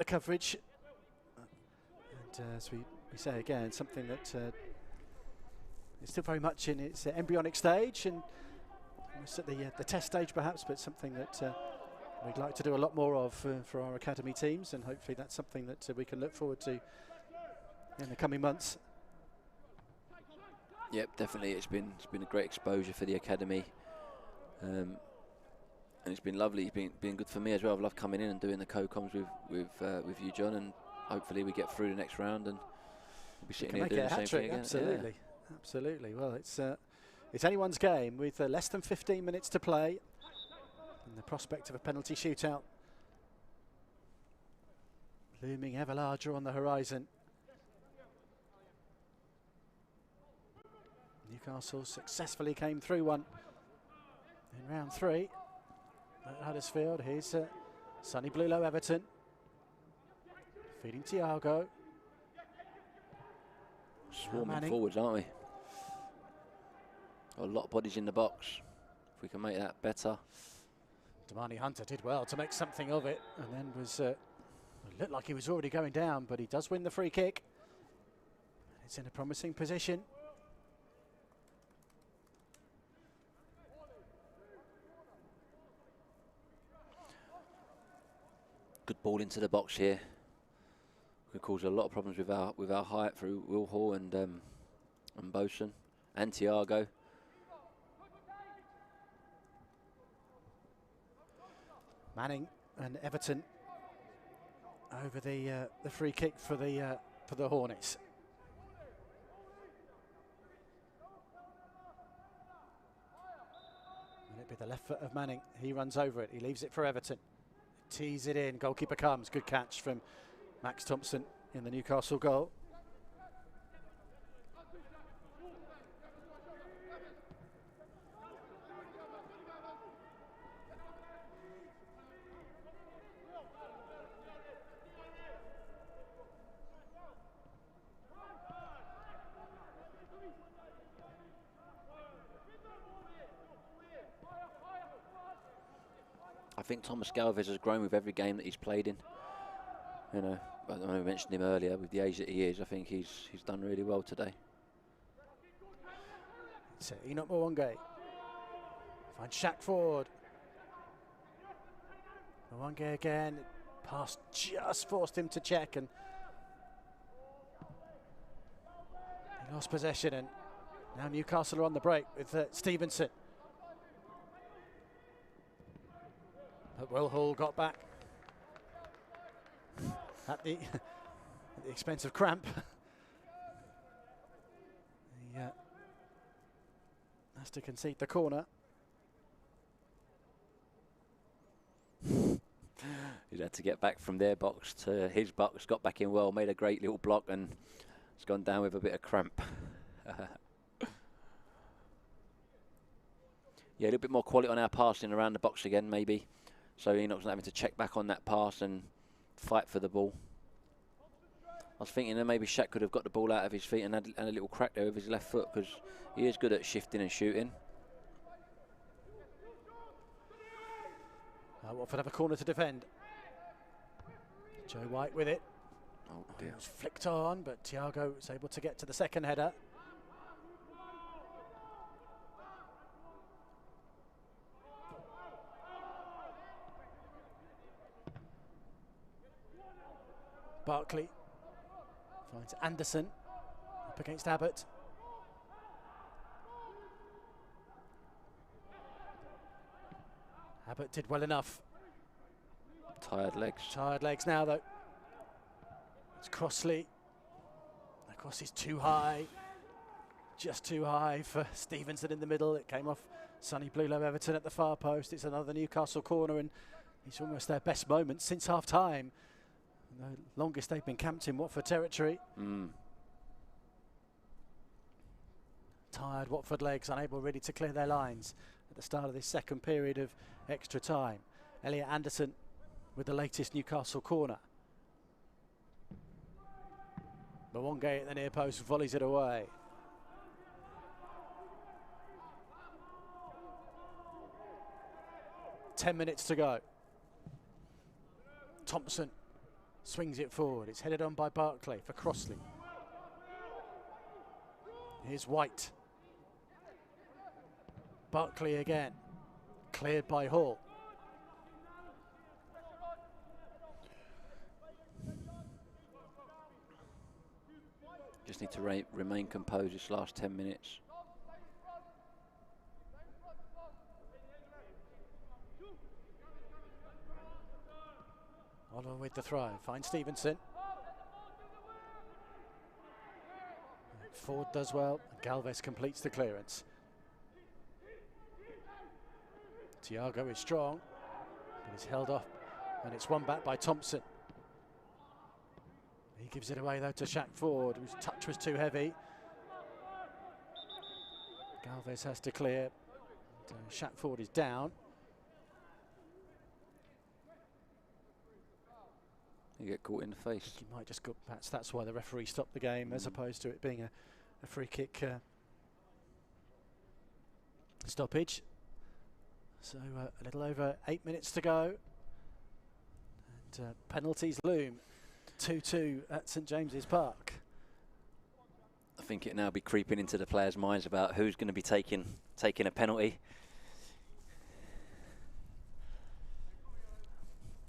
coverage. And as we say again, something that is still very much in its embryonic stage and almost at the test stage perhaps, but something that we'd like to do a lot more of for our academy teams, and hopefully that's something that we can look forward to in the coming months. Yep, definitely. It's been a great exposure for the academy, and it's been lovely. It's been good for me as well. I've loved coming in and doing the co-coms with you, John, and hopefully we get through the next round and we'll be sitting here doing the same thing again. Absolutely, yeah. Absolutely. Well, it's anyone's game with less than 15 minutes to play, and the prospect of a penalty shootout looming ever larger on the horizon. Newcastle successfully came through one in round 3 at Huddersfield. Here's Sonny Blulow Everton. Feeding Thiago. Swarming forwards, aren't we? Got a lot of bodies in the box. If we can make that better. Damani Hunter did well to make something of it, and then was it looked like he was already going down, but he does win the free kick. It's in a promising position. Good ball into the box here. Could cause a lot of problems with our height through Will Hall and Bosun and Thiago. Manning and Everton over the free kick for the Hornets. Might be the left foot of Manning. He runs over it. He leaves it for Everton. Tees it in. Goalkeeper comes. Good catch from Max Thompson in the Newcastle goal. I think Thomas Galvez has grown with every game that he's played in. You know, I mentioned him earlier with the age that he is. I think he's done really well today. So Enoch Mwonge finds Shackford. Mwonge again. Pass just forced him to check, and he lost possession. And now Newcastle are on the break with Stevenson. But Will Hall got back at the expense of cramp. He has to concede the corner. He's had to get back from their box to his box, got back in well, made a great little block, and it's gone down with a bit of cramp. Yeah, a little bit more quality on our passing around the box again, maybe. So Enoch's not having to check back on that pass and fight for the ball. I was thinking that maybe Shaq could have got the ball out of his feet and had a little crack there with his left foot, because he is good at shifting and shooting. Watford have a corner to defend. Joe White with it. Oh dear. It was flicked on, but Thiago was able to get to the second header. Barkley finds Anderson up against Abbott. Abbott did well enough. Tired legs. Tired legs now, though. It's Crossley. The cross is too high. Just too high for Stevenson in the middle. It came off Sonny Bluelow Everton at the far post. It's another Newcastle corner, and it's almost their best moment since half-time. The longest they've been camped in Watford territory. Tired Watford legs, unable really to clear their lines at the start of this second period of extra time. Elliot Anderson with the latest Newcastle corner. Mwonge at the near post volleys it away. Ten minutes to go. Thompson swings it forward. It's headed on by Barkley for Crossley. Here's White. Barkley again. Cleared by Hall. Just need to remain composed this last 10 minutes. Oliver with the throw, finds Stevenson. Ford does well, and Galvez completes the clearance. Thiago is strong, but is held off, and it's won back by Thompson. He gives it away though to Shackford, whose touch was too heavy. Galvez has to clear. Shackford is down. You get caught in the face. He might just go. Perhaps that's why the referee stopped the game, as opposed to it being a free kick stoppage. So a little over 8 minutes to go, and penalties loom. 2-2 at St James's Park. I think it now be creeping into the players' minds about who's going to be taking a penalty.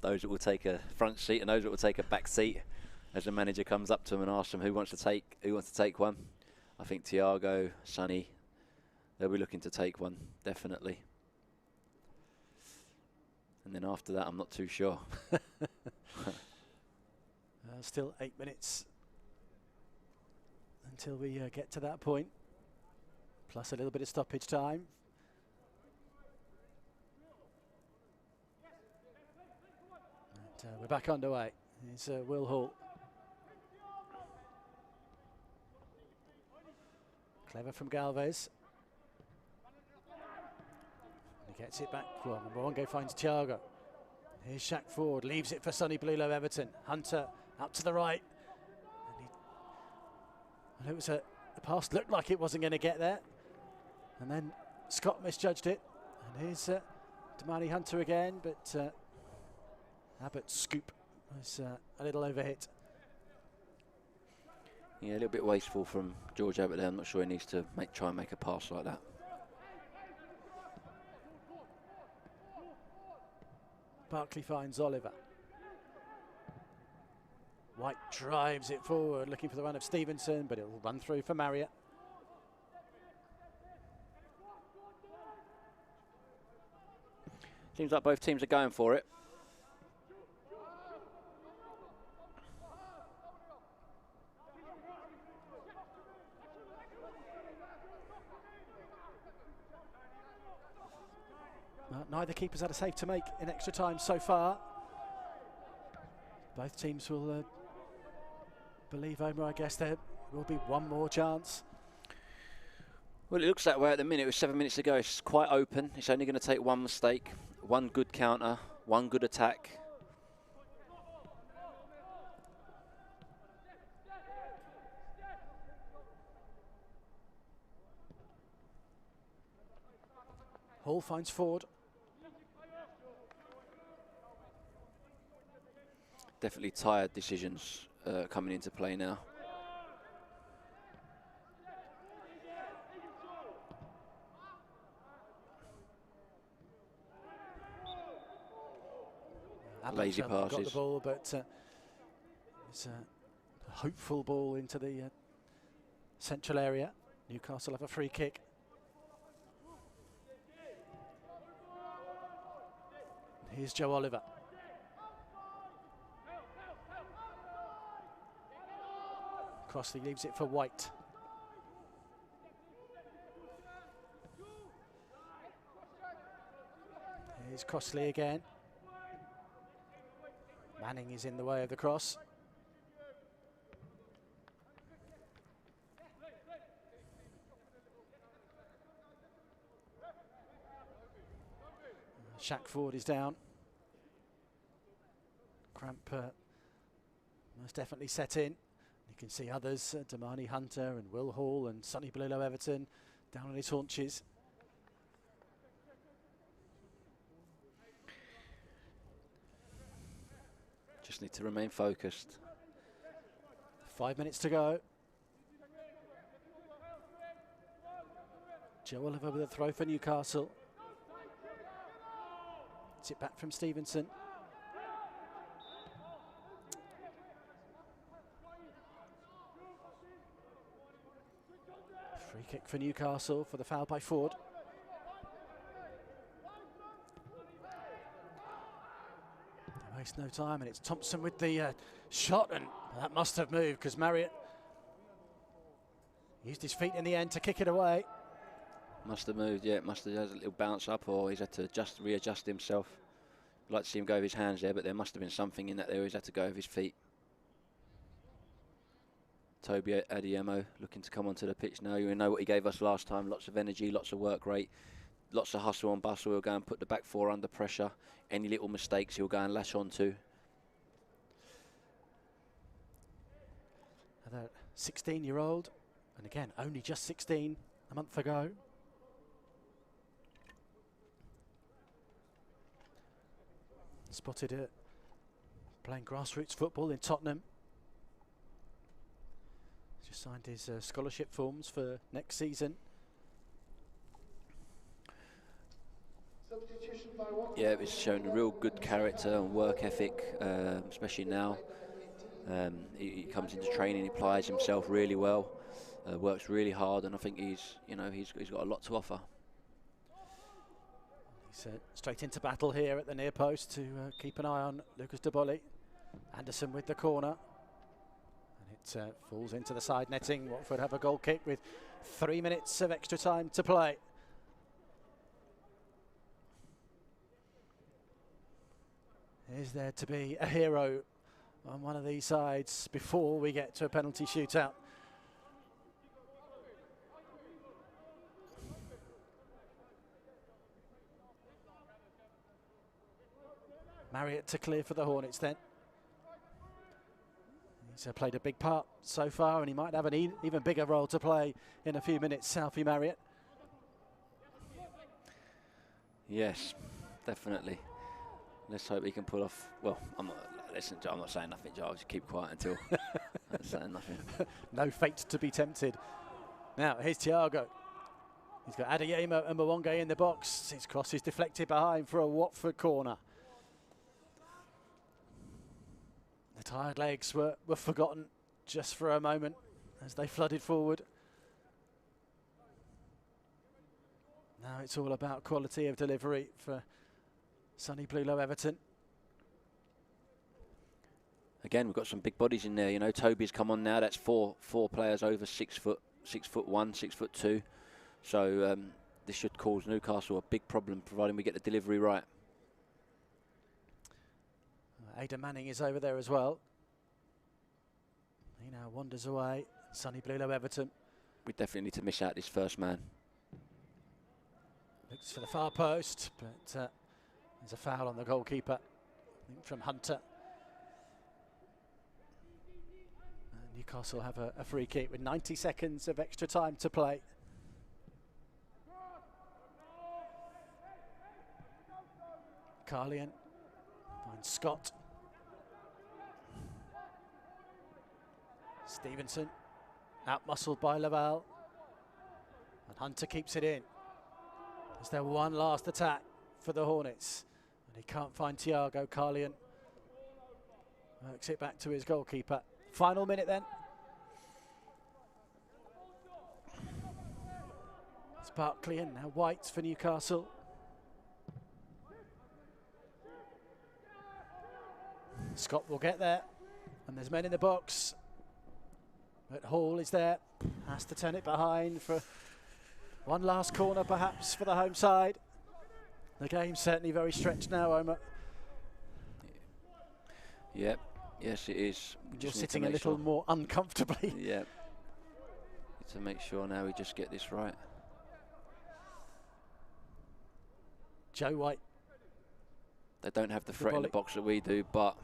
Those that will take a front seat and those that will take a back seat, as the manager comes up to them and asks them who wants to take one. I think Thiago, Sonny, they'll be looking to take one, definitely. And then after that, I'm not too sure. Still 8 minutes until we get to that point, plus a little bit of stoppage time. We're back underway. It's Will Hall. Clever from Galvez. He gets it back. Well, Mwongo finds Thiago. Here's Shaq Ford, leaves it for Sonny Blulow Everton. Hunter out to the right. And it was the pass looked like it wasn't going to get there. And then Scott misjudged it. And here's Damani Hunter again, but Abbott's scoop was a little overhit. Yeah, a little bit wasteful from George Abbott there. I'm not sure he needs to try and make a pass like that. Barkley finds Oliver. White drives it forward, looking for the run of Stevenson, but it'll run through for Marriott. Seems like both teams are going for it. Neither keeper's had a save to make in extra time so far. Both teams will believe Omer, I guess there will be one more chance. Well, it looks that way at the minute. With 7 minutes to go, it's quite open. It's only going to take one mistake, one good counter, one good attack. Hall finds Ford. Definitely tired decisions coming into play now. Lazy passes. Got the ball, but it's a hopeful ball into the central area. Newcastle have a free kick. Here's Joe Oliver. Crossley leaves it for White. Here's Crossley again. Manning is in the way of the cross. Shaq Ford is down. Cramp most definitely set in. You can see others, Damani Hunter and Will Hall and Sonny Blulow Everton down on his haunches. Just need to remain focused. 5 minutes to go. Joe Oliver with a throw for Newcastle. It's it back from Stevenson. Free kick for Newcastle for the foul by Ford. They waste no time, and it's Thompson with the shot, and that must have moved because Marriott used his feet in the end to kick it away. Must have moved, yeah, must have had a little bounce up, or he's had to readjust himself. I'd like to see him go with his hands there, but there must have been something in that there. He's had to go with his feet. Toby Adiemo looking to come onto the pitch now. You know what he gave us last time. Lots of energy, lots of work rate, lots of hustle and bustle. He'll go and put the back four under pressure. Any little mistakes he'll go and lash onto. Another 16-year-old, and again, only just 16 a month ago. Spotted it playing grassroots football in Tottenham. Just signed his scholarship forms for next season. Yeah, it's shown a real good character and work ethic, especially now. He comes into training, he applies himself really well, works really hard, and I think he's got a lot to offer. He's straight into battle here at the near post to keep an eye on Lucas Deboli. Anderson with the corner. And it falls into the side netting. Watford have a goal kick with 3 minutes of extra time to play. Is there to be a hero on one of these sides before we get to a penalty shootout? Marriott to clear for the Hornets then. He's played a big part so far, and he might have an even bigger role to play in a few minutes, Alfie Marriott. Yes, definitely. Let's hope he can pull off. Well, I'm not saying nothing, Joe. I'll just keep quiet until I'm saying nothing. No fate to be tempted. Now, here's Thiago. He's got Adeyemo and Mwonge in the box. His cross is deflected behind for a Watford corner. The tired legs were forgotten just for a moment as they flooded forward. Now it's all about quality of delivery for Sunny Bluelow Everton. Again, we've got some big bodies in there. You know, Toby's come on now. That's four players over 6 foot, 6'1", 6'2". So this should cause Newcastle a big problem, providing we get the delivery right. Aidan Manning is over there as well. He now wanders away. Sunny Bluelow Everton. We definitely need to miss out this first man. Looks for the far post, but there's a foul on the goalkeeper, I think from Hunter. Newcastle have a free kick with 90 seconds of extra time to play. Carlian finds Scott. Stevenson out-muscled by Laval, and Hunter keeps it in. Is there one last attack for the Hornets? And he can't find Thiago. Carlian works it back to his goalkeeper. Final minute then. It's Barkley and now White for Newcastle. Scott will get there, and there's men in the box. But Hall is there, has to turn it behind for one last corner perhaps for the home side. The game's certainly very stretched now, Omer. Yep, yes it is. You're sitting a little more uncomfortably. Yep. Need to make sure now we just get this right. Joe White. They don't have the threat in the box that we do, but...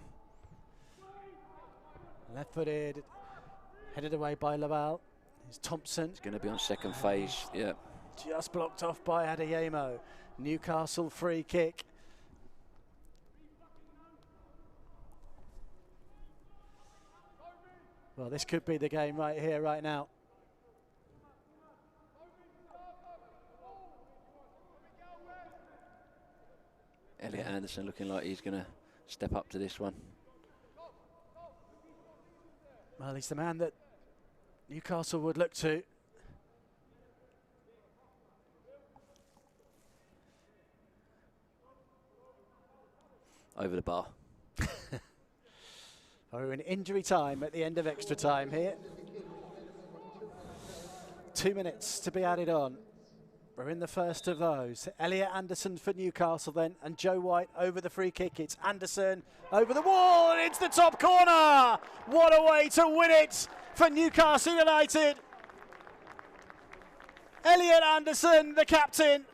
Left-footed, headed away by Laval. Here's Thompson. It's going to be on second phase, yeah. Just blocked off by Adeyemo. Newcastle free kick. Well, this could be the game right here, right now. Elliot Anderson looking like he's going to step up to this one. Well, he's the man that Newcastle would look to. Over the bar. We're in injury time at the end of extra time here. 2 minutes to be added on. We're in the first of those. Elliot Anderson for Newcastle then, and Joe White over the free kick. It's Anderson over the wall, and it's the top corner. What a way to win it for Newcastle United. Elliot Anderson, the captain,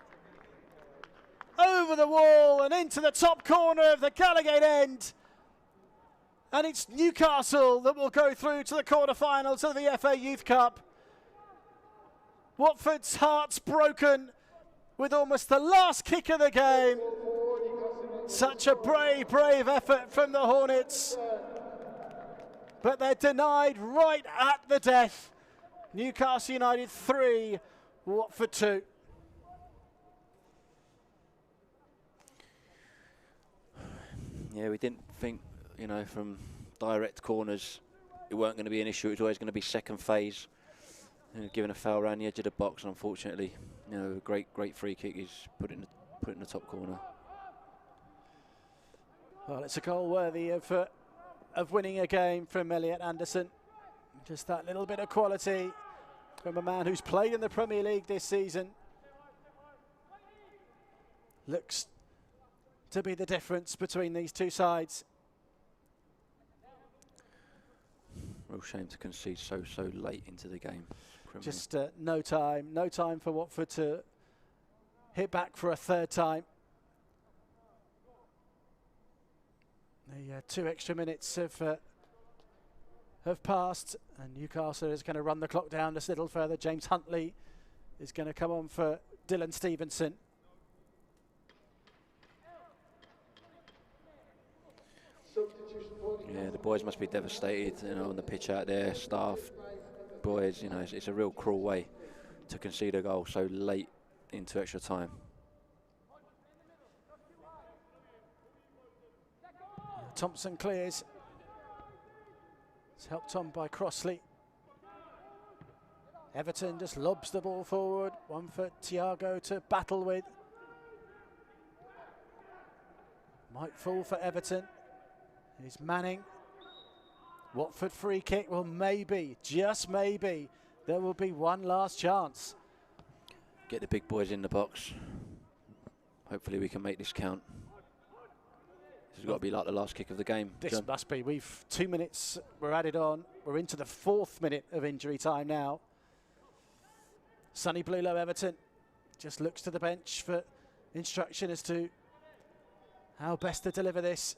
over the wall and into the top corner of the Gallagher end. And it's Newcastle that will go through to the quarter-finals of the FA Youth Cup. Watford's hearts broken with almost the last kick of the game. Such a brave effort from the Hornets. But they're denied right at the death. Newcastle United 3, Watford 2. Yeah, we didn't think, you know, from direct corners it weren't going to be an issue. It was always going to be second phase. Given a foul around the edge of the box, and unfortunately, you know, a great free kick is put in the top corner. Well, it's a goal worthy of winning a game from Elliot Anderson. Just that little bit of quality from a man who's played in the Premier League this season. Looks to be the difference between these two sides. Real shame to concede so late into the game. Just no time for Watford to hit back for a third time. The 2 extra minutes have passed, and Newcastle is going to run the clock down just a little further. James Huntley is going to come on for Dylan Stevenson. Yeah, the boys must be devastated, you know, on the pitch out there. Staff, boys, you know, it's a real cruel way to concede a goal so late into extra time. Thompson clears. It's helped on by Crossley. Everton just lobs the ball forward. One for Thiago to battle with. Might fall for Everton. Here's Manning. Watford free kick. Well, maybe, just maybe, there will be one last chance. Get the big boys in the box. Hopefully we can make this count. This has got to be like the last kick of the game. This John. must be. 2 minutes were added on. We're into the 4th minute of injury time now. Sonny Blulow, Everton, just looks to the bench for instruction as to how best to deliver this.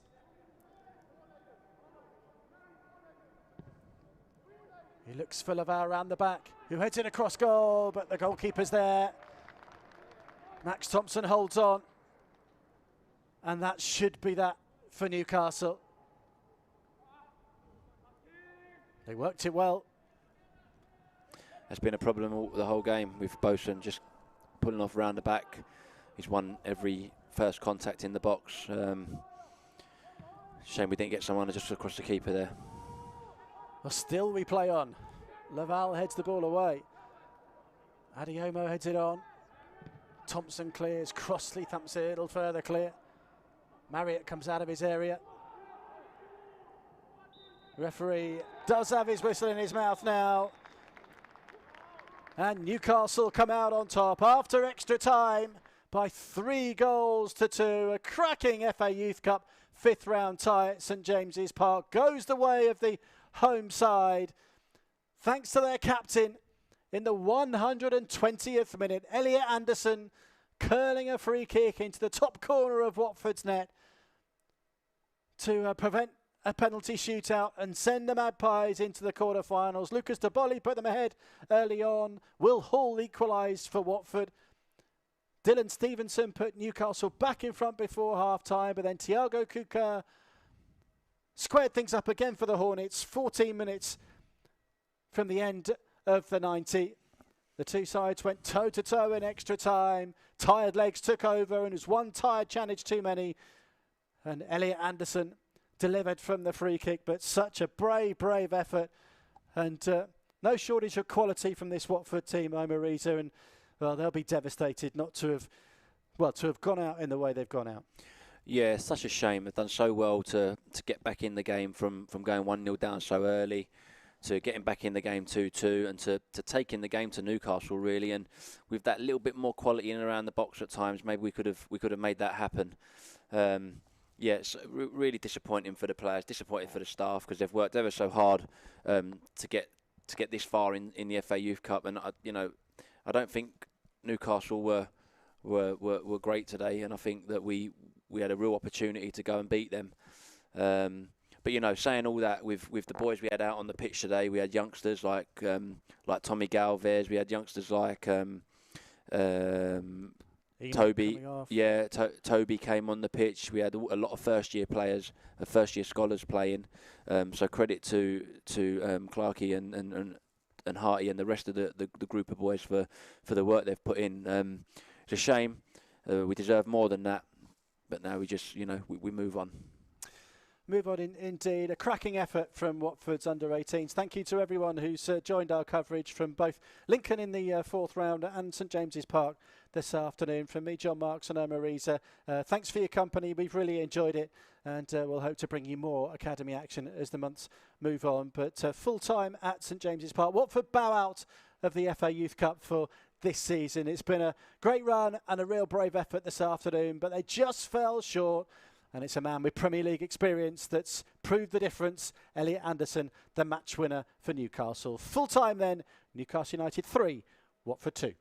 He looks for Laval around the back, who heads in across goal, but the goalkeeper's there. Max Thompson holds on. And that should be that for Newcastle. They worked it well. That's been a problem the whole game with Bosun just pulling off round the back. He's won every first contact in the box. Shame we didn't get someone just across the keeper there. Well, still we play on. Laval heads the ball away. Adiomo heads it on. Thompson clears. Crossley thumps it a little further clear. Marriott comes out of his area. Referee does have his whistle in his mouth now. And Newcastle come out on top after extra time by 3-2. A cracking FA Youth Cup 5th round tie at St James's Park goes the way of the home side. Thanks to their captain in the 120th minute, Elliot Anderson curling a free kick into the top corner of Watford's net to prevent a penalty shootout and send the Magpies into the quarter-finals. Lucas Daboli put them ahead early on. Will Hall equalised for Watford. Dylan Stevenson put Newcastle back in front before half-time, but then Thiago Cuca squared things up again for the Hornets. 14 minutes from the end of the 90. The two sides went toe-to-toe in extra time. Tired legs took over, and it was one tired challenge too many. And Elliot Anderson delivered from the free kick, but such a brave effort. And no shortage of quality from this Watford team, Omer, Riza, and well, they'll be devastated not to have gone out in the way they've gone out. Yeah, it's such a shame. They've done so well to get back in the game from going 1-0 down so early to getting back in the game 2-2 and to taking the game to Newcastle, really. And with that little bit more quality in and around the box at times, maybe we could have made that happen. Yeah, it's really disappointing for the players, disappointing for the staff, because they've worked ever so hard to get this far in the FA Youth Cup. And I don't think Newcastle were great today, and I think that we had a real opportunity to go and beat them. But saying all that, with the boys we had out on the pitch today, we had youngsters like Tommy Galvez, we had youngsters like Toby. Yeah, Toby came on the pitch. We had a lot of first-year players, first-year scholars playing. So credit to Clarkey and Harty and the rest of the group of boys for the work they've put in. It's a shame. We deserve more than that. But now we just, we move on. Move on indeed. A cracking effort from Watford's under-18s. Thank you to everyone who's joined our coverage from both Lincoln in the 4th round and St James's Park this afternoon. From me, John Marks, and Omer Riza. Thanks for your company. We've really enjoyed it, and we'll hope to bring you more academy action as the months move on. But full-time at St James's Park. Watford bow out of the FA Youth Cup for this season. It's been a great run and a real brave effort this afternoon, but they just fell short. And it's a man with Premier League experience that's proved the difference. Elliot Anderson, the match winner for Newcastle. Full time then, Newcastle United 3, Watford 2.